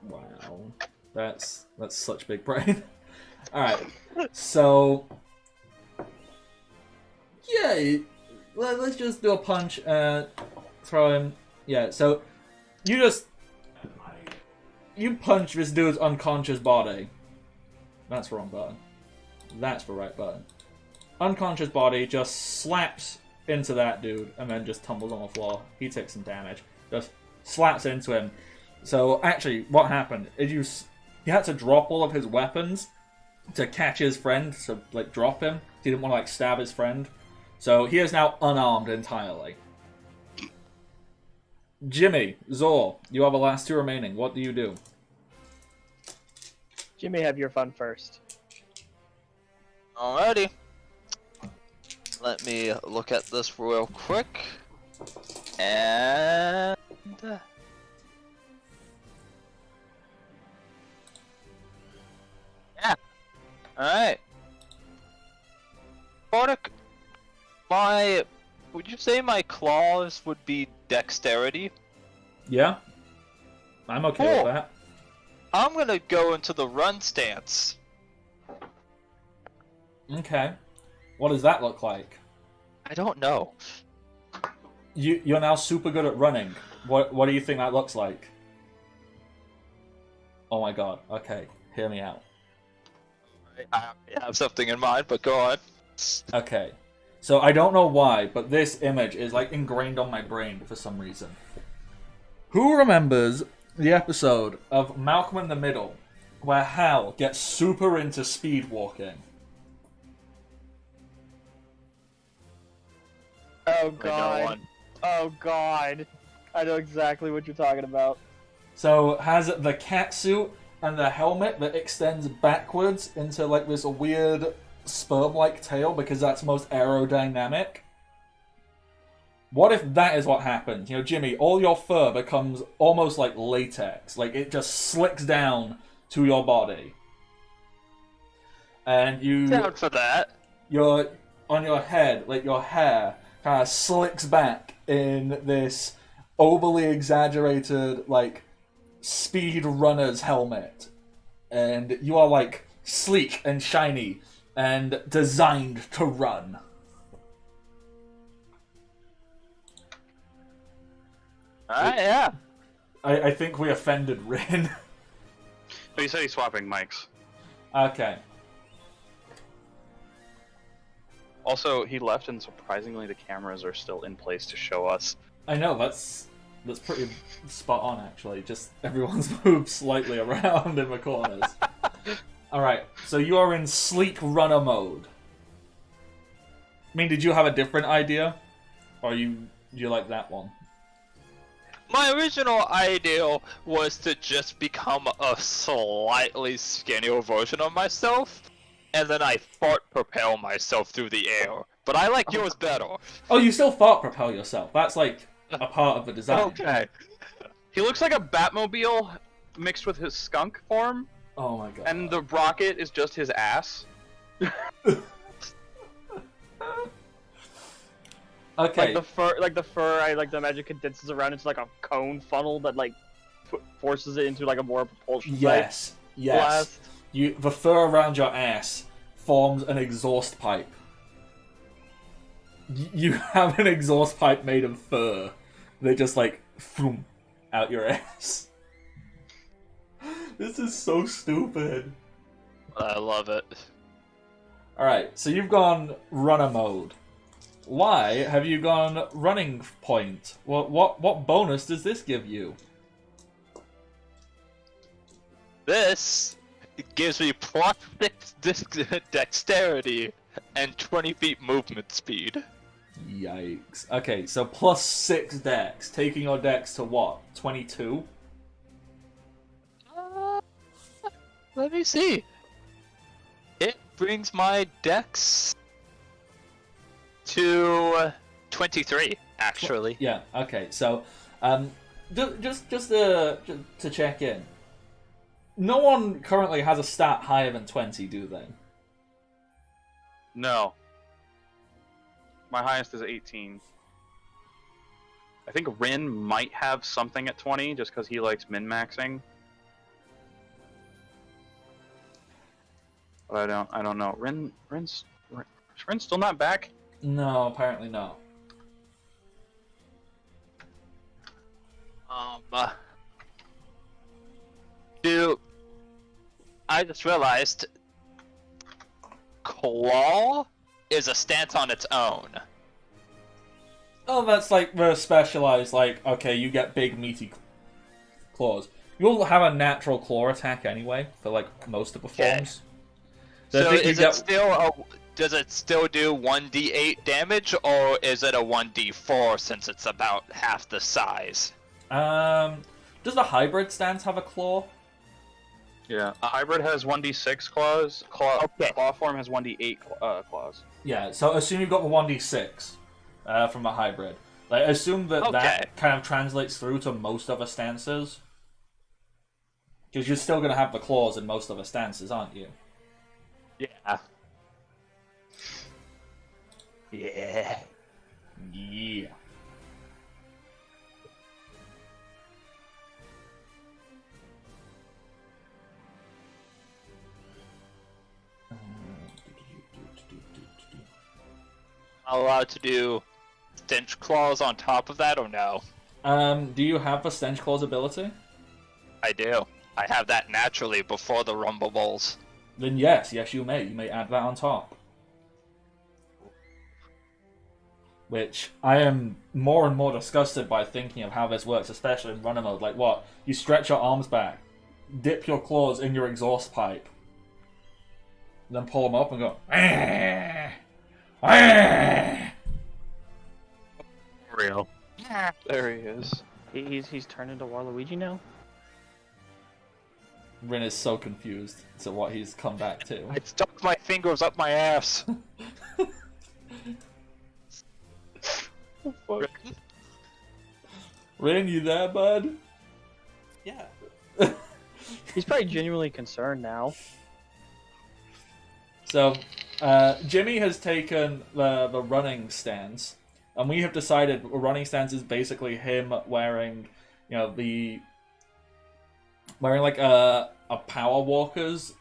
Wow, that's such big brain. All right, so yeah, let's just do a punch. Throw him. Yeah, so you punch this dude's unconscious body. That's the wrong button. That's the right button. Unconscious body just slaps into that dude and then just tumbles on the floor. He takes some damage. Just slaps into him. So actually, what happened is he had to drop all of his weapons to catch his friend, to like drop him. He didn't want to like stab his friend. So he is now unarmed entirely. Jimmy, Zor, you have the last 2 remaining. What do you do? Jimmy, have your fun first. Alrighty. Let me look at this real quick. And... yeah. Alright. Bardic, would you say my claws would be dexterity? Yeah? I'm okay with that. I'm gonna go into the run stance. Okay. What does that look like? I don't know. You're now super good at running. What do you think that looks like? Oh my god. Okay, hear me out. I have something in mind, but go on. Okay. So I don't know why, but this image is like ingrained on my brain for some reason. Who remembers the episode of Malcolm in the Middle where Hal gets super into speed walking? Oh god. Oh god. I know exactly what you're talking about. So has the cat suit and the helmet that extends backwards into like this weird sperm-like tail because that's most aerodynamic. What if that is what happens? You know, Jimmy, all your fur becomes almost like latex. Like it just slicks down to your body. And Down for that. you're on your head, like your hair kind of slicks back in this overly exaggerated, like, speed runner's helmet. And you are, like, sleek and shiny and designed to run. Alright, yeah. I think we offended Rin. But he said he's swapping mics. Okay. Also, he left, and surprisingly, the cameras are still in place to show us. I know, that's pretty spot on, actually. Just everyone's moved slightly around in the corners. Alright, so you are in sleek runner mode. I mean, did you have a different idea? Or you like that one? My original idea was to just become a slightly skinnier version of myself, and then I fart propel myself through the air. But I like yours better. Oh, you still fart propel yourself. That's like a part of the design. Okay. He looks like a Batmobile mixed with his skunk form, Oh my god. and the rocket is just his ass. Okay. Like the fur, I like the magic condenses around into like a cone funnel that like forces it into like a more propulsion. Yes. Blast. The fur around your ass forms an exhaust pipe. You have an exhaust pipe made of fur. They just like boom, out your ass. This is so stupid. I love it. Alright, so you've gone runner mode. Why have you gone running point? What bonus does this give you? This gives me plus 6 dexterity and 20 feet movement speed. Yikes. Okay, so plus 6 dex, taking your dex to what? 22? Let me see. It brings my dex to 23, actually. Yeah, okay, so, just to check in. No one currently has a stat higher than 20, do they? No. My highest is 18. I think Rin might have something at 20, just because he likes min-maxing. But I don't know. Rin's still not back? No, apparently not. I just realized Claw is a stance on its own. Oh, that's like the specialized, like, okay, you get big meaty claws. You'll have a natural claw attack anyway, for like most of the forms. So does it still do 1d8 damage, or is it a 1d4 since it's about half the size? Does the hybrid stance have a claw? Yeah. A hybrid has 1d6 claws. Claw form has 1d8 claws. Yeah, so assume you've got the 1d6 from the hybrid. Like, assume that that kind of translates through to most other stances. Because you're still going to have the claws in most other stances, aren't you? Yeah. Yeah. Yeah. Allowed to do stench claws on top of that, or no? Do you have the stench claws ability? I do. I have that naturally before the rumble bowls. Then yes, you may. You may add that on top. Which I am more and more disgusted by thinking of how this works, especially in runner mode. Like what? You stretch your arms back, dip your claws in your exhaust pipe, then pull them up and go. Real. There he is. He's turned into Waluigi now. Rin is so confused to what he's come back to. I stuck my fingers up my ass. Oh, fuck. Rin, you there, bud? Yeah. He's probably genuinely concerned now. So, Jimmy has taken the running stance, and we have decided a running stance is basically him wearing, wearing like a power walker's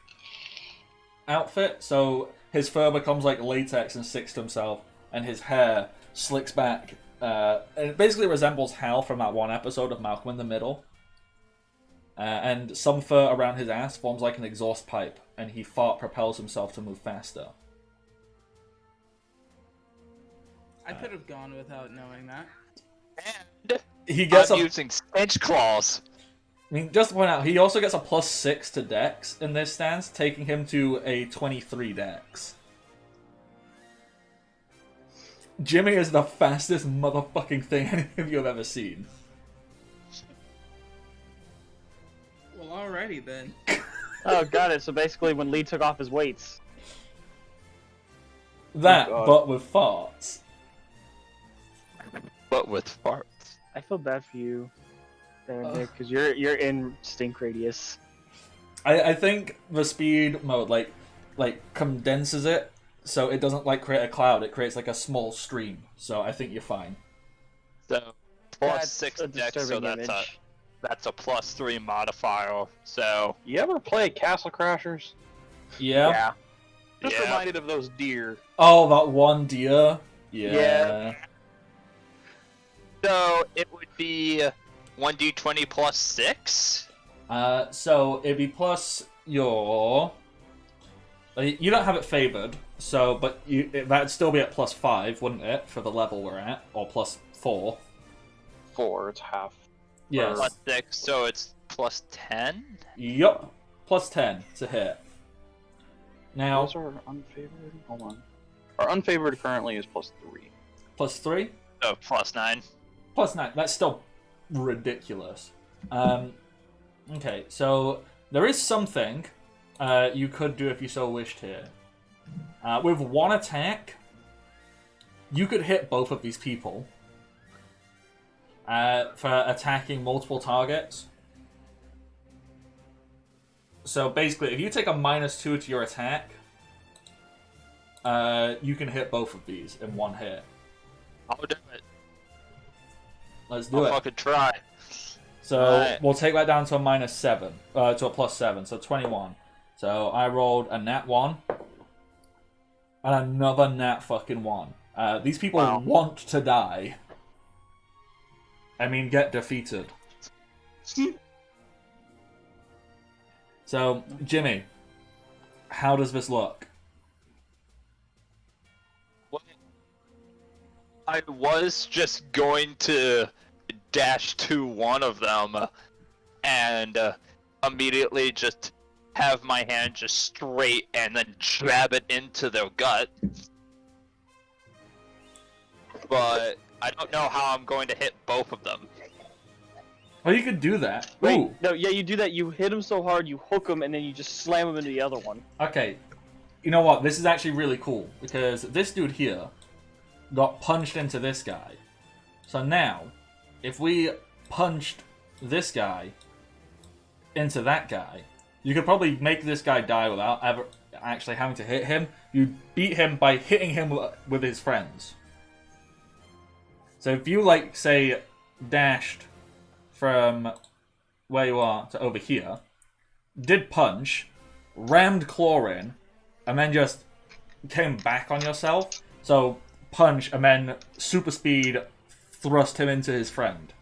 outfit. So his fur becomes like latex and sticks to himself, and his hair slicks back. And it basically resembles Hal from that one episode of Malcolm in the Middle. and some fur around his ass forms like an exhaust pipe, and he fart propels himself to move faster. I could have gone without knowing that. And He gets I'm using stench claws. I mean, just to point out, he also gets a +6 to Dex in this stance, taking him to a 23 Dex. Jimmy is the fastest motherfucking thing any of you have ever seen. Well, alrighty then. Oh, got it. So basically, when Lee took off his weights. That, Oh, God. but with farts. But with farts. I feel bad for you, there, Nick, because you're in stink radius. I think the speed mode like condenses it, so it doesn't like create a cloud. It creates like a small stream. So I think you're fine. So That's +6 a dex, so disturbing that's a +3 modifier. So You ever play Castle Crashers? Yeah. Just Yeah. reminded of those deer. Oh, that one deer. Yeah. Yeah. So it would be 1d20 +6. So it'd be plus your. You don't have it favored, so that'd still be at +5, wouldn't it, for the level we're at, or +4? 4, it's half. Yes. +6, so it's +10. Yup. +10 to hit. Now Those are unfavored? Hold on. Our unfavored currently is +3. +3, So +9. +9. That's still ridiculous. Okay, so there is something you could do if you so wished here. With one attack, you could hit both of these people for attacking multiple targets. So basically, if you take a -2 to your attack, you can hit both of these in one hit. I'll do it. Let's do I'll it. fucking try. So Alright. we'll take that down to a -7, to a +7, so 21. So I rolled a nat 1 and another nat fucking 1. These people Wow. want to die. I mean, get defeated. So, Jimmy, how does this look? Well, I was just going to dash to one of them and immediately just have my hand just straight and then jab it into their gut. But I don't know how I'm going to hit both of them. Well, you could do that. Wait, Ooh, no, yeah, you do that. You hit him so hard, you hook him, and then you just slam him into the other one. okay. You know what? This is actually really cool, because this dude here got punched into this guy. So now, if we punched this guy into that guy, you could probably make this guy die without ever actually having to hit him. You beat him by hitting him with his friends. So if you, like, say, dashed from where you are to over here, did punch, rammed claw in, and then just came back on yourself. So punch and then super speed thrust him into his friend.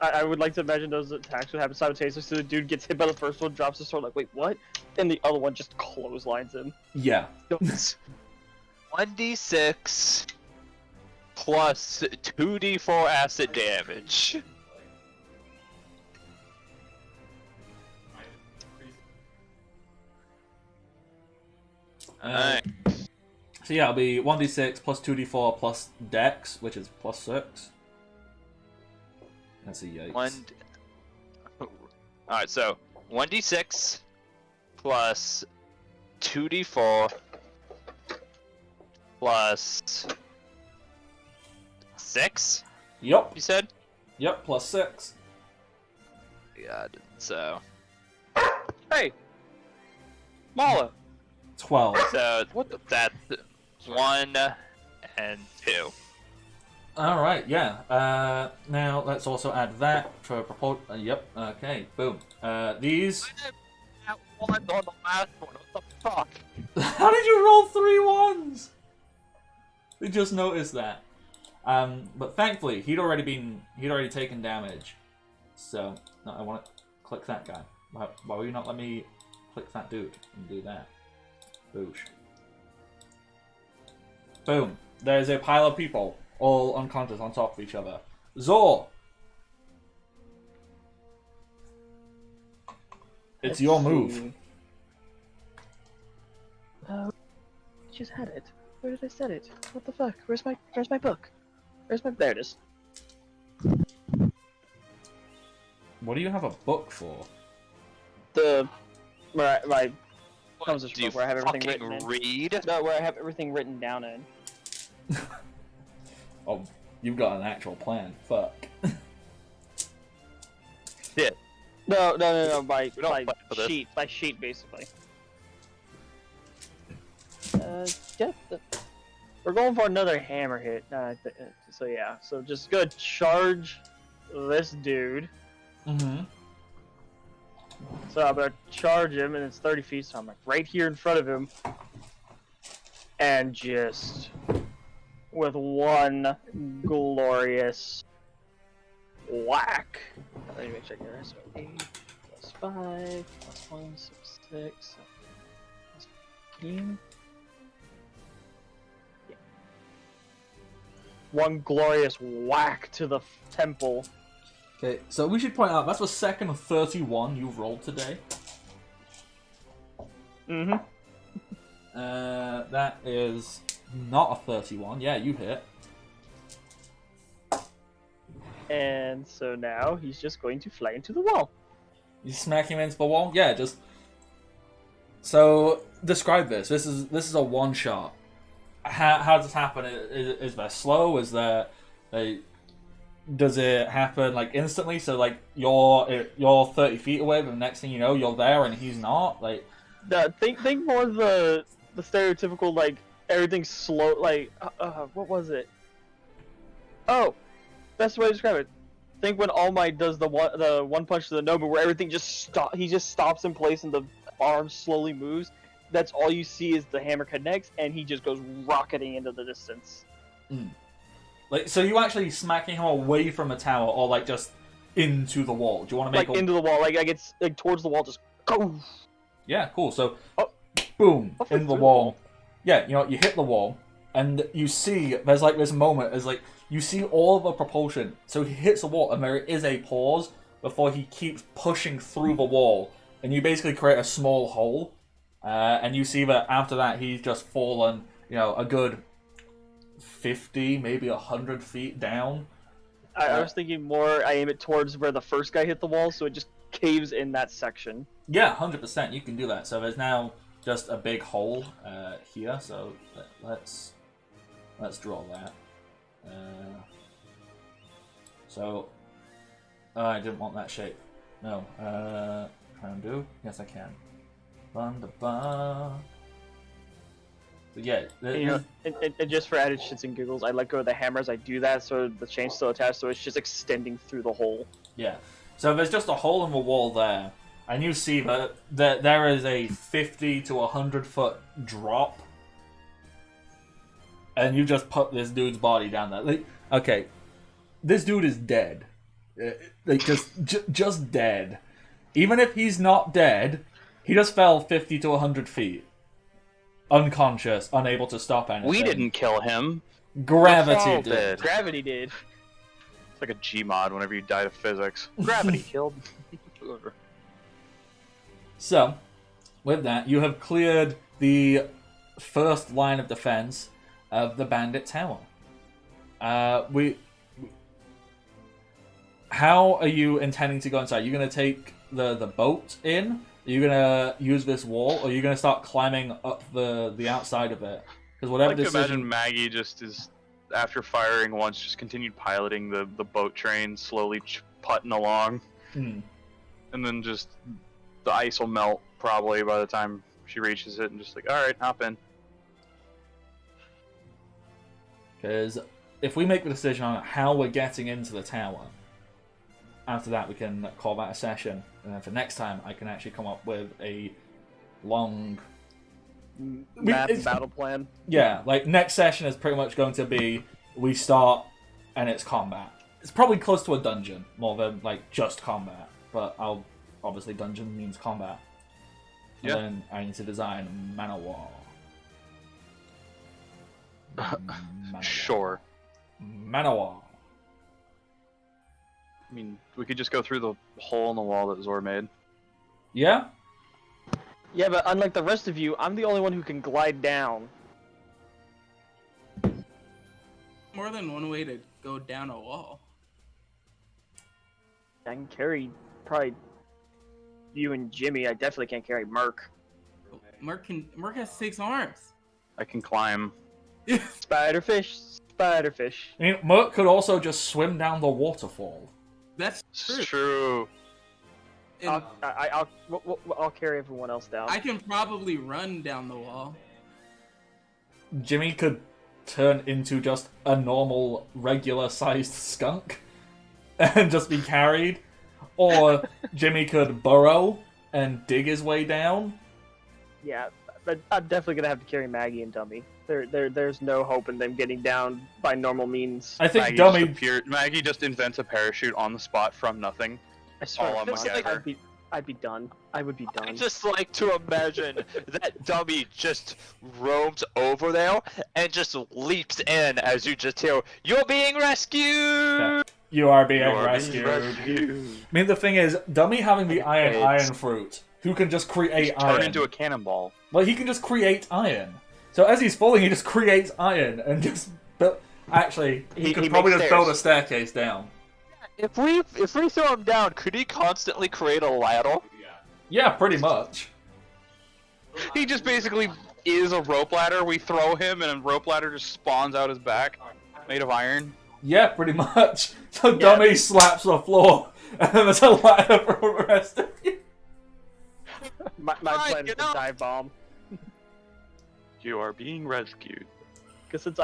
I would like to imagine those attacks would happen simultaneously. So the dude gets hit by the first one, drops his sword, like, wait, what? And the other one just clotheslines him. Yeah. 1d6 plus 2d4 acid damage. Alright. So yeah, it'll be 1d6 plus 2d4 plus dex, which is +6. That's a yikes. Alright, so 1d6 plus 2d4 plus 6, Yup. you said? Yep, +6. Yeah, so Hey! Mala! 12. that's 1 and 2. Alright, yeah. Now, let's also add that for propulsion. Yep, okay, boom. These... That 1 on the last one, what the fuck? How did you roll 3 ones? We just noticed that. But thankfully, he'd already taken damage. So no, I want to click that guy. Why will you not let me click that dude and do that? Boosh. Boom. There's a pile of people, all unconscious on top of each other. Zor! It's your move. Just had it. Where did I set it? What the fuck? Where's my book? There it is. What do you have a book for? My composition Do you book where I have everything fucking written in. read? No, where I have everything written down in. Oh, you've got an actual plan. Fuck. No, by We don't fight for this. sheet, basically. Yeah, we're going for another hammer hit. So yeah, so just go charge this dude. Mm-hmm. So I'm gonna charge him, and it's 30 feet, so I'm like right here in front of him, and just with one glorious whack. Let me make sure I get this. So 8 plus 5 plus 1, 6, 6 plus 15. Yeah. One glorious whack to the temple. Okay, so we should point out that's the second 31 you've rolled today. Mm-hmm. That is not a 31. Yeah, you hit. And so now he's just going to fly into the wall. You smack him into the wall? Yeah, just... So, describe this. This is a one-shot. How does this happen? Is there slow? Is there... does it happen, like, instantly? So, like, you're 30 feet away, but the next thing you know, you're there and he's not? Like... Think more of the stereotypical, like, everything's slow, like, what was it? Oh! Best way to describe it. Think when All Might does the one punch to the Nobu, where everything he just stops in place and the arm slowly moves. That's all you see is the hammer connects, and he just goes rocketing into the distance. Mm. Like, so you actually smacking him away from a tower, or like just into the wall? Do you want to make into the wall, like it's like towards the wall, just go. Yeah, cool. So, Hopefully boom, into the through the wall. wall. Yeah, you hit the wall, and you see there's like this moment as like you see all the propulsion. So he hits the wall, and there is a pause before he keeps pushing through the wall, and you basically create a small hole. And you see that after that he's just fallen, a good 50, maybe 100 feet down. I was thinking more. I aim it towards where the first guy hit the wall, so it just caves in that section. Yeah, 100%. You can do that. So there's now just a big hole here. So let's draw that. I didn't want that shape. No. Can I undo? Yes, I can. So yeah. And just for added shits and giggles, I let go of the hammer as I do that, so the chain's still attached, so it's just extending through the hole. Yeah. So there's just a hole in the wall there, and you see that there is a 50 to 100 foot drop, and you just put this dude's body down there. Like, okay, this dude is dead. Like, just dead. Even if he's not dead, he just fell 50 to 100 feet. Unconscious, unable to stop anything. We didn't kill him. Gravity The fall did. Gravity did. It's like a Gmod whenever you die to physics. Gravity killed. Whoever. So, with that, you have cleared the first line of defense of the bandit tower. How are you intending to go inside? Are you going to take the boat in? Are you going to use this wall? Or are you going to start climbing up the outside of it? Because whatever I can decision... imagine Maggie just is, after firing once, just continued piloting the boat train, slowly putting along. Hmm. And then just the ice will melt probably by the time she reaches it, and just like, alright, hop in. Because if we make the decision on how we're getting into the tower, after that we can call that a session. And then for next time, I can actually come up with a long... battle plan. Yeah, like next session is pretty much going to be we start and it's combat. It's probably close to a dungeon more than like just combat, but obviously dungeon means combat. And Yeah. then I need to design Manowar. Manowar. Sure. Manowar. I mean, we could just go through the hole in the wall that Zor made. Yeah? Yeah, but unlike the rest of you, I'm the only one who can glide down. More than one way to go down a wall. I can carry probably you and Jimmy. I definitely can't carry Merc. Merc has 6 arms. I can climb. Spiderfish, spiderfish. I mean, Merc could also just swim down the waterfall. That's It's true. true. And I'll carry everyone else down. I can probably run down the wall. Jimmy could turn into just a normal, regular-sized skunk and just be carried. Or Jimmy could burrow and dig his way down. Yeah, but I'm definitely gonna have to carry Maggie and Dummy. There's no hope in them getting down by normal means. I think Maggie just invents a parachute on the spot from nothing. I swear, all on feels like MacGyver. I'd be done. I would be I done. just like to imagine that Dummy just roams over there and just leaps in as you just hear, "You're being rescued!" Yeah. You are being You are rescued. being rescued. I mean, the thing is, Dummy having the Okay. iron fruit, who can just create iron. Turn into a cannonball. Well, he can just create iron. So as he's falling, he just creates iron and just... But actually, he could he probably makes just build a staircase down. If we throw him down, could he constantly create a ladder? Yeah, pretty much. He just basically is a rope ladder. We throw him, and a rope ladder just spawns out his back, made of iron. Yeah, pretty much. So Dummy slaps the floor, and then there's a ladder for the rest of you. My Fine, plan is get to up. dive bomb. You are being rescued. Because since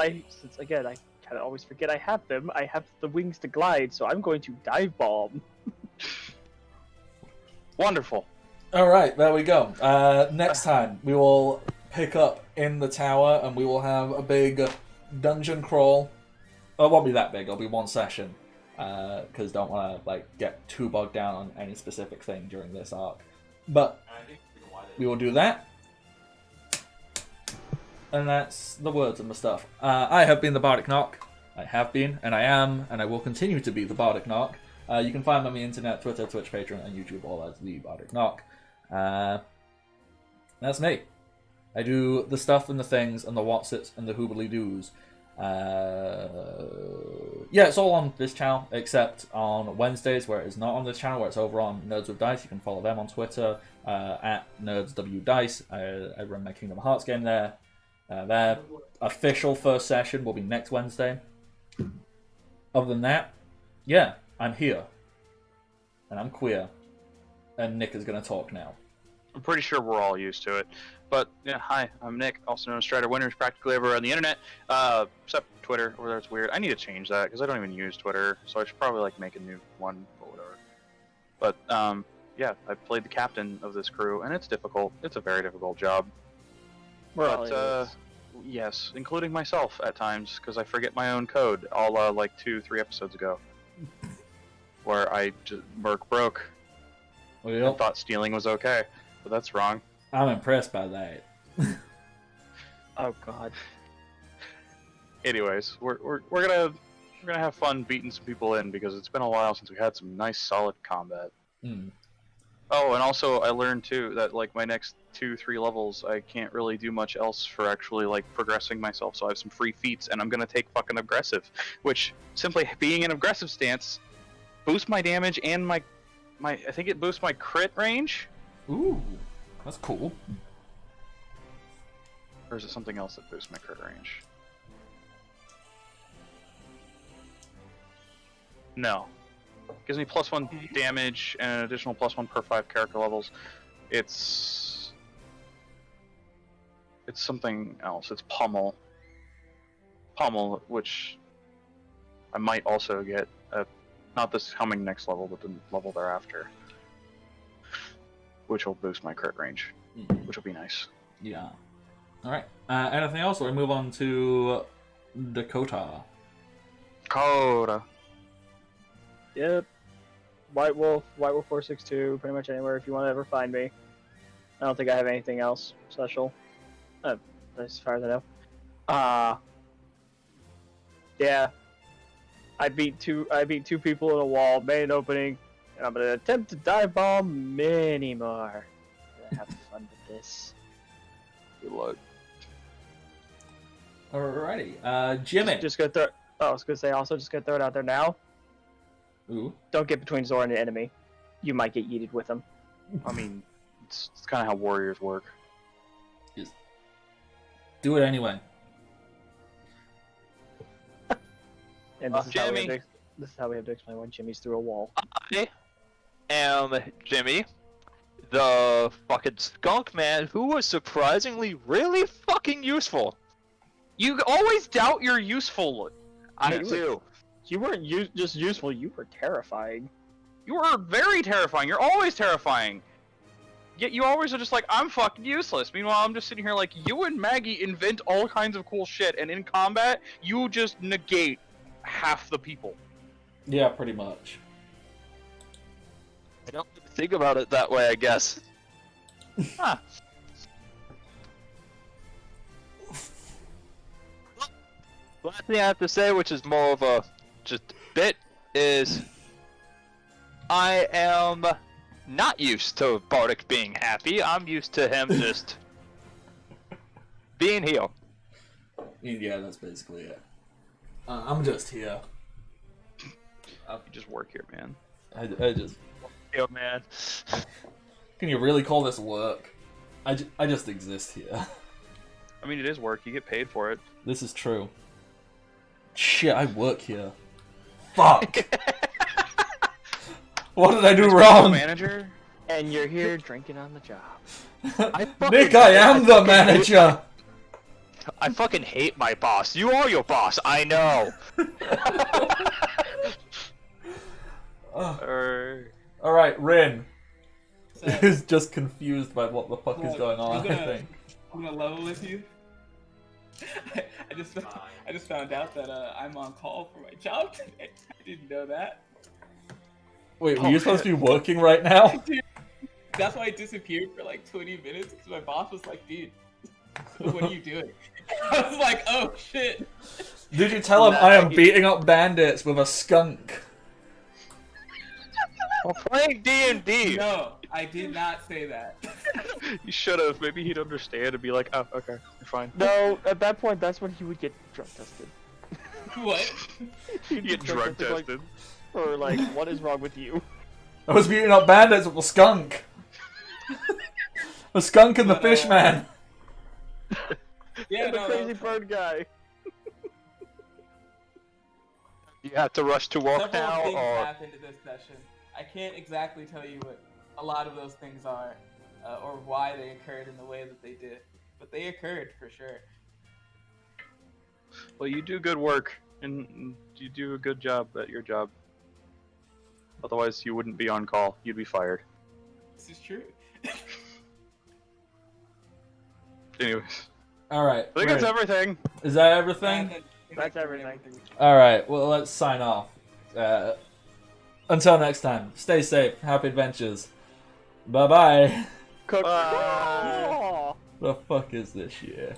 again I kind of always forget I have them. I have the wings to glide, so I'm going to dive bomb. Wonderful. Alright, there we go. Next time, we will pick up in the tower, and we will have a big dungeon crawl. Well, it won't be that big, it'll be one session. Because don't want to get too bogged down on any specific thing during this arc. But we will do that. And that's the words of my stuff. I have been the Bardic Knock. I have been, and I am, and I will continue to be the Bardic Knock. You can find me on the internet, Twitter, Twitch, Patreon, and YouTube, all as the Bardic Knock. That's me. I do the stuff and the things and the whatsits and the hoobly doos. Yeah, it's all on this channel, except on Wednesdays, where it is not on this channel, where it's over on Nerds with Dice. You can follow them on Twitter, at NerdsWDice. I run my Kingdom Hearts game there. Their official first session will be next Wednesday. Other than that, yeah, I'm here. And I'm queer. And Nick is going to talk now. I'm pretty sure we're all used to it. But, yeah, hi, I'm Nick, also known as Strider Winners, practically everywhere on the internet. Except Twitter, where that's weird. I need to change that, because I don't even use Twitter, so I should probably, make a new one, or whatever. But, yeah, I played the captain of this crew, and it's difficult. It's a very difficult job. But, yes, including myself at times, because I forget my own code, all 2-3 episodes ago. Where I just Merc broke. Well, I thought stealing was okay, but that's wrong. I'm impressed by that. Oh god. Anyways, we're gonna have fun beating some people in because it's been a while since we had some nice solid combat. Mm. Oh, and also I learned too that my next 2-3 levels I can't really do much else for actually progressing myself. So I have some free feats, and I'm gonna take fucking aggressive, which simply being in aggressive stance boosts my damage and my I think it boosts my crit range. Ooh, that's cool. Or is it something else that boosts my crit range? No. Gives me +1 damage and an additional +1 per 5 character levels. It's something else. It's Pummel. Pummel, which I might also get at not this coming next level, but the level thereafter. Which will boost my crit range. Which will be nice. Yeah. Alright. Anything else? Or we move on to Dakota. Dakota. Yep. White Wolf 462, pretty much anywhere if you want to ever find me. I don't think I have anything else special. As far as I know. Yeah. I beat two people in a wall, made an opening, and I'm gonna attempt to dive bomb many more. I'm gonna have fun with this. Good luck. Alrighty. Jimmy. Just gonna throw. Oh, I was gonna say also just gonna throw it out there now. Ooh. Don't get between Zora and the enemy. You might get yeeted with them. I mean, it's kind of how warriors work. Just do it anyway. And this is how we have Jimmy. to, this is how we have to explain why Jimmy's through a wall. I am Jimmy, the fucking skunk man who was surprisingly really fucking useful. You always doubt you're useful. I you do. You weren't just useful. You were terrifying. You are very terrifying. You're always terrifying. Yet you always are just like, I'm fucking useless. Meanwhile, I'm just sitting here like, you and Maggie invent all kinds of cool shit, and in combat, you just negate half the people. Yeah, pretty much. I don't think about it that way, I guess. Huh. Last thing I have to say, which is more of a just bit, is I am not used to Bardic being happy. I'm used to him just being here. Yeah, that's basically it. I'm just here. You just work here, man. I just... Here, man. Can you really call this work? I just exist here. I mean, it is work. You get paid for it. This is true. Shit, I work here. Fuck! What did I do wrong? Manager? And you're here drinking on the job. Nick, I am the manager! I fucking hate my boss. You are your boss, I know. Alright, Rin So, is just confused by what the fuck is going on, I think. I'm gonna level with you. I just found out that I'm on call for my job today. I didn't know that. Wait, were you supposed to be working right now? That's why I disappeared for like 20 minutes because my boss was like, "Dude, what are you doing?" I was like, "Oh shit." Did you tell him I am beating up bandits with a skunk? We're playing D&D. No, I did not say that. You should have. Maybe he'd understand and be like, oh, okay, you're fine. No, at that point, that's when he would get drug tested. What? He'd Get drug like, tested. for like, what is wrong with you? I was beating up bandits with a skunk. A skunk and the fish man. Yeah, the no, crazy no. bird guy. You have to rush to work Several now, things or happened in this session. I can't exactly tell you what a lot of those things are, or why they occurred in the way that they did, but they occurred for sure. Well, you do good work, and you do a good job at your job. Otherwise, you wouldn't be on call. You'd be fired. This is true. Anyways, Alright. I think that's everything. Is that everything? That's everything. Alright, well, let's sign off. Until next time, stay safe, happy adventures. Bye bye. Cook. Bye. Oh. The fuck is this year?